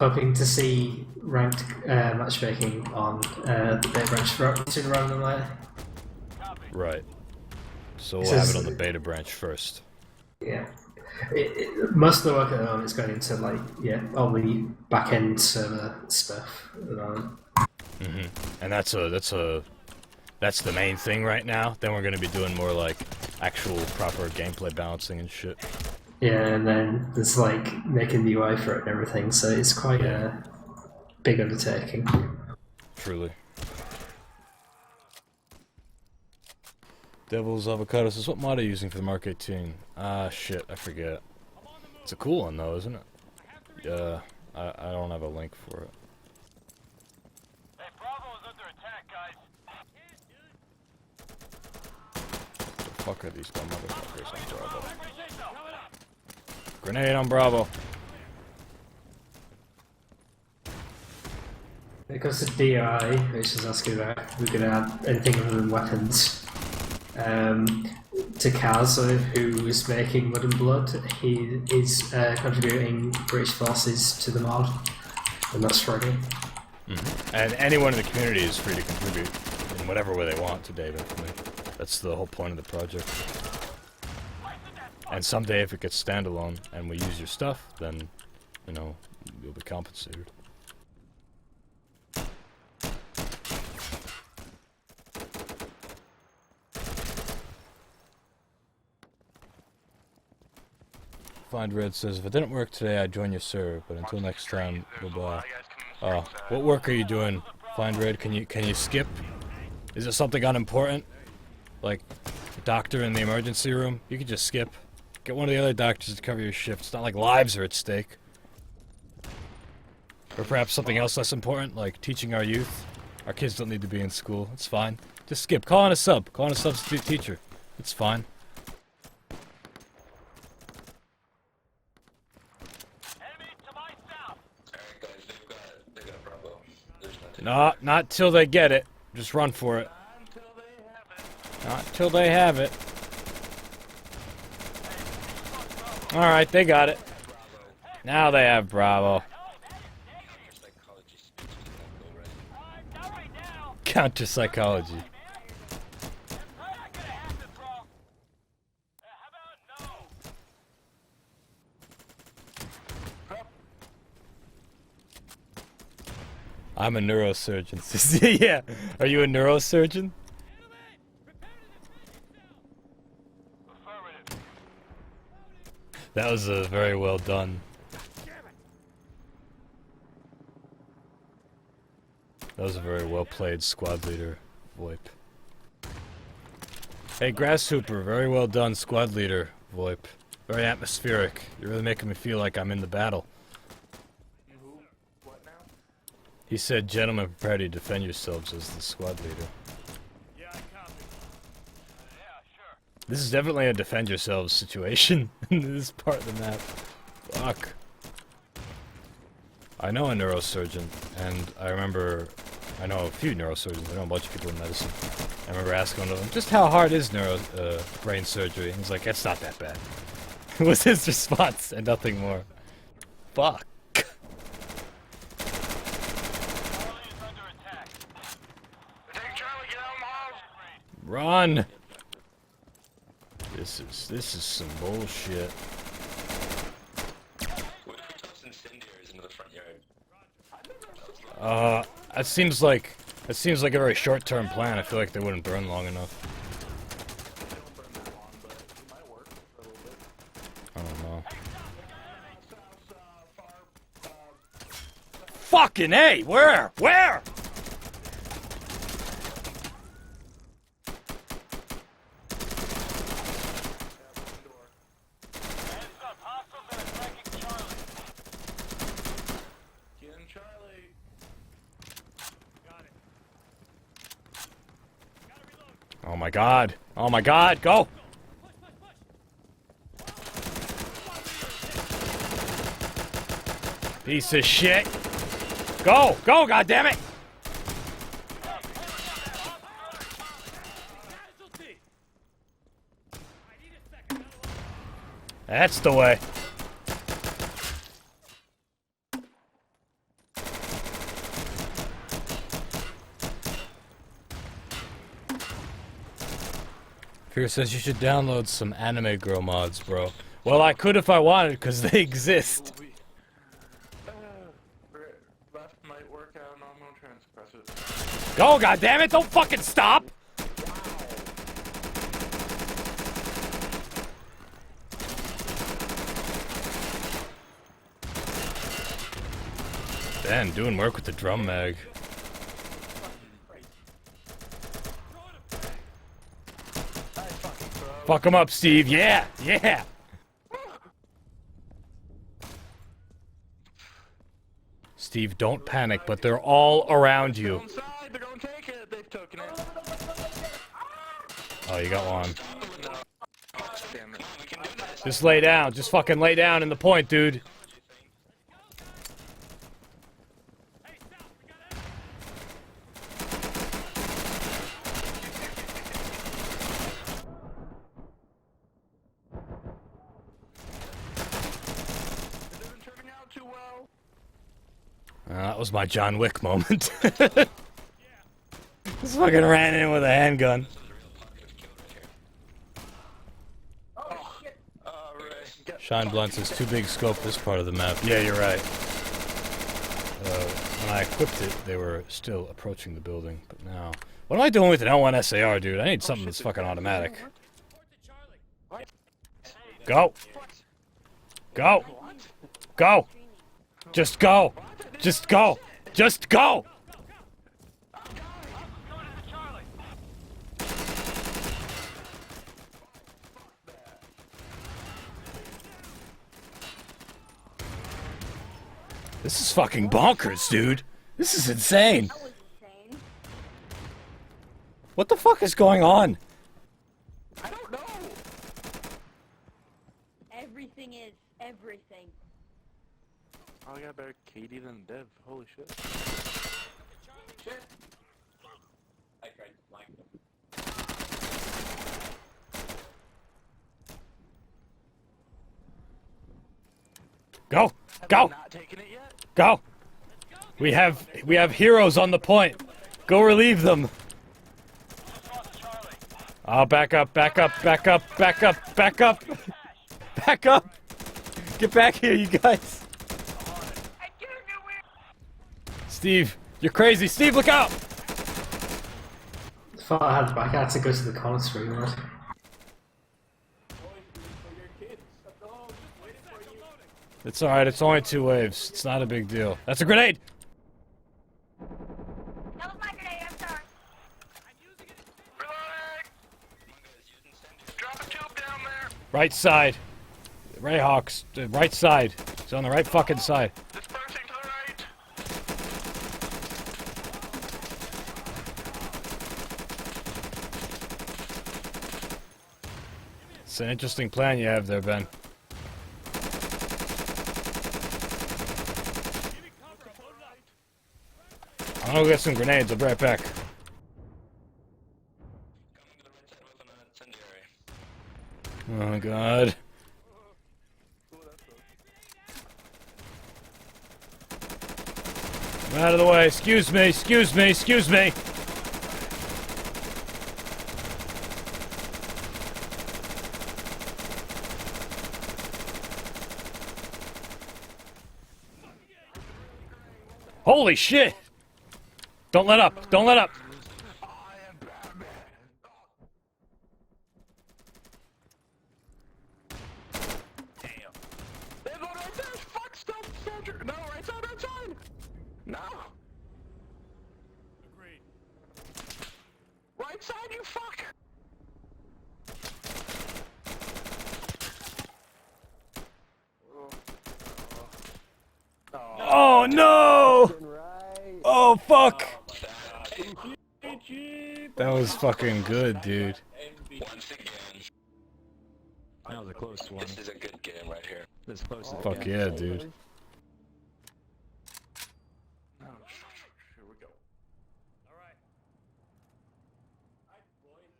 Speaker 3: Hoping to see ranked matchmaking on the beta branch sooner rather than later.
Speaker 1: Right. So we'll have it on the beta branch first.
Speaker 3: Yeah. Most of the work at the moment is going into all the back end server stuff at the moment.
Speaker 1: And that's the main thing right now. Then we're gonna be doing more like actual proper gameplay balancing and shit.
Speaker 3: Yeah, and then there's making the UI for it and everything, so it's quite a big undertaking.
Speaker 1: Truly. Devil's Avocado says, what mod are you using for the Mark 18? Ah, shit, I forget. It's a cool one though, isn't it? I don't have a link for it.
Speaker 2: Hey, Bravo is under attack, guys.
Speaker 1: The fuck are these dumb motherfuckers on Bravo? Grenade on Bravo.
Speaker 3: When it comes to DI, which is asking about if we're going to add anything other than weapons, to Kaz, who is making Mud and Blood, he is contributing British forces to the mod, and that's Friday.
Speaker 1: And anyone in the community is free to contribute in whatever way they want to Data. That's the whole point of the project. And someday if it gets standalone and we use your stuff, then, you know, you'll be compensated. Find Red says, if it didn't work today, I'd join your server, but until next time, bye-bye. What work are you doing, Find Red? Can you skip? Is it something unimportant? Like, the doctor in the emergency room? You can just skip. Get one of the other doctors to cover your shift. It's not like lives are at stake. Or perhaps something else less important, like teaching our youth. Our kids don't need to be in school. It's fine. Just skip. Call in a sub. Call in a substitute teacher. It's fine.
Speaker 2: Enemy to my south.
Speaker 8: Alright guys, they've got Bravo. There's nothing.
Speaker 1: Not till they get it. Just run for it. Not till they have it. Alright, they got it. Now they have Bravo.
Speaker 8: Psychology speaks to that though, right?
Speaker 2: Not right now.
Speaker 1: Counter psychology.
Speaker 2: Not gonna happen, bro. How about no?
Speaker 1: I'm a neurosurgeon. Yeah. Are you a neurosurgeon?
Speaker 2: Affirmative.
Speaker 1: That was very well done. That was a very well played squad leader VoIP. Hey Grasshopper, very well done squad leader VoIP. Very atmospheric. You're really making me feel like I'm in the battle.
Speaker 6: What now?
Speaker 1: He said, "Gentlemen, prepare to defend yourselves," as the squad leader.
Speaker 2: Yeah, I copy. Yeah, sure.
Speaker 1: This is definitely a defend yourselves situation in this part of the map. Fuck. I know a neurosurgeon, and I know a few neurosurgeons. I know a bunch of people in medicine. I remember asking one of them, just how hard is brain surgery? And he's like, it's not that bad. Was his response, and nothing more. Fuck.
Speaker 2: Charlie is under attack.
Speaker 6: Take Charlie, get out of the house!
Speaker 1: Run! This is some bullshit.
Speaker 8: What if we toss incendiaries into the front yard?
Speaker 1: That seems like a very short-term plan. I feel like they wouldn't burn long enough.
Speaker 6: They don't burn that long, but it might work for a little bit.
Speaker 1: I don't know.
Speaker 6: Far,
Speaker 1: Fucking A! Where? Where?
Speaker 2: Hands up, hostiles are attacking Charlie.
Speaker 6: Getting Charlie.
Speaker 2: Got it. Gotta reload.
Speaker 1: Oh my god. Oh my god, go! Piece of shit. Go! Go, goddammit!
Speaker 2: Casualty. I need a second.
Speaker 1: That's the way. Fear says you should download some anime girl mods, bro. Well, I could if I wanted, because they exist.
Speaker 6: Left might work out, no, I'm gonna try and suppress it.
Speaker 1: Go, goddammit! Don't fucking stop! Ben, doing work with the drum mag. Fuck him up, Steve. Yeah, yeah. Steve, don't panic, but they're all around you.
Speaker 6: Inside, they're gonna take it. They've taken it.
Speaker 1: Oh, you got one.
Speaker 6: Damn it.
Speaker 1: Just lay down. Just fucking lay down in the point, dude.
Speaker 6: It isn't turning out too well.
Speaker 1: That was my John Wick moment. Just fucking ran in with a handgun. Shine Blunt says too big scope this part of the map. Yeah, you're right. When I equipped it, they were still approaching the building, but now... What am I doing with an L1 SAR, dude? I need something that's fucking automatic. Go! Go! Go! Just go! Just go! Just go! This is fucking bonkers, dude. This is insane.
Speaker 9: That was insane.
Speaker 1: What the fuck is going on?
Speaker 7: I don't know.
Speaker 9: Everything is everything.
Speaker 7: Oh, I got a better KD than Dev. Holy shit.
Speaker 10: Shit. I tried to flank them.
Speaker 1: Go! Go!
Speaker 7: Not taking it yet?
Speaker 1: Go! We have heroes on the point. Go relieve them. Oh, back up, back up, back up, back up, back up. Back up. Get back here, you guys. Steve, you're crazy. Steve, look out.
Speaker 3: Thought I had back. I had to go to the corner stream, man.
Speaker 1: It's alright, it's only 2 waves. It's not a big deal. That's a grenade!
Speaker 9: That was my grenade, I'm sorry.
Speaker 7: Drop a tube down there.
Speaker 1: Right side. Rayhawks, right side. It's on the right fucking side.
Speaker 7: Dispersing to the right.
Speaker 1: It's an interesting plan you have there, Ben. I'm gonna go get some grenades. I'll be right back.
Speaker 8: Coming to the right side with an incendiary.
Speaker 1: Oh god. I'm out of the way. Excuse me, excuse me, excuse me. Holy shit! Don't let up! Don't let up!
Speaker 7: There's one right there. Fuck, stop, soldier. No, right side, right side. No.
Speaker 2: Agreed.
Speaker 7: Right side, you fuck.
Speaker 1: Oh no! Oh fuck! That was fucking good, dude.
Speaker 8: Once again.
Speaker 11: That was a close one.
Speaker 8: This is a good game right here.
Speaker 11: This is close to the
Speaker 1: Fuck
Speaker 11: game.
Speaker 1: yeah, dude.
Speaker 7: Oh, here we go.
Speaker 2: All right.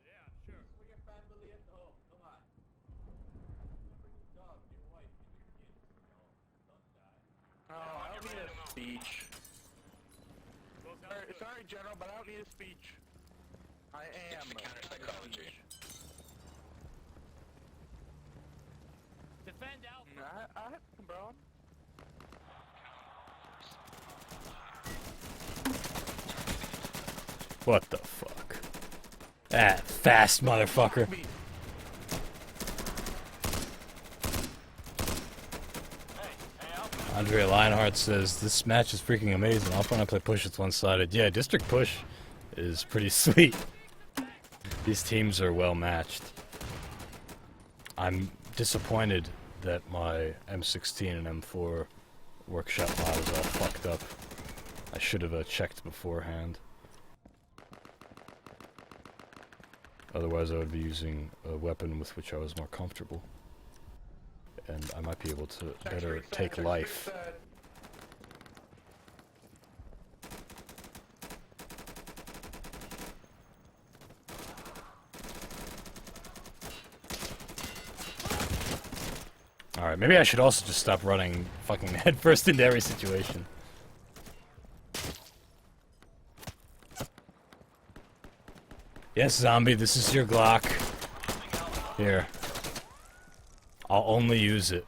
Speaker 2: Yeah, sure.
Speaker 7: Oh, I don't need a speech. Sorry, General, but I don't need a speech. I am.
Speaker 8: It's the counter-psychology.
Speaker 2: Defend Alpha.
Speaker 7: I have some, bro.
Speaker 1: What the fuck? That fast motherfucker. Andre Lionheart says, this match is freaking amazing. I'll find I play push, it's one-sided. Yeah, District Push is pretty sweet. These teams are well matched. I'm disappointed that my M16 and M4 workshop mod is all fucked up. I should have checked beforehand. Otherwise I would be using a weapon with which I was more comfortable. And I might be able to better take life. Alright, maybe I should also just stop running fucking headfirst into every situation. Yes, zombie, this is your Glock. Here. I'll only use it.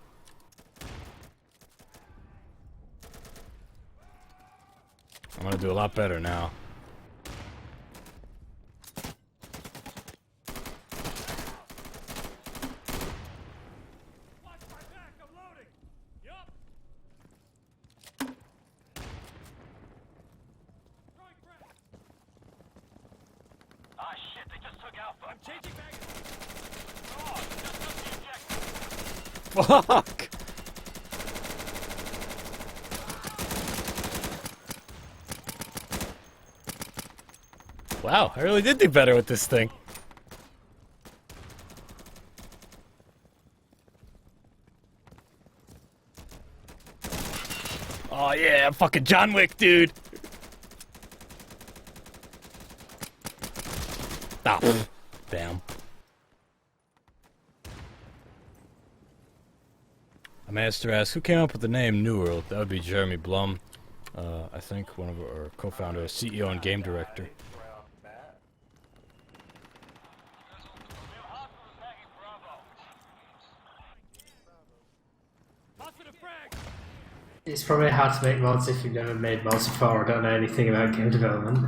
Speaker 1: I'm gonna do a lot better now.
Speaker 2: Watch my back, I'm loading. Yup. Throwing grenade. Ah shit, they just took Alpha. I'm changing magazines. Oh, just took the objective.
Speaker 1: Fuck! Wow, I really did do better with this thing. Oh yeah, I'm fucking John Wick, dude. Ah, damn. A master asks, who came up with the name New World? That would be Jeremy Blum. I think one of our co-founder, CEO and game director.
Speaker 3: It's probably hard to make mods if you've never made mods before or don't know anything about game development.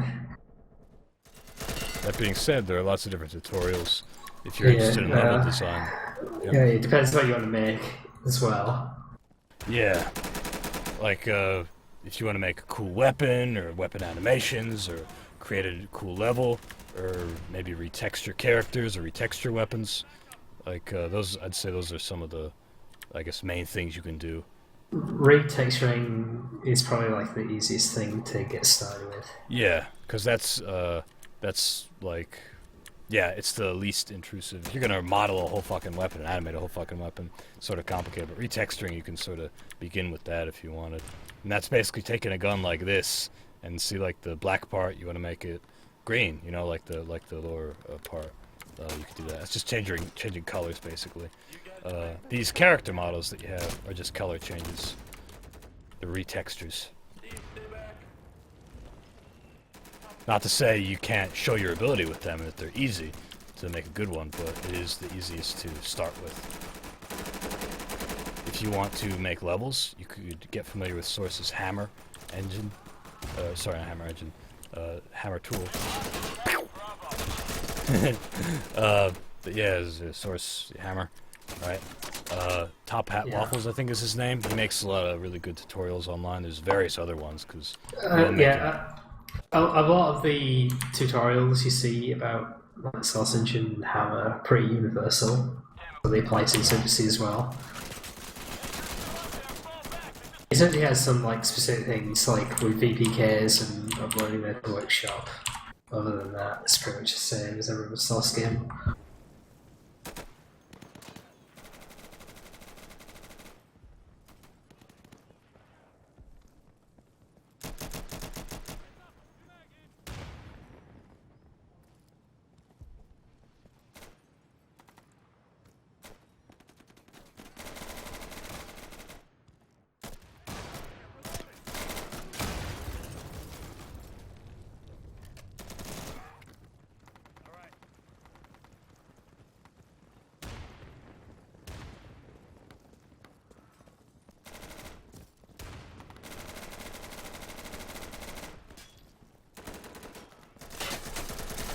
Speaker 1: That being said, there are lots of different tutorials if you're interested in level design. Yep.
Speaker 3: Yeah, it depends what you want to make as well.
Speaker 1: Yeah, like if you want to make a cool weapon or weapon animations or create a cool level or maybe retexture characters or retexture weapons, like those, I'd say those are some of the, I guess, main things you can do.
Speaker 3: Retexturing is probably like the easiest thing to get started with.
Speaker 1: Yeah, because that's like, yeah, it's the least intrusive. If you're gonna model a whole fucking weapon and animate a whole fucking weapon, it's sort of complicated. But retexturing, you can sort of begin with that if you wanted. And that's basically taking a gun like this and see like the black part, you want to make it green, you know, like the lower part. You could do that. It's just changing colors basically. These character models that you have are just color changes. They're retextures. Not to say you can't show your ability with them, that they're easy to make a good one, but it is the easiest to start with. If you want to make levels, you could get familiar with Source's hammer engine. Sorry, not hammer engine. Hammer tool. But yeah, it's a Source hammer, right? Top Hat Waffles, I think is his name. He makes a lot of really good tutorials online. There's various other ones, because...
Speaker 3: a lot of the tutorials you see about like Source Engine and Hammer are pretty universal. So they apply to Insurgency as well. It certainly has some like specific things like with VPKs and uploading their workshop. Other than that, it's pretty much the same as every other Source game.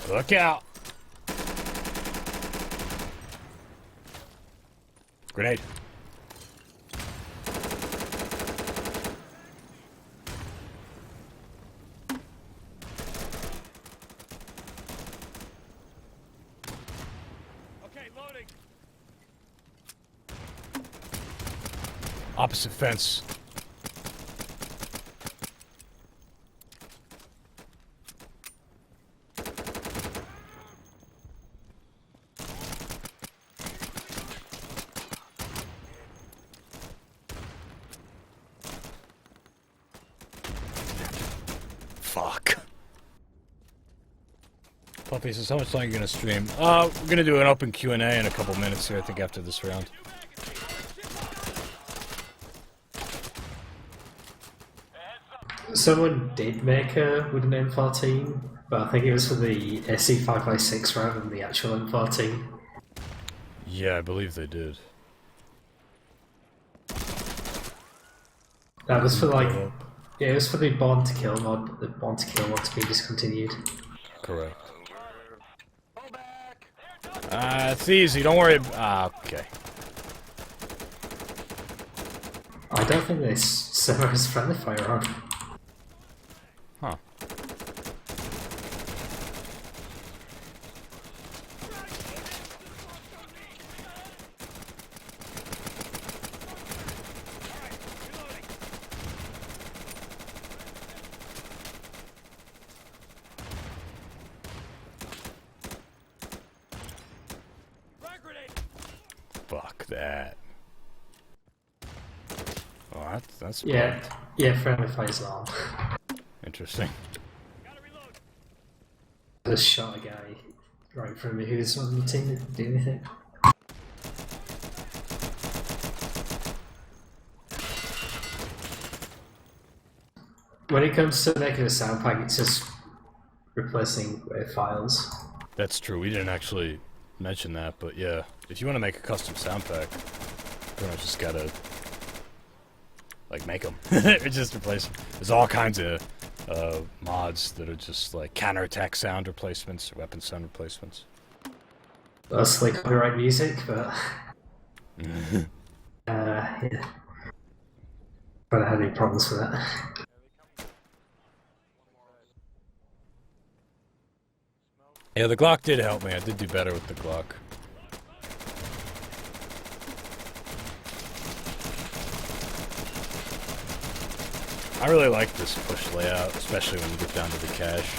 Speaker 1: Look out! Grenade.
Speaker 2: Okay, loading.
Speaker 1: Opposite fence. Fuck. Puppy says, how much longer are you gonna stream? We're gonna do an open Q&A in a couple minutes here, I think, after this round.
Speaker 3: Someone did make a wooden M14, but I think it was for the SC556 rather than the actual M14.
Speaker 1: Yeah, I believe they did.
Speaker 3: That was for like... Yeah, it was for the Born to Kill mod, but the Born to Kill mod's been discontinued.
Speaker 1: Correct. It's easy, don't worry. Okay.
Speaker 3: I don't think this server has friendly fire on.
Speaker 1: Huh. Fuck that. Oh, that's
Speaker 3: Yeah,
Speaker 1: bugged.
Speaker 3: yeah, friendly fire's on.
Speaker 1: Interesting.
Speaker 3: Just shot a guy right in front of me who was on the team that didn't do anything. When it comes to making a sound pack, it's just replacing files.
Speaker 1: That's true. We didn't actually mention that, but yeah, if you want to make a custom sound pack, pretty much just gotta like make them. Or just replace them. There's all kinds of mods that are just like counterattack sound replacements or weapon sound replacements.
Speaker 3: That's like copyright music, but yeah. I don't have any problems with that.
Speaker 1: Yeah, the Glock did help me. I did do better with the Glock. I really like this push layout, especially when you get down to the cache.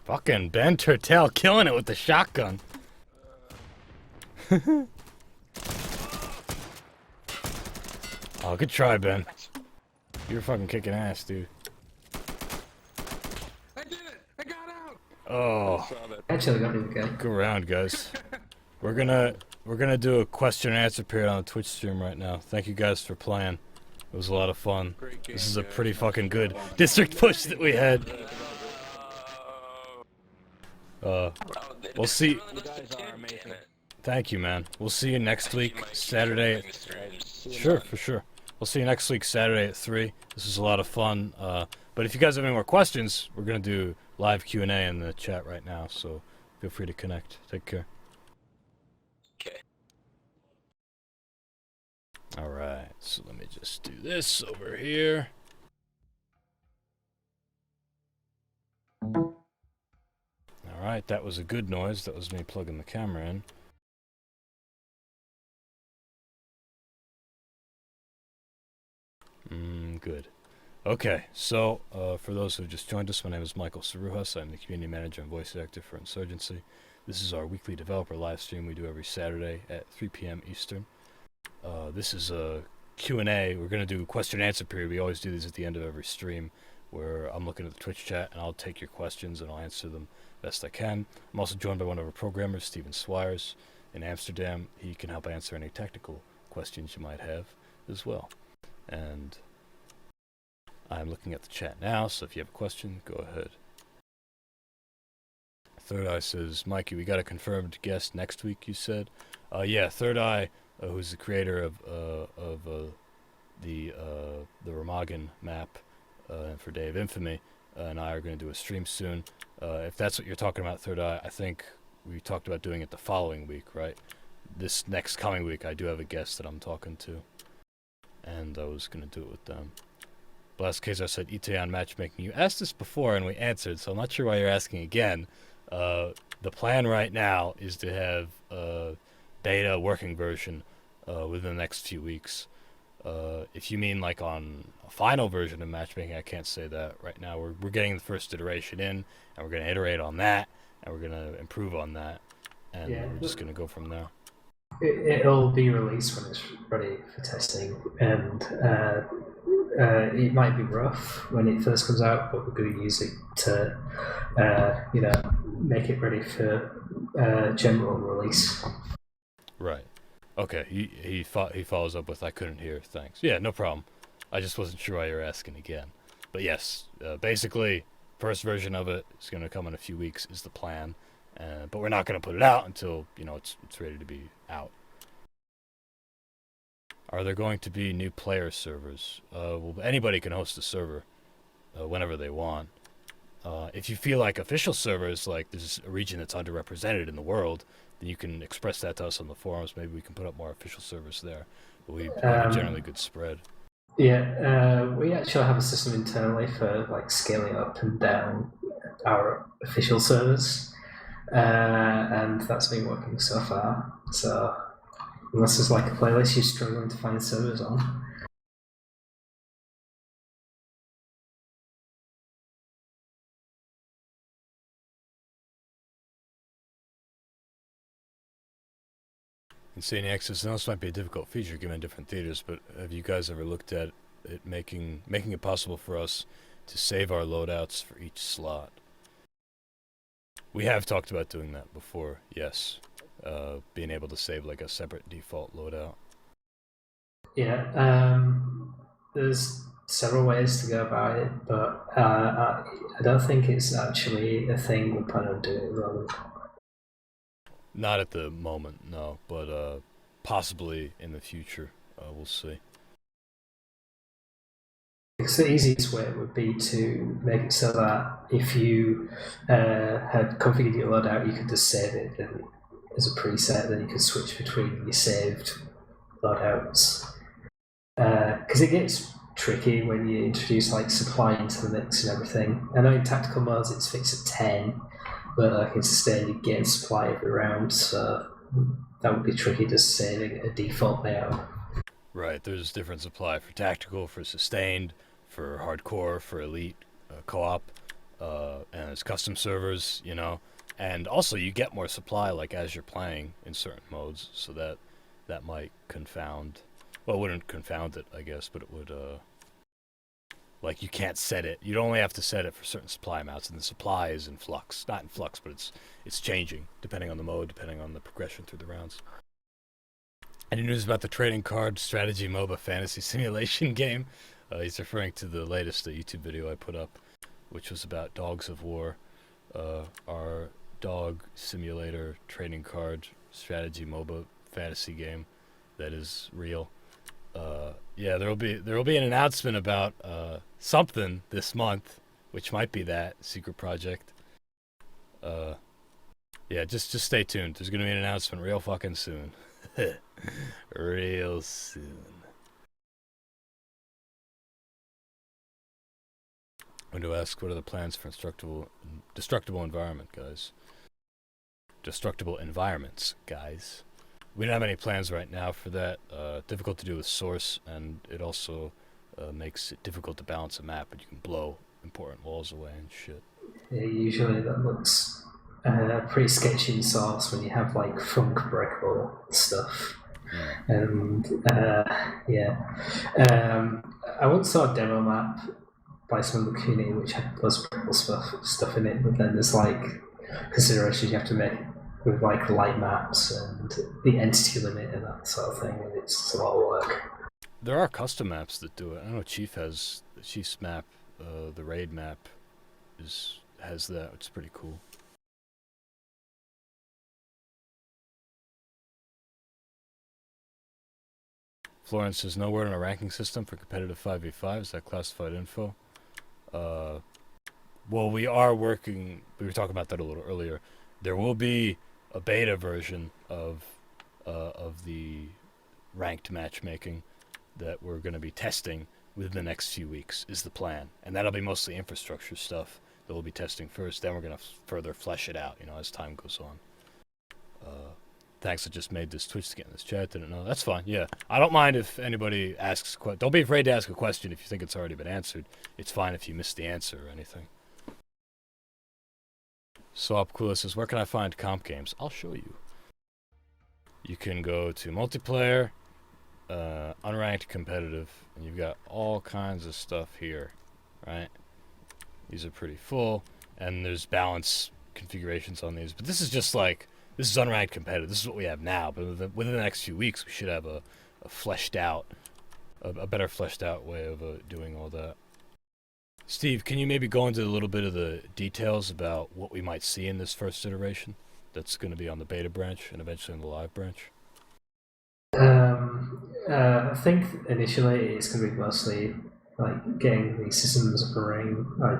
Speaker 1: Fucking Ben Turtel killing it with the shotgun. Oh, good try, Ben. You're fucking kicking ass, dude.
Speaker 7: I did it! I got out!
Speaker 1: Oh,
Speaker 3: Actually, got him again.
Speaker 1: go around, guys. We're gonna do a question and answer period on the Twitch stream right now. Thank you guys for playing. It was a lot of fun. This is a pretty fucking good district push that we had. We'll see.
Speaker 8: You guys are amazing.
Speaker 1: Thank you, man. We'll see you next week, Saturday. Sure, for sure. We'll see you next week, Saturday at 3. This was a lot of fun. But if you guys have any more questions, we're gonna do live Q&A in the chat right now. So feel free to connect. Take care.
Speaker 8: Okay.
Speaker 1: All right. So let me just do this over here. Alright, that was a good noise. That was me plugging the camera in. Good. Okay, so for those who have just joined us, my name is Michael Saruhas. I'm the community manager and voice actor for Insurgency. This is our weekly developer live stream we do every Saturday at 3 p.m. Eastern. This is a Q&A. We're going to do a question and answer period. We always do these at the end of every stream where I'm looking at the Twitch chat and I'll take your questions and I'll answer them best I can. I'm also joined by one of our programmers, Swires, in Amsterdam. He can help answer any technical questions you might have as well. And I'm looking at the chat now, so if you have a question, go ahead. Third Eye says, Mikey, we got a confirmed guest next week, you said? Yeah, Third Eye, who's the creator of the Remagen map for Day of Infamy, and I are going to do a stream soon. If that's what you're talking about, Third Eye, I think we talked about doing it the following week, right? This next coming week, I do have a guest that I'm talking to, and I was going to do it with them. But last case, I said ET on matchmaking. You asked this before, and we answered, so I'm not sure why you're asking again. The plan right now is to have a beta working version within the next few weeks. If you mean like on a final version of matchmaking, I can't say that right now. We're getting the first iteration in, and we're going to iterate on that, and we're going to improve on that, and we're just going to go from there.
Speaker 3: It'll be released when it's ready for testing, and it might be rough when it first comes out, but we're going to use it to, make it ready for general release.
Speaker 1: Right. Okay. He follows up with, I couldn't hear. Thanks. Yeah, no problem. I just wasn't sure why you were asking again. But yes, basically, first version of it is going to come in a few weeks is the plan, But we're not going to put it out until, you know, it's ready to be out. Are there going to be new player servers? Well, anybody can host a server whenever they want. If you feel like official servers, like there's a region that's underrepresented in the world, then you can express that to us on the forums. Maybe we can put up more official servers there. But we have a generally good spread.
Speaker 3: Yeah, we actually have a system internally for like scaling up and down our official servers, and that's been working so far. So unless there's like a playlist you're struggling to find servers on.
Speaker 1: Insane access. Now this might be a difficult feature given different theaters, but have you guys ever looked at it making it possible for us to save our loadouts for each slot? We have talked about doing that before, yes. Being able to save like a separate default loadout.
Speaker 3: Yeah, there's several ways to go about it, but I don't think it's actually a thing we're planning on doing at the moment.
Speaker 1: Not at the moment, no, but possibly in the future. We'll see.
Speaker 3: Because the easiest way would be to make it so that if you had configured your loadout, you could just save it as a preset, then you could switch between your saved loadouts. Because it gets tricky when you introduce like supply into the mix and everything. I know in tactical modes it's fixed at 10, but like in sustain you gain supply every round, so that would be tricky just saving a default layout.
Speaker 1: Right, there's different supply for tactical, for sustained, for hardcore, for elite, co-op, and there's custom servers, you know, and also you get more supply like as you're playing in certain modes, so that might confound, well, it wouldn't confound it, I guess, but it would, like you can't set it, you'd only have to set it for certain supply amounts, and the supply is in flux, not in flux, but it's changing, depending on the mode, depending on the progression through the rounds. Any news about the trading card strategy MOBA fantasy simulation game? He's referring to the latest YouTube video I put up, which was about Dogs of War, our dog simulator trading card strategy MOBA fantasy game that is real. Yeah, there'll be an announcement about something this month, which might be that secret project. Yeah, just stay tuned. There's gonna be an announcement real fucking soon. Real soon. I'm going to ask, what are the plans for destructible environment, guys? Destructible environments, guys. We don't have any plans right now for that. Difficult to do with source, and it also makes it difficult to balance a map, and you can blow important walls away and shit.
Speaker 3: Yeah, usually that looks pretty sketchy in source when you have like funk breakable stuff. And I once saw a demo map by some of the community which had lots of stuff in it, but then there's like considerations you have to make with like light maps and the entity limit and that sort of thing, and it's a lot of work.
Speaker 1: There are custom maps that do it. I know Chief's map, the raid map, has that. It's pretty cool. Florence says, no word on a ranking system for competitive 5v5. Is that classified info? Well, we are working, we were talking about that a little earlier. There will be a beta version of the ranked matchmaking that we're going to be testing within the next few weeks, is the plan. And that'll be mostly infrastructure stuff that we'll be testing first. Then we're going to further flesh it out, you know, as time goes on. Thanks, I just made this Twitch to get in this chat. Didn't know. That's fine, yeah. I don't mind if anybody asks don't be afraid to ask a question if you think it's already been answered. It's fine if you missed the answer or anything. Swap Coolest says, where can I find comp games? I'll show you. You can go to multiplayer, unranked competitive, and you've got all kinds of stuff here, right? These are pretty full, and there's balance configurations on these. But this is just like, this is unranked competitive. This is what we have now. But within the next few weeks, we should have a fleshed out, a better fleshed out way of doing all that. Steve, can you maybe go into a little bit of the details about what we might see in this first iteration that's going to be on the beta branch and eventually on the live branch?
Speaker 3: I think initially it's going to be mostly like getting the systems up and running, like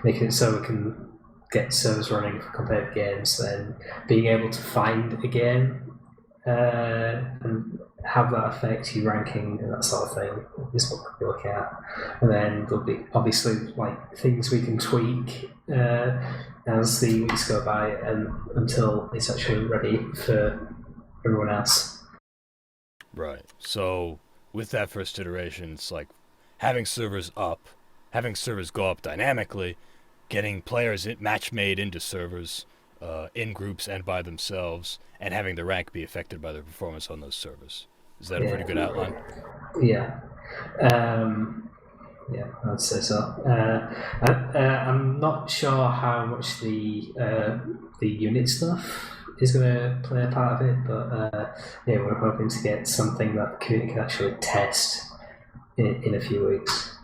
Speaker 3: making it so we can get servers running for competitive games, then being able to find a game and have that affect your ranking and that sort of thing is what we're looking at. And then there'll be obviously like things we can tweak as the weeks go by and until it's actually ready for everyone else.
Speaker 1: Right. So with that first iteration, it's like having servers go up dynamically, getting players match made into servers in groups and by themselves, and having the rank be affected by their performance on those servers. Is that a pretty good outline?
Speaker 3: Yeah. Yeah, I'd say so. I'm not sure how much the unit stuff is going to play a part of it, but yeah, we're hoping to get something that the community can actually test in a few weeks.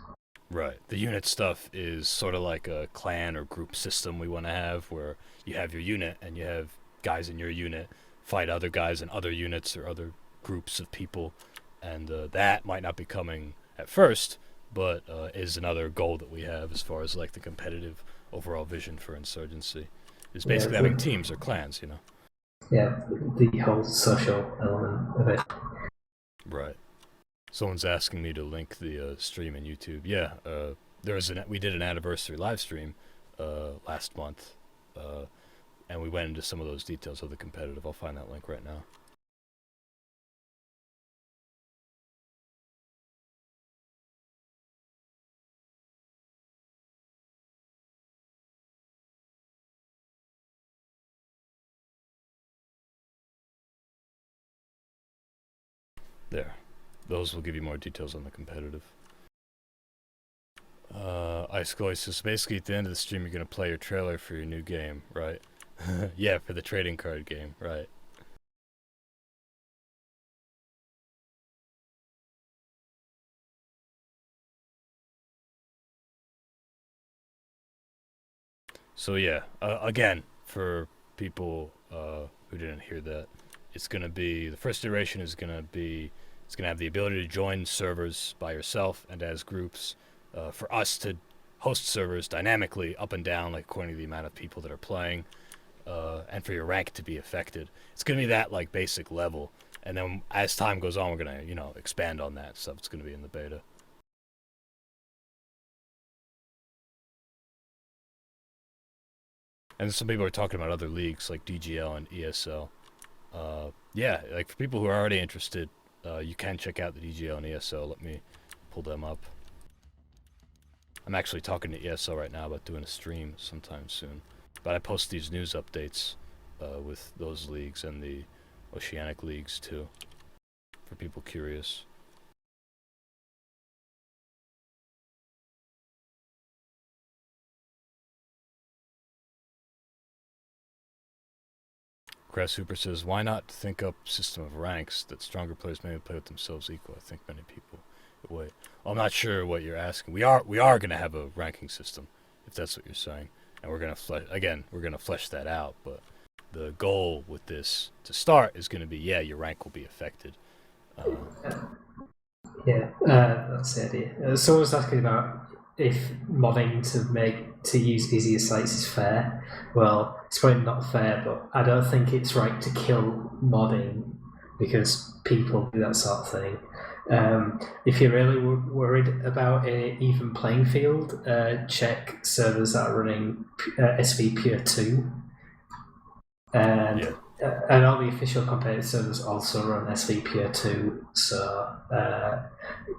Speaker 1: Right. The unit stuff is sort of like a clan or group system we want to have, where you have your unit and you have guys in your unit fight other guys in other units or other groups of people, and that might not be coming at first, but is another goal that we have as far as like the competitive overall vision for Insurgency. Is basically having teams or clans, you know.
Speaker 3: Yeah, the whole social element of it.
Speaker 1: Right. Someone's asking me to link the stream in YouTube. Yeah, we did an anniversary live stream last month, and we went into some of those details of the competitive. I'll find that link right now. There. Those will give you more details on the competitive. Ice Glow says, basically at the end of the stream you're going to play your trailer for your new game, right? Yeah, for the trading card game, right. So yeah, again, for people who didn't hear that, it's going to be, the first iteration is going to be, it's going to have the ability to join servers by yourself and as groups, for us to host servers dynamically up and down, like according to the amount of people that are playing, and for your rank to be affected. It's going to be that like basic level, and then as time goes on, we're going to, expand on that stuff. It's going to be in the beta. And some people are talking about other leagues like DGL and ESL. Yeah, like for people who are already interested, you can check out the DGL and ESL. Let me pull them up. I'm actually talking to ESL right now about doing a stream sometime soon. But I post these news updates with those leagues and the Oceanic leagues too, for people curious. Grass Hooper says, why not think up system of ranks that stronger players may play with themselves equal? I think many people wait. Well, I'm not sure what you're asking. We are going to have a ranking system, if that's what you're saying. And we're going to flesh that out, but the goal with this to start is going to be, yeah, your rank will be affected.
Speaker 3: Yeah, that's the idea. Someone's asking about if modding to use easier sites is fair. Well, it's probably not fair, but I don't think it's right to kill modding because people do that sort of thing. If you're really worried about an even playing field, check servers that are running SV Pure 2. And all the official competitive servers also run SV Pure 2, so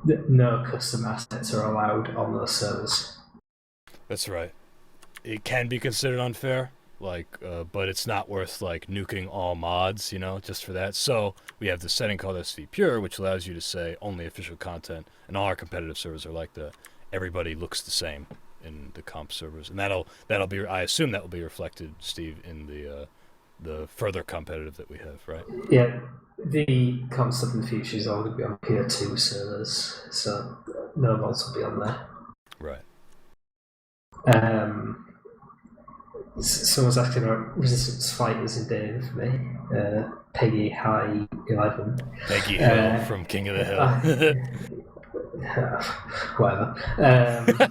Speaker 3: no custom assets are allowed on those servers.
Speaker 1: That's right. It can be considered unfair, but it's not worth nuking all mods, just for that. So we have this setting called SV Pure, which allows you to say only official content, and all our competitive servers are like that. Everybody looks the same in the comp servers, and that'll be. I assume that will be reflected, Steve, in the further competitive that we have, right?
Speaker 3: Yeah, the comp stuff in the future is all going to be on Pure 2 servers, so no mods will be on there.
Speaker 1: Right.
Speaker 3: Someone's asking about resistance fighters in Day of Infamy. Peggy High 11.
Speaker 1: Peggy Hill from King of the Hill.
Speaker 3: Whatever.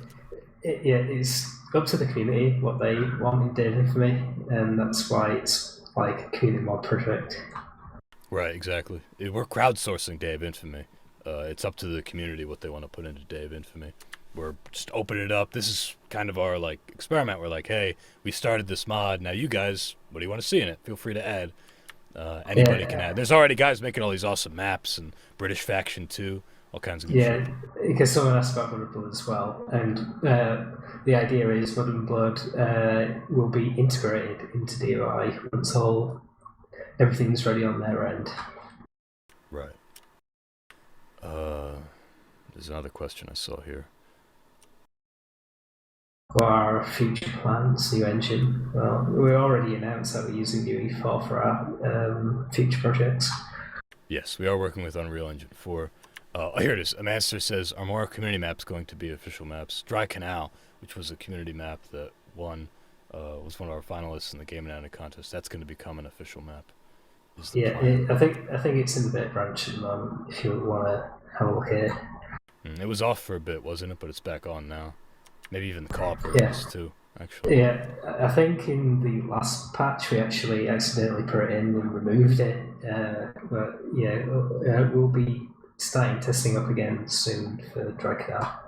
Speaker 3: It's up to the community what they want in Day of Infamy, and that's why it's like a community mod project.
Speaker 1: Right, exactly. We're crowdsourcing Day of Infamy. It's up to the community what they want to put into Day of Infamy. We're just opening it up. This is kind of our like experiment. We're like, hey, we started this mod. Now you guys, what do you want to see in it? Feel free to add. Anybody can add. There's already guys making all these awesome maps and British Faction 2, all kinds of good shit.
Speaker 3: Because someone asked about Blood and Blood as well, and the idea is Blood and Blood will be integrated into DOI once everything's ready on their end.
Speaker 1: Right. There's another question I saw here.
Speaker 3: What are our future plans, new engine? Well, we already announced that we're using UE4 for our future projects.
Speaker 1: Yes, we are working with Unreal Engine 4. Here it is. A master says, are more community maps going to be official maps? Dry Canal, which was a community map that won, was one of our finalists in the Game Anatomy contest. That's going to become an official map.
Speaker 3: I think it's in the beta branch at the moment, if you want to have a look at it.
Speaker 1: It was off for a bit, wasn't it? But it's back on now. Maybe even the co-op versions too, actually.
Speaker 3: Yeah, I think in the last patch we actually accidentally put it in and removed it. But yeah, we'll be starting testing up again soon for Dry Canal.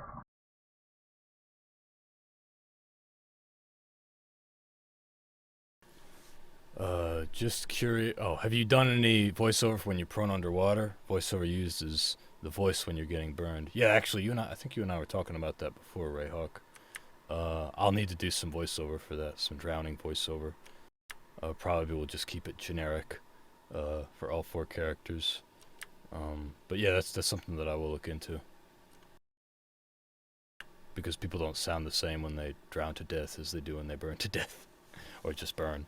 Speaker 1: Just curious. Oh, have you done any voiceover for when you're prone underwater? Voiceover used as the voice when you're getting burned. Yeah, actually, I think you and I were talking about that before, Ray Hawk. I'll need to do some voiceover for that, some drowning voiceover. Probably we'll just keep it generic for all 4 characters. But yeah, that's something that I will look into. Because people don't sound the same when they drown to death as they do when they burn to death. Or just burn.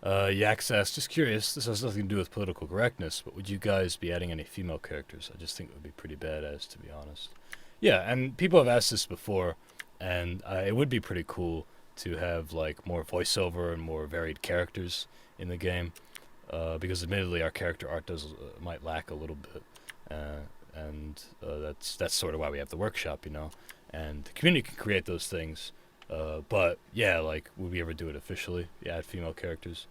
Speaker 1: Yax asks, just curious, this has nothing to do with political correctness, but would you guys be adding any female characters? I just think it would be pretty badass, to be honest. Yeah, and people have asked this before, and it would be pretty cool to have like more voiceover and more varied characters in the game, because admittedly our character art might lack a little bit, and that's sort of why we have the workshop, and the community can create those things. But yeah, like, would we ever do it officially? Add female characters?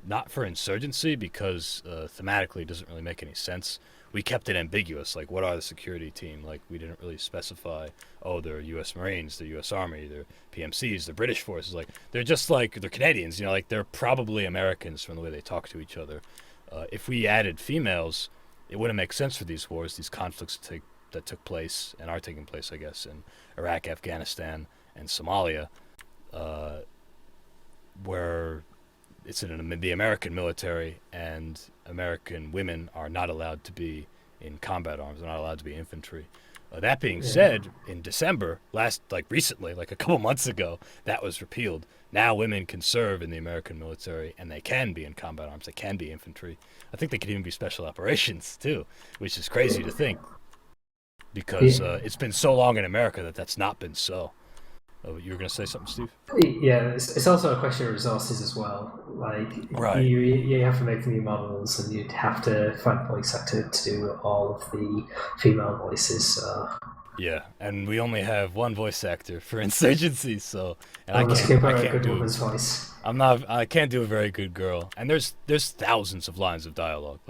Speaker 1: Not for Insurgency, because thematically it doesn't really make any sense. We kept it ambiguous, like, what are the security team? Like, we didn't really specify, oh, they're U.S. Marines, they're U.S. Army, they're PMCs, they're British forces. Like, they're just like, they're Canadians, like, they're probably Americans from the way they talk to each other. If we added females, it wouldn't make sense for these wars, these conflicts that took place, and are taking place, I guess, in Iraq, Afghanistan, and Somalia, where it's in the American military, and American women are not allowed to be in combat arms. They're not allowed to be infantry. That being said, in December, recently, like a couple months ago, that was repealed. Now women can serve in the American military, and they can be in combat arms. They can be infantry. I think they could even be special operations, too, which is crazy to think, because it's been so long in America that that's not been so. You were going to say something, Steve?
Speaker 3: Yeah, it's also a question of resources as well. Like,
Speaker 1: right.
Speaker 3: you have to make new models, and you'd have to find a voice actor to do all of the female voices. So.
Speaker 1: Yeah, and we only have one voice actor for Insurgency, so and I can't do a very good girl. And there's thousands of lines of dialogue,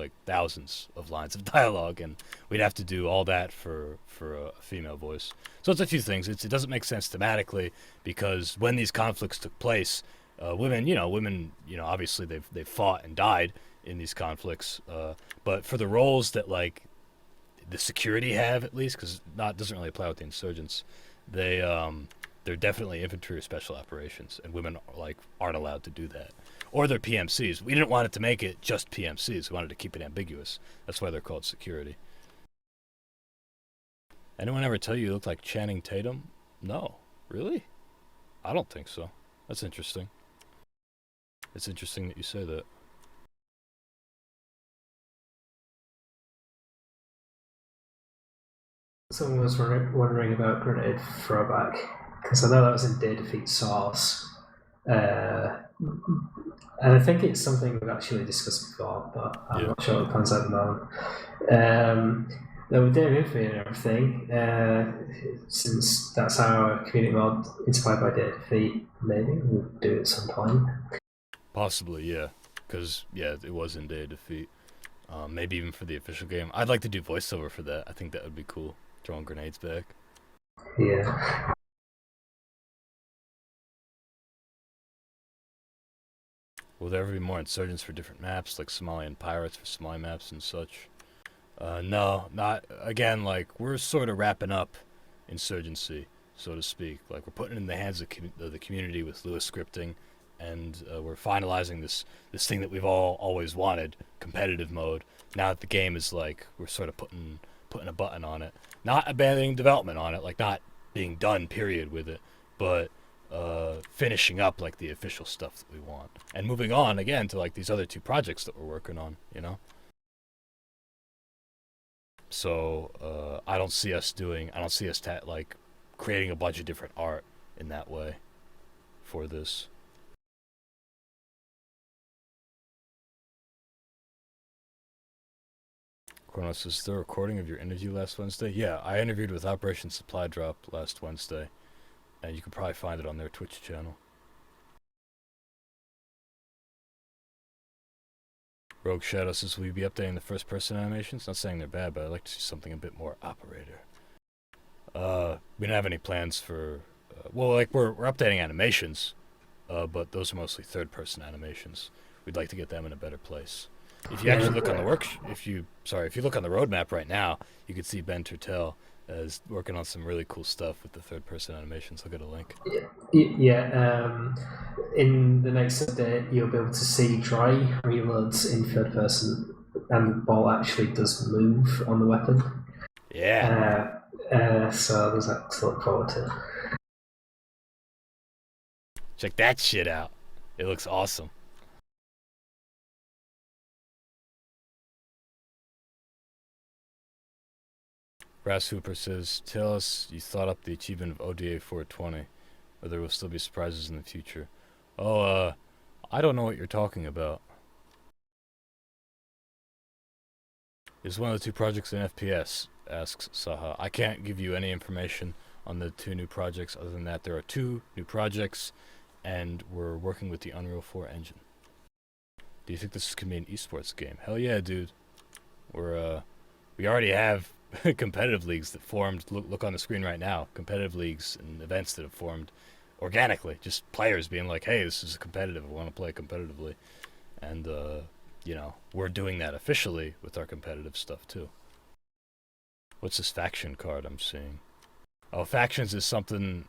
Speaker 1: and we'd have to do all that for a female voice. So it's a few things. It doesn't make sense thematically, because when these conflicts took place, women, obviously they've fought and died in these conflicts, but for the roles that like the security have, at least, because doesn't really apply with the insurgents, they're definitely infantry or special operations, and women aren't allowed to do that. Or they're PMCs. We didn't want it to make it just PMCs. We wanted to keep it ambiguous. That's why they're called security. Anyone ever tell you look like Channing Tatum? No. Really? I don't think so. That's interesting. It's interesting that you say that.
Speaker 3: Someone was wondering about grenade throwback. because I know that was in Day Defeat Source. And I think it's something we've actually discussed before, but I'm not sure what the plans are at the moment. Though with Day of Infamy and everything, since that's our community mod inspired by Day of Defeat, maybe we'll do it at some point.
Speaker 1: Possibly, yeah. Because, yeah, it was in Day of Defeat. Maybe even for the official game. I'd like to do voiceover for that. I think that would be cool. Throwing grenades back.
Speaker 3: Yeah.
Speaker 1: Will there ever be more insurgents for different maps, like Somalian pirates for Somali maps and such? No, not again. Like, we're sort of wrapping up Insurgency, so to speak. Like, we're putting it in the hands of the community with Lewis scripting, and we're finalizing this thing that we've always wanted, competitive mode. Now that the game is like, we're sort of putting a button on it, not abandoning development on it, like not being done period with it, but finishing up like the official stuff that we want, and moving on again to like these other two projects that we're working on, you know. So I don't see us like creating a bunch of different art in that way for this. Kronos, is there a recording of your interview last Wednesday? Yeah, I interviewed with Operation Supply Drop last Wednesday, and you can probably find it on their Twitch channel. Rogue Shadow says, will you be updating the first-person animations? Not saying they're bad, but I'd like to see something a bit more operator. We don't have any plans for... well, like, we're updating animations, but those are mostly third-person animations. We'd like to get them in a better place. If you actually look on the if you look on the roadmap right now, you can see Ben Turtel is working on some really cool stuff with the third-person animations. Look at a link.
Speaker 3: Yeah. In the next update, you'll be able to see dry reloads in third person, and the ball actually does move on the weapon.
Speaker 1: Yeah.
Speaker 3: So there's that to look forward to.
Speaker 1: Check that shit out. It looks awesome. Brass Hooper says, tell us you thought up the achievement of ODA 420, or there will still be surprises in the future. Oh, I don't know what you're talking about. Is one of the two projects in FPS? Asks Saha. I can't give you any information on the two new projects other than that there are two new projects, and we're working with the Unreal 4 engine. Do you think this could be an esports game? Hell yeah, dude. We already have competitive leagues that formed. Look on the screen right now. Competitive leagues and events that have formed organically. Just players being like, hey, this is competitive. I want to play competitively. And, you know, we're doing that officially with our competitive stuff, too. What's this faction card I'm seeing? Oh, factions is something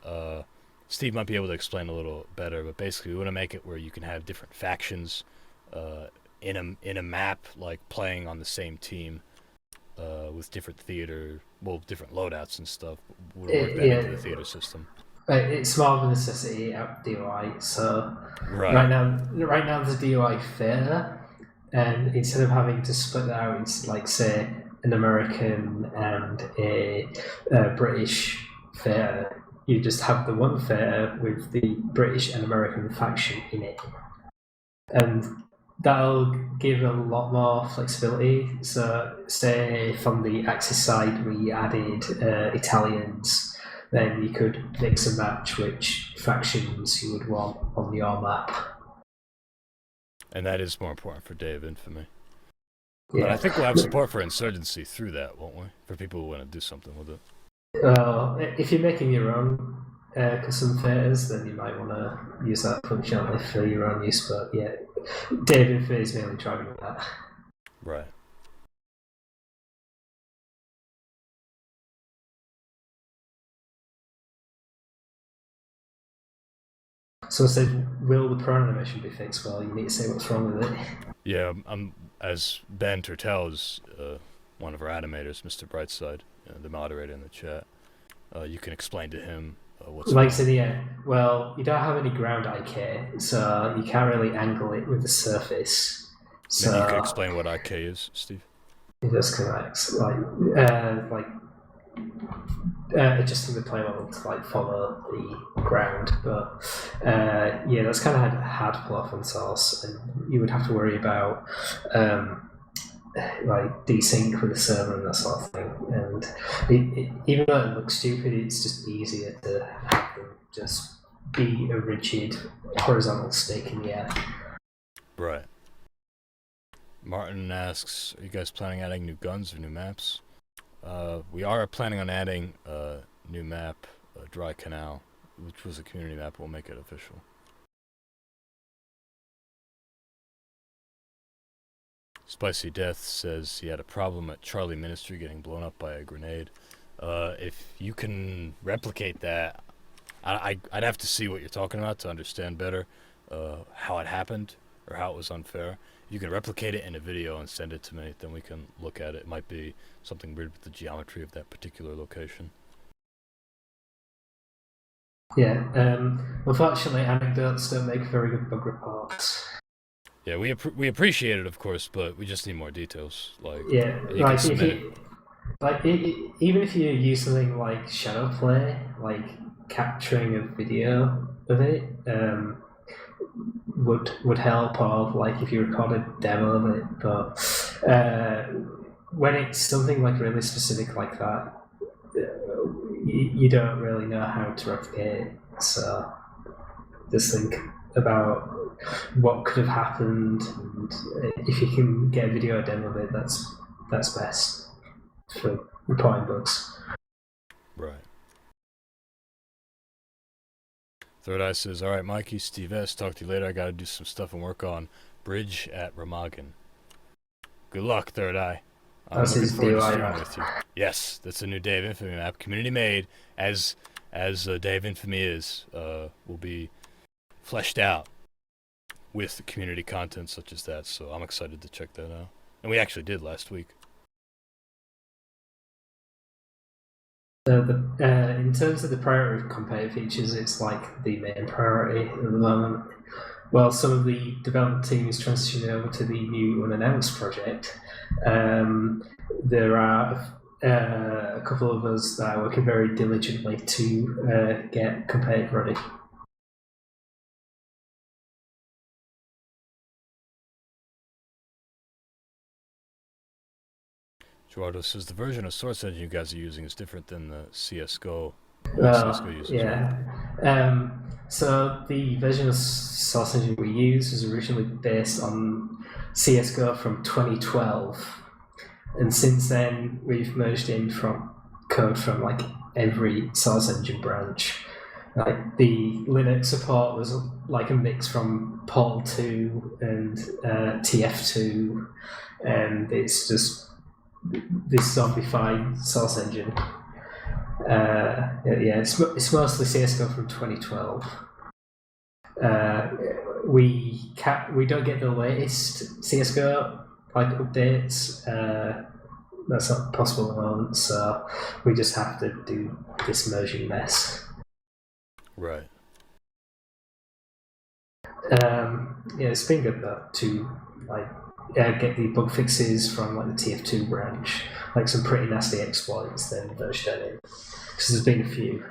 Speaker 1: Steve might be able to explain a little better, but basically we want to make it where you can have different factions in a map, like playing on the same team. With different different loadouts and stuff. We'll work that into the theater system.
Speaker 3: It's more of a necessity out of DOI. So
Speaker 1: right
Speaker 3: now there's a DOI fair, and instead of having to split that out, it's like say an American and a British fair. You just have the one fair with the British and American faction in it, and that'll give a lot more flexibility. So, say from the Axis side we added Italians, then you could mix and match which factions you would want on your map.
Speaker 1: And that is more important for Day of Infamy.
Speaker 3: Yeah.
Speaker 1: But I think we'll have support for Insurgency through that, won't we? For people who want to do something with it.
Speaker 3: If you're making your own custom theatres, then you might want to use that functionality for your own use, but yeah, Day of Infamy is mainly driving that.
Speaker 1: Right.
Speaker 3: So I said, will the prawn animation be fixed? Well, you need to say what's wrong with it.
Speaker 1: Yeah, as Ben Turtel is one of our animators, Mr. Brightside, the moderator in the chat. You can explain to him what's
Speaker 3: like I said, yeah, well, you don't have any ground IK, so you can't really angle it with the surface. So
Speaker 1: maybe you can explain what IK is, Steve?
Speaker 3: That's correct. Like adjusting the play model to like follow the ground. But yeah, that's kind of hard to pull off on Source, and you would have to worry about like desync with the server and that sort of thing. And even though it looks stupid, it's just easier to have them just be a rigid horizontal stick in the air.
Speaker 1: Right. Martin asks, are you guys planning on adding new guns or new maps? We are planning on adding a new map, Dry Canal, which was a community map. We'll make it official. Spicy Death says he had a problem at Charlie Ministry getting blown up by a grenade. If you can replicate that, I'd have to see what you're talking about to understand better how it happened or how it was unfair. If you can replicate it in a video and send it to me, then we can look at it. It might be something weird with the geometry of that particular location.
Speaker 3: Yeah, unfortunately, anecdotes don't make very good bug reports.
Speaker 1: Yeah, we appreciate it, of course, but we just need more details. Like,
Speaker 3: yeah, like if you, like even if you use something like shadow play, like capturing a video of it, would help, or like if you record a demo of it. But when it's something like really specific like that, you don't really know how to replicate it. So just think about what could have happened, and if you can get a video or demo of it, that's best for reporting bugs.
Speaker 1: Right. Third Eye says, alright Mikey, Steve S, talk to you later. I gotta do some stuff and work on Bridge at Remagen. Good luck, Third Eye. I'm looking forward to streaming with you. Yes, that's a new Day of Infamy map, community made, as Day of Infamy is, will be fleshed out with community content such as that, so I'm excited to check that out. And we actually did last week.
Speaker 3: In terms of the priority of competitive features, it's like the main priority at the moment. While some of the development team is transitioning over to the new unannounced project, there are a couple of us that are working very diligently to get competitive ready.
Speaker 1: Gerardo says the version of Source Engine you guys are using is different than the CSGO. CSGO uses,
Speaker 3: yeah.
Speaker 1: Right?
Speaker 3: So the version of Source Engine we use was originally based on CSGO from 2012, and since then we've merged in from code from like every Source Engine branch. Like the Linux support was like a mix from Portal 2 and TF2, and it's just this zombified Source Engine. Yeah, it's mostly CSGO from 2012. We don't get the latest CSGO like updates. That's not possible at the moment, so we just have to do this merging mess.
Speaker 1: Right.
Speaker 3: Yeah, it's been good though to like get the bug fixes from like the TF2 branch, like some pretty nasty exploits, then merge that in. Because there's been a few.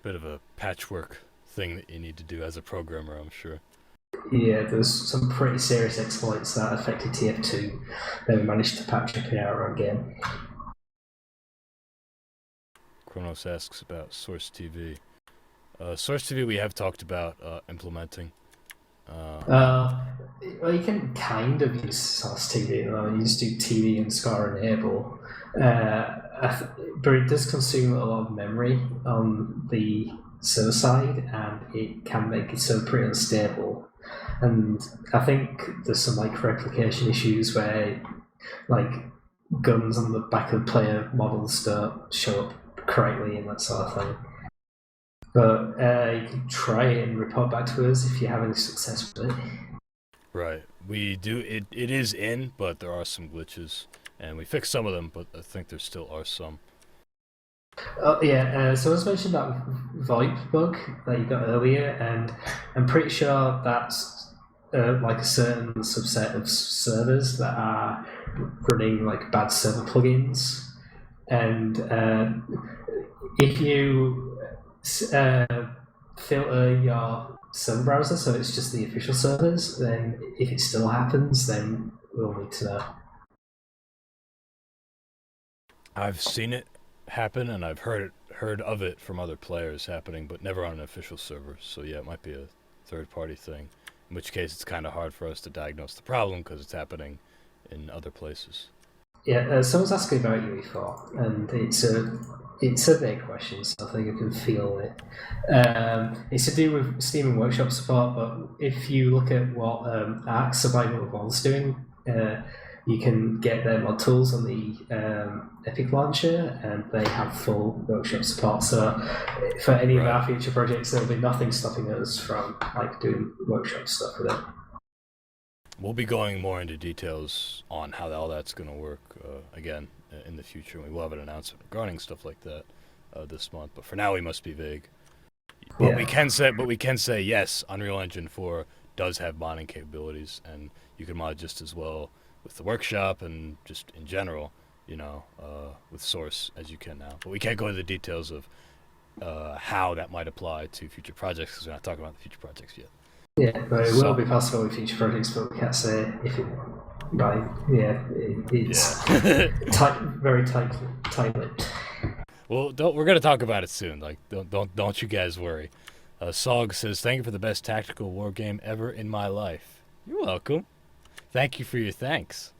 Speaker 1: Bit of a patchwork thing that you need to do as a programmer, I'm sure.
Speaker 3: Yeah, there's some pretty serious exploits that affected TF2 that we managed to patch up in our own game.
Speaker 1: Kronos asks about Source TV. Source TV we have talked about implementing.
Speaker 3: Well, you can kind of use Source TV. You just do TV and score enable. But it does consume a lot of memory on the server side, and it can make it so pretty unstable. And I think there's some like replication issues where like guns on the back of player models don't show up correctly and that sort of thing. But you can try it and report back to us if you have any success with it.
Speaker 1: Right. We do. It is in, but there are some glitches. And we fixed some of them, but I think there still are some.
Speaker 3: Oh yeah, so as mentioned that VoIP bug that you got earlier, and I'm pretty sure that's like a certain subset of servers that are running like bad server plugins. and if you filter your server browser so it's just the official servers, then if it still happens, then we'll need to know.
Speaker 1: I've seen it happen, and I've heard of it from other players happening, but never on an official server. So yeah, it might be a third-party thing. In which case, it's kind of hard for us to diagnose the problem because it's happening in other places.
Speaker 3: Yeah, someone's asking about UE4, and it's a big question, so I think I can feel it. It's to do with Steam and Workshop support, but if you look at what Ark Survival Evolved's doing, you can get their mod tools on the Epic launcher, and they have full Workshop support. So for any of our future projects, there'll be nothing stopping us from like doing Workshop stuff with it.
Speaker 1: We'll be going more into details on how all that's going to work again in the future. We will have an announcement regarding stuff like that this month. But for now, we must be vague. But we can say yes. Unreal Engine 4 does have modding capabilities, and you can mod just as well with the workshop and just in general, you know, with Source as you can now. But we can't go into the details of how that might apply to future projects because we're not talking about the future projects yet.
Speaker 3: Yeah, but it will be possible with future projects, but we can't say if it. Right? Yeah, it's very tight-lipped.
Speaker 1: Well, we're gonna talk about it soon. Like, don't you guys worry. Sog says, "Thank you for the best tactical war game ever in my life." You're welcome. Thank you for your thanks.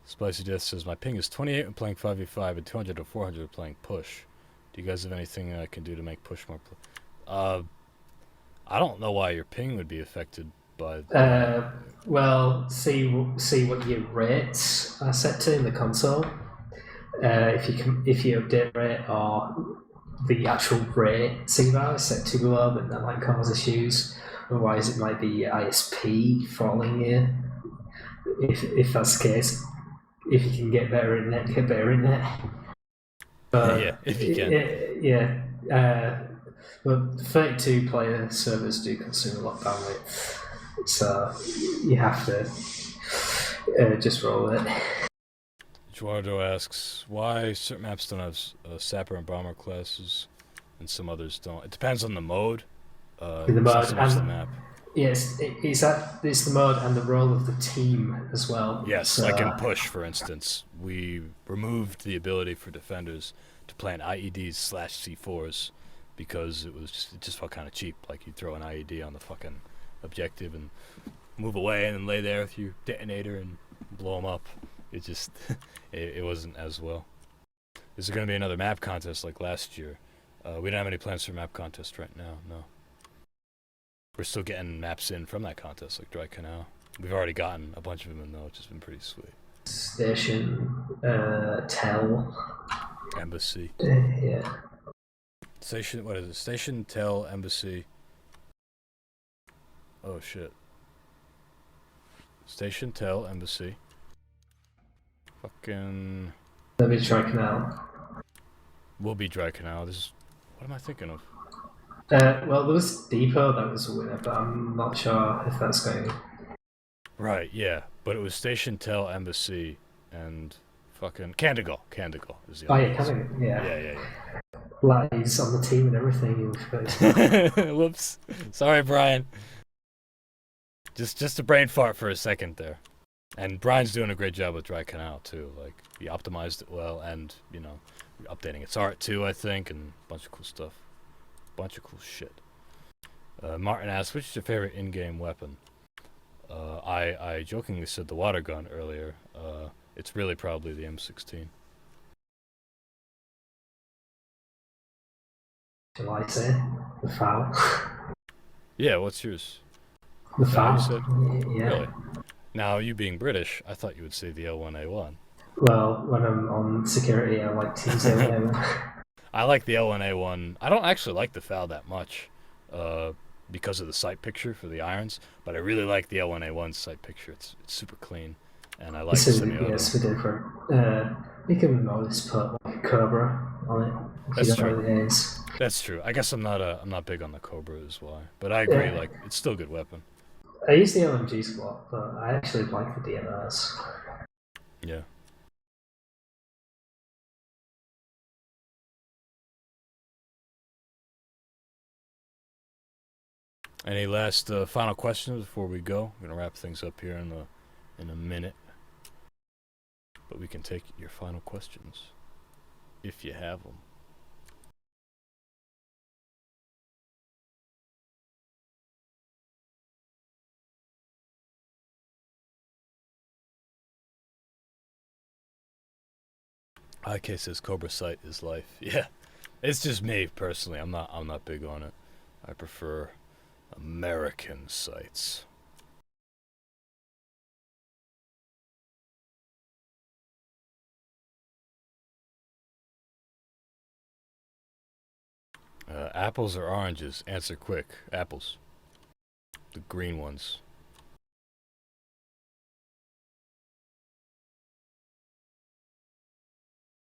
Speaker 1: Spicy Death says, "My ping is 28 when playing 5v5 and 200 to 400 playing push. Do you guys have anything I can do to make push more? I don't know why your ping would be affected by.
Speaker 3: Well, see what your rates are set to in the console. If you update rate or the actual rate CVAR is set too low, then that might cause issues. Otherwise, it might be ISP falling here. If that's the case, if you can get better internet, get better internet.
Speaker 1: Yeah, if you can.
Speaker 3: But 32 player servers do consume a lot of bandwidth, so you have to just roll with it.
Speaker 1: Eduardo asks, why certain maps don't have sapper and bomber classes and some others don't? It depends on the mode.
Speaker 3: The mode
Speaker 1: and the map.
Speaker 3: Yes, it's the mode and the role of the team as well.
Speaker 1: Yes,
Speaker 3: so,
Speaker 1: like in Push, for instance, we removed the ability for defenders to plant IEDs/C4s because it just felt kind of cheap. Like you throw an IED on the fucking objective and move away and then lay there with your detonator and blow them up. It just it wasn't as well. Is there going to be another map contest like last year? We don't have any plans for map contest right now. No. We're still getting maps in from that contest, like Dry Canal. We've already gotten a bunch of them in though, which has been pretty sweet.
Speaker 3: Station, Tell.
Speaker 1: Embassy.
Speaker 3: Yeah.
Speaker 1: Station, what is it? Station, Tell, Embassy. Oh shit. Station, Tell, Embassy. Fucking...
Speaker 3: Let me Dry Canal.
Speaker 1: Will be Dry Canal. This is... What am I thinking of?
Speaker 3: Well, there was Depot that was a winner, but I'm not sure if that's going.
Speaker 1: Right, yeah. But it was Station, Tell, Embassy, and fucking... Candigal. Candigal is the other
Speaker 3: yeah, Candigal, yeah.
Speaker 1: Yeah.
Speaker 3: Like, he's on the team and everything.
Speaker 1: Whoops. Sorry, Brian. Just a brain fart for a second there. And Brian's doing a great job with Dry Canal, too. Like, he optimized it well, and, you know, updating its art, too, I think, and a bunch of cool stuff. Bunch of cool shit. Martin asks, which is your favorite in-game weapon? I jokingly said the water gun earlier. It's really probably the M16.
Speaker 3: Shall I say? The FAL.
Speaker 1: Yeah, what's yours?
Speaker 3: The FAL.
Speaker 1: Yeah.
Speaker 3: Really?
Speaker 1: Now, you being British, I thought you would say the L1A1.
Speaker 3: Well, when I'm on security, I like to use L1A1.
Speaker 1: I like the L1A1. I don't actually like the FAL that much because of the sight picture for the irons, but I really like the L1A1 sight picture. It's super clean, and I like semi-auto.
Speaker 3: Yeah, it's super different. You can always put like a Cobra on it.
Speaker 1: That's true.
Speaker 3: Really
Speaker 1: That's true. I guess I'm not big on the Cobra is why, but I agree. Like it's still a good weapon.
Speaker 3: I use the LMG squad, but I actually like the DMRs.
Speaker 1: Yeah. Any last final questions before we go? We're gonna wrap things up here in a minute, but we can take your final questions if you have them. IK says Cobra Sight is life. Yeah, it's just me personally. I'm not big on it. I prefer American sites. Apples or oranges? Answer quick. Apples. The green ones.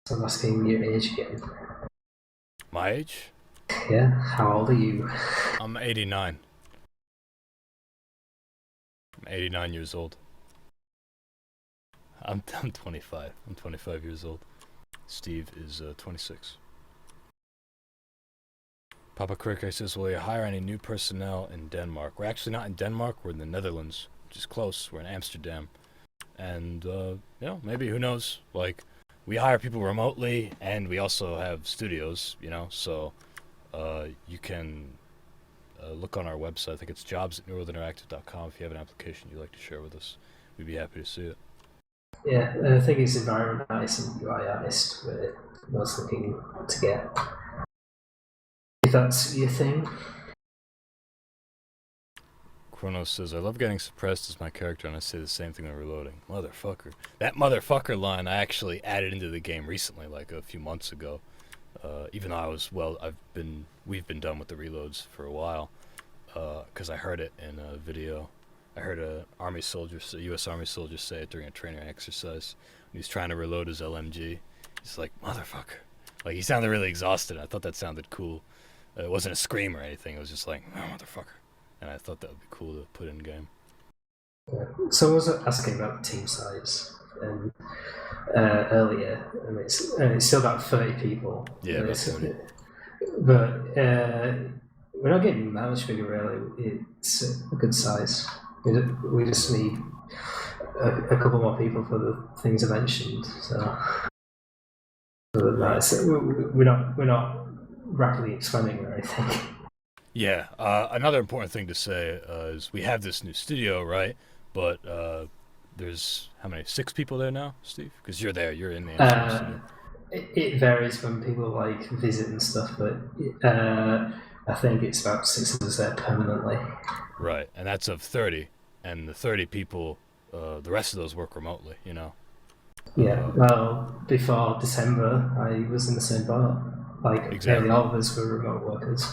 Speaker 3: So I'm asking your age again.
Speaker 1: My age?
Speaker 3: Yeah, how old are you?
Speaker 1: I'm 89. I'm 89 years old. I'm 25. I'm 25 years old. Steve is 26. Papa Cricket says, will you hire any new personnel in Denmark? We're actually not in Denmark. We're in the Netherlands, which is close. We're in Amsterdam. And, you know, maybe, who knows? Like, we hire people remotely, and we also have studios, you know, so you can look on our website. I think it's jobs@northerinteractive.com if you have an application you'd like to share with us. We'd be happy to see it.
Speaker 3: Yeah, I think it's environment artist and UI artist we're most looking to get. If that's your thing.
Speaker 1: Kronos says, I love getting suppressed as my character, and I say the same thing when reloading. Motherfucker. That motherfucker line I actually added into the game recently, like a few months ago. Even though we've been done with the reloads for a while, because I heard it in a video. I heard a U.S. Army soldier say it during a training exercise. When he's trying to reload his LMG. He's like, motherfucker. Like, he sounded really exhausted. I thought that sounded cool. It wasn't a scream or anything. It was just like, oh, motherfucker. And I thought that would be cool to put in game.
Speaker 3: So I was asking about the team size earlier, and it's still about 30 people.
Speaker 1: Yeah, about 30.
Speaker 3: But we're not getting that much bigger, really. It's a good size. We just need a couple more people for the things I mentioned. So we're not rapidly expanding or anything.
Speaker 1: Yeah, another important thing to say is we have this new studio, right? But there's, how many, 6 people there now, Steve? Because you're there, you're in the studio.
Speaker 3: It varies when people like visit and stuff, but I think it's about 6 of us there permanently.
Speaker 1: Right, and that's of 30, and the 30 people, the rest of those work remotely, you know?
Speaker 3: Yeah, well, before December, I was in the same boat. Like,
Speaker 1: exactly.
Speaker 3: Nearly all of us were remote workers.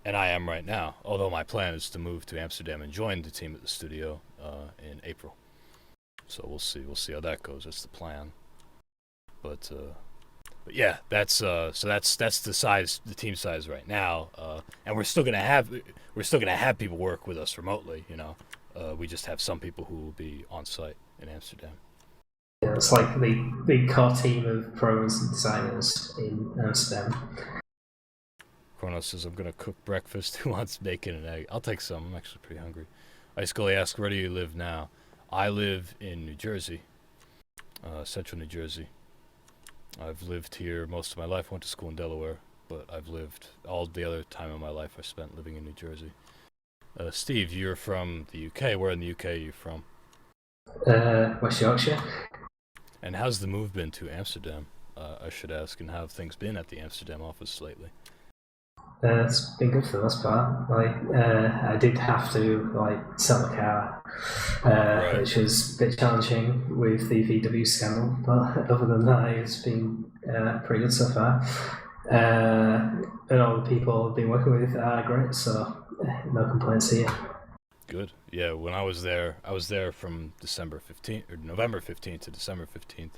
Speaker 1: And I am right now, although my plan is to move to Amsterdam and join the team at the studio in April. So we'll see how that goes. That's the plan. But yeah, that's the team size right now. And we're still gonna have people work with us remotely. You know, we just have some people who will be on site in Amsterdam.
Speaker 3: Yeah, it's like the core team of pros and designers in Amsterdam.
Speaker 1: Kronos says, I'm gonna cook breakfast. Who wants bacon and egg? I'll take some. I'm actually pretty hungry. Ice Gully asks, where do you live now? I live in New Jersey, central New Jersey. I've lived here most of my life. Went to school in Delaware, but I've lived all the other time of my life I spent living in New Jersey. Steve, you're from the UK. Where in the UK are you from?
Speaker 3: West Yorkshire.
Speaker 1: And how's the move been to Amsterdam? I should ask, and how have things been at the Amsterdam office lately?
Speaker 3: It's been good for the most part. Like, I did have to sell a car,
Speaker 1: right.
Speaker 3: Which was a bit challenging with the VW scandal. But other than that, it's been pretty good so far. And all the people I've been working with are great, so no complaints here.
Speaker 1: Good. Yeah, when I was there from December 15th or November 15th to December 15th.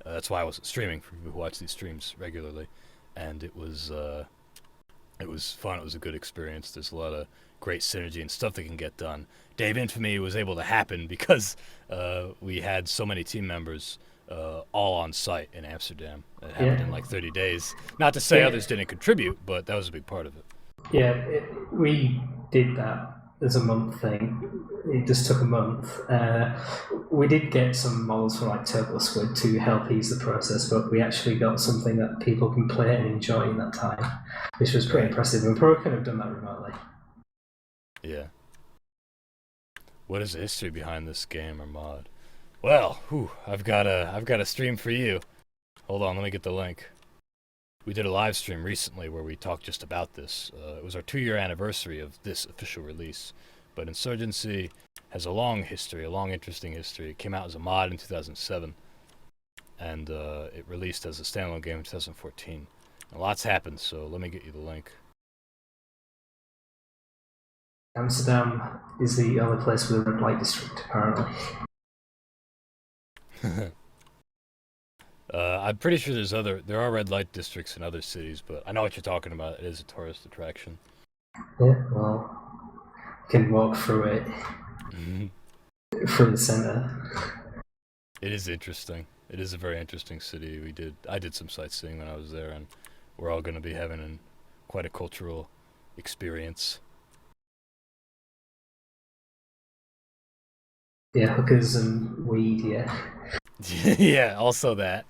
Speaker 1: That's why I wasn't streaming for people who watch these streams regularly, and it was It was fun. It was a good experience. There's a lot of great synergy and stuff that can get done. Dave Infamy was able to happen because we had so many team members all on site in Amsterdam. It happened in like 30 days. Not to say others didn't contribute, but that was a big part of it.
Speaker 3: Yeah, we did that as a month thing. It just took a month. We did get some models for like Turbo Squid to help ease the process, but we actually got something that people can play and enjoy in that time, which was pretty impressive. We probably could have done that remotely.
Speaker 1: Yeah. What is the history behind this game or mod? Well, I've got a stream for you. Hold on, let me get the link. We did a live stream recently where we talked just about this. It was our 2-year anniversary of this official release. But Insurgency has a long history, a long interesting history. It came out as a mod in 2007, and it released as a standalone game in 2014. A lot's happened, so let me get you the link.
Speaker 3: Amsterdam is the only place with a red light district, apparently.
Speaker 1: I'm pretty sure there are red light districts in other cities, but I know what you're talking about. It is a tourist attraction.
Speaker 3: Yeah, well, you can walk through it, through the center.
Speaker 1: It is interesting. It is a very interesting city. I did some sightseeing when I was there, and we're all going to be having quite a cultural experience.
Speaker 3: Yeah, hookers and weed, yeah.
Speaker 1: Yeah, also that.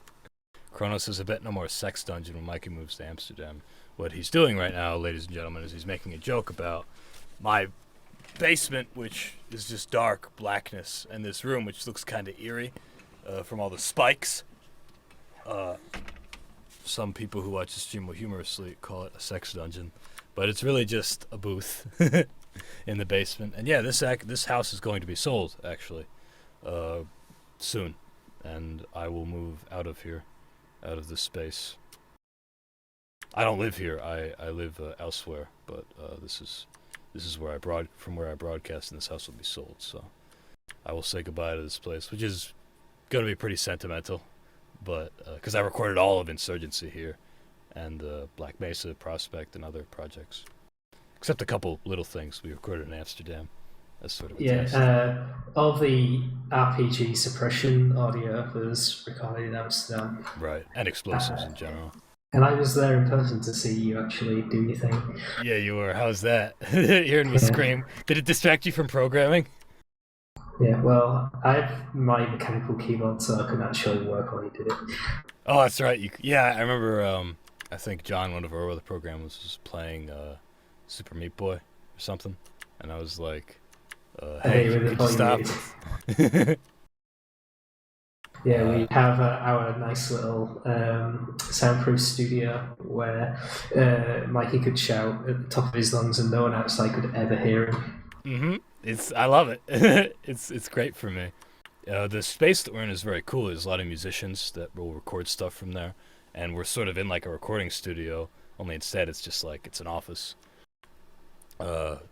Speaker 1: Kronos is a bit no more sex dungeon when Mikey moves to Amsterdam. What he's doing right now, ladies and gentlemen, is he's making a joke about my basement, which is just dark blackness, and this room, which looks kind of eerie from all the spikes. Some people who watch the stream will humorously call it a sex dungeon, but it's really just a booth in the basement. And yeah, this house is going to be sold, actually, soon, and I will move out of here. Out of this space. I don't live here. I live elsewhere, but this is where from where I broadcast, and this house will be sold. So I will say goodbye to this place, which is going to be pretty sentimental, but because I recorded all of Insurgency here, and Black Mesa, Prospect, and other projects, except a couple little things we recorded in Amsterdam. As sort of a test.
Speaker 3: All the RPG suppression audio was recorded in Amsterdam.
Speaker 1: Right, and explosives in general.
Speaker 3: And I was there in person to see you actually do your thing.
Speaker 1: Yeah, you were. How's that? Hearing me scream. Did it distract you from programming?
Speaker 3: Yeah, well, I have my mechanical keyboard, so I can actually work while you did it.
Speaker 1: Oh, that's right. Yeah, I remember, I think John, one of our other programmers, was playing Super Meat Boy or something, and I was like, hey, could you stop?
Speaker 3: Yeah, we have our nice little soundproof studio where Mikey could shout at the top of his lungs and no one outside could ever hear him.
Speaker 1: I love it. It's great for me. The space that we're in is very cool. There's a lot of musicians that will record stuff from there, and we're sort of in like a recording studio, only instead it's just like it's an office.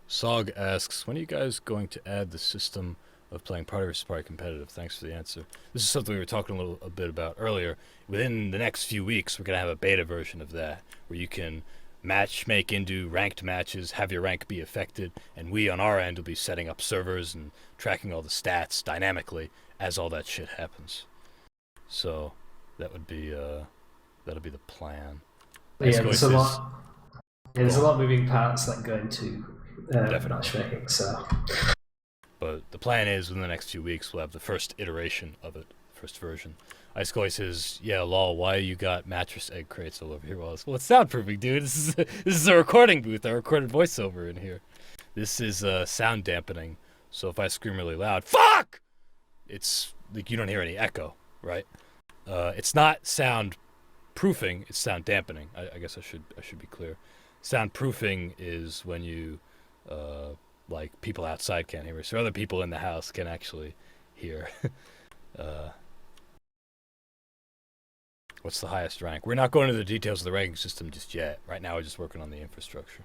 Speaker 1: Sog asks, when are you guys going to add the system of playing party versus party competitive? Thanks for the answer. This is something we were talking a bit about earlier. Within the next few weeks, we're going to have a beta version of that, where you can make into ranked matches, have your rank be affected, and we on our end will be setting up servers and tracking all the stats dynamically as all that shit happens. So that would be that'll be the plan.
Speaker 3: Yeah, there's a lot. Yeah, there's a lot of moving parts that go into matchmaking, so.
Speaker 1: But the plan is within the next few weeks we'll have the first iteration of it, first version. Ice Koi says, yeah, lol, why you got mattress egg crates all over here? Well, it's soundproofing, dude. This is a recording booth. I recorded voiceover in here. This is sound dampening. So if I scream really loud, fuck! It's like you don't hear any echo, right? It's not sound proofing, it's sound dampening. I guess I should be clear. Soundproofing is when you like people outside can't hear me, so other people in the house can actually hear. What's the highest rank? We're not going into the details of the ranking system just yet. Right now we're just working on the infrastructure.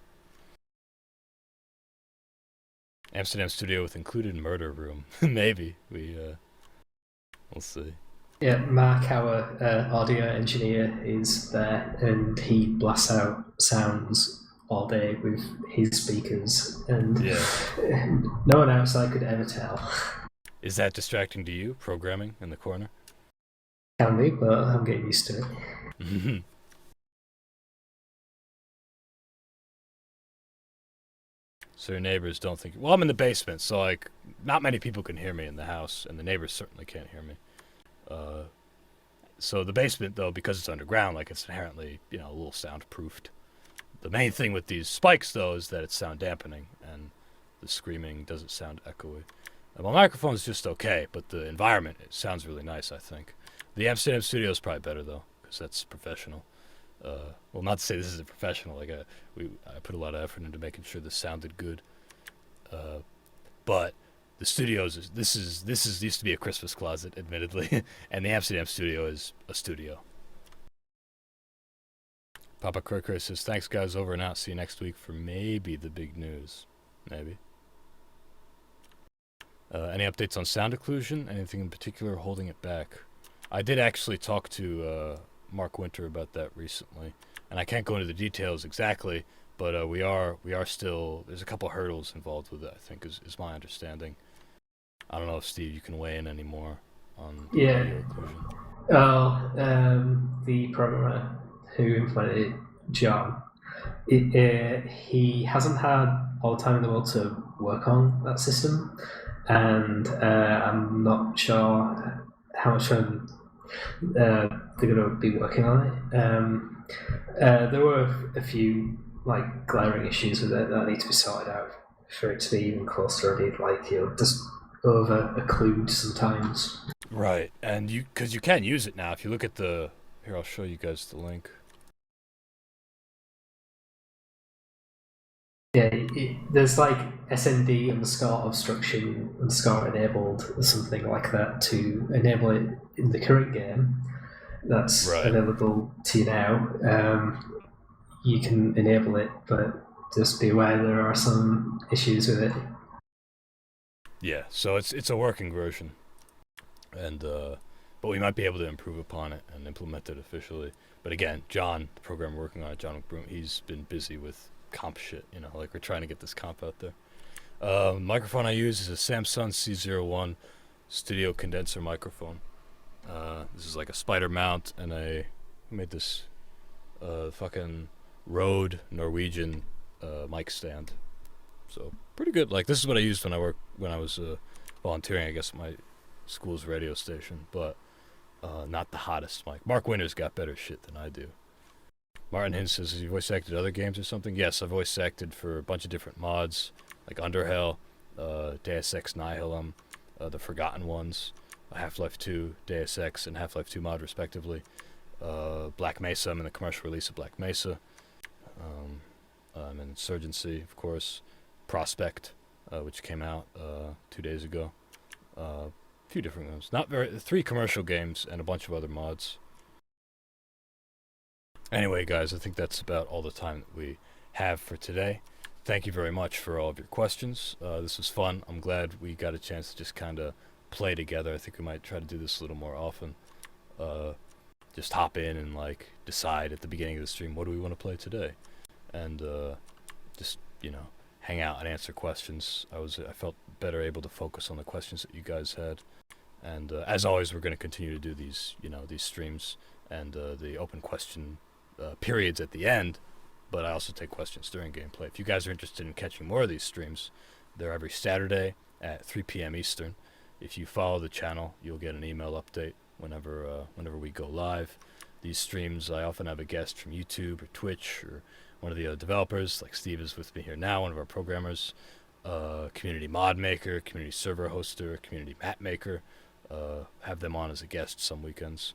Speaker 1: Amsterdam studio with included murder room. Maybe. We'll see.
Speaker 3: Yeah, Mark, our audio engineer, is there, and he blasts out sounds all day with his speakers, and
Speaker 1: Yeah.
Speaker 3: no one outside could ever tell.
Speaker 1: Is that distracting to you, programming in the corner?
Speaker 3: Can be, but I'm getting used to it.
Speaker 1: So your neighbors don't think... Well, I'm in the basement, so, like, not many people can hear me in the house, and the neighbors certainly can't hear me. So the basement, though, because it's underground, like, it's inherently, you know, a little soundproofed. The main thing with these spikes, though, is that it's sound dampening, and the screaming doesn't sound echoey. My microphone's just okay, but the environment, it sounds really nice, I think. The Amsterdam studio is probably better, though, because that's professional. Well, not to say this isn't professional. Like, I put a lot of effort into making sure this sounded good. But the studios, this used to be a Christmas closet, admittedly, and the Amsterdam studio is a studio. Papa Kirker says, "Thanks, guys. Over and out. See you next week for maybe the big news. Maybe." Any updates on sound occlusion? Anything in particular holding it back? I did actually talk to Mark Winter about that recently, and I can't go into the details exactly, but we are still, there's a couple hurdles involved with it, I think, is my understanding. I don't know if, Steve, you can weigh in any more on audio occlusion.
Speaker 3: The programmer who implemented John, he hasn't had all the time in the world to work on that system, and I'm not sure how much they're going to be working on it. There were a few like glaring issues with it that need to be sorted out for it to be even closer. Like, you know, just over occlude sometimes.
Speaker 1: Right, and because you can use it now. If you look at the, here, I'll show you guys the link.
Speaker 3: Yeah, there's like SND underscore obstruction underscore enabled or something like that to enable it in the current game. That's available to you now. You can enable it, but just be aware there are some issues with it.
Speaker 1: Yeah, so it's a working version, and but we might be able to improve upon it and implement it officially. But again, John, the programmer working on it, John McBroom, he's been busy with comp shit, you know, like we're trying to get this comp out there. Microphone I use is a Samsung C01 studio condenser microphone. This is like a spider mount, and I made this fucking Rode Norwegian mic stand. So pretty good. Like, this is what I used when I was volunteering, I guess, at my school's radio station, but not the hottest mic. Mark Winter's got better shit than I do. Martin Hinn says, "Have you voice acted other games or something?" Yes, I've voice acted for a bunch of different mods, like Underhell, Deus Ex Nihilum, the Forgotten Ones, Half-Life 2, Deus Ex, and Half-Life 2 mod, respectively. Black Mesa, I'm in the commercial release of Black Mesa. I'm in Insurgency, of course. Prospect, which came out 2 days ago. A few different ones. 3 commercial games and a bunch of other mods. Anyway, guys, I think that's about all the time that we have for today. Thank you very much for all of your questions. This was fun. I'm glad we got a chance to just kind of play together. I think we might try to do this a little more often. Just hop in and like decide at the beginning of the stream, what do we want to play today? And just, you know, hang out and answer questions. I felt better able to focus on the questions that you guys had. And as always, we're going to continue to do these, you know, these streams and the open question periods at the end, but I also take questions during gameplay. If you guys are interested in catching more of these streams, they're every Saturday at 3 p.m. Eastern. If you follow the channel, you'll get an email update whenever we go live. These streams, I often have a guest from YouTube or Twitch or one of the other developers, like Steve is with me here now, one of our programmers, community mod maker, community server hoster, community map maker. Have them on as a guest some weekends.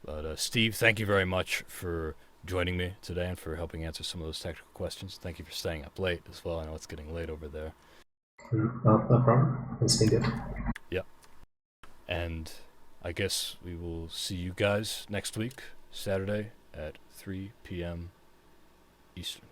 Speaker 1: But Steve, thank you very much for joining me today and for helping answer some of those technical questions. Thank you for staying up late as well. I know it's getting late over there.
Speaker 3: No problem. It's been good.
Speaker 1: Yep. And I guess we will see you guys next week, Saturday at 3 p.m. Eastern.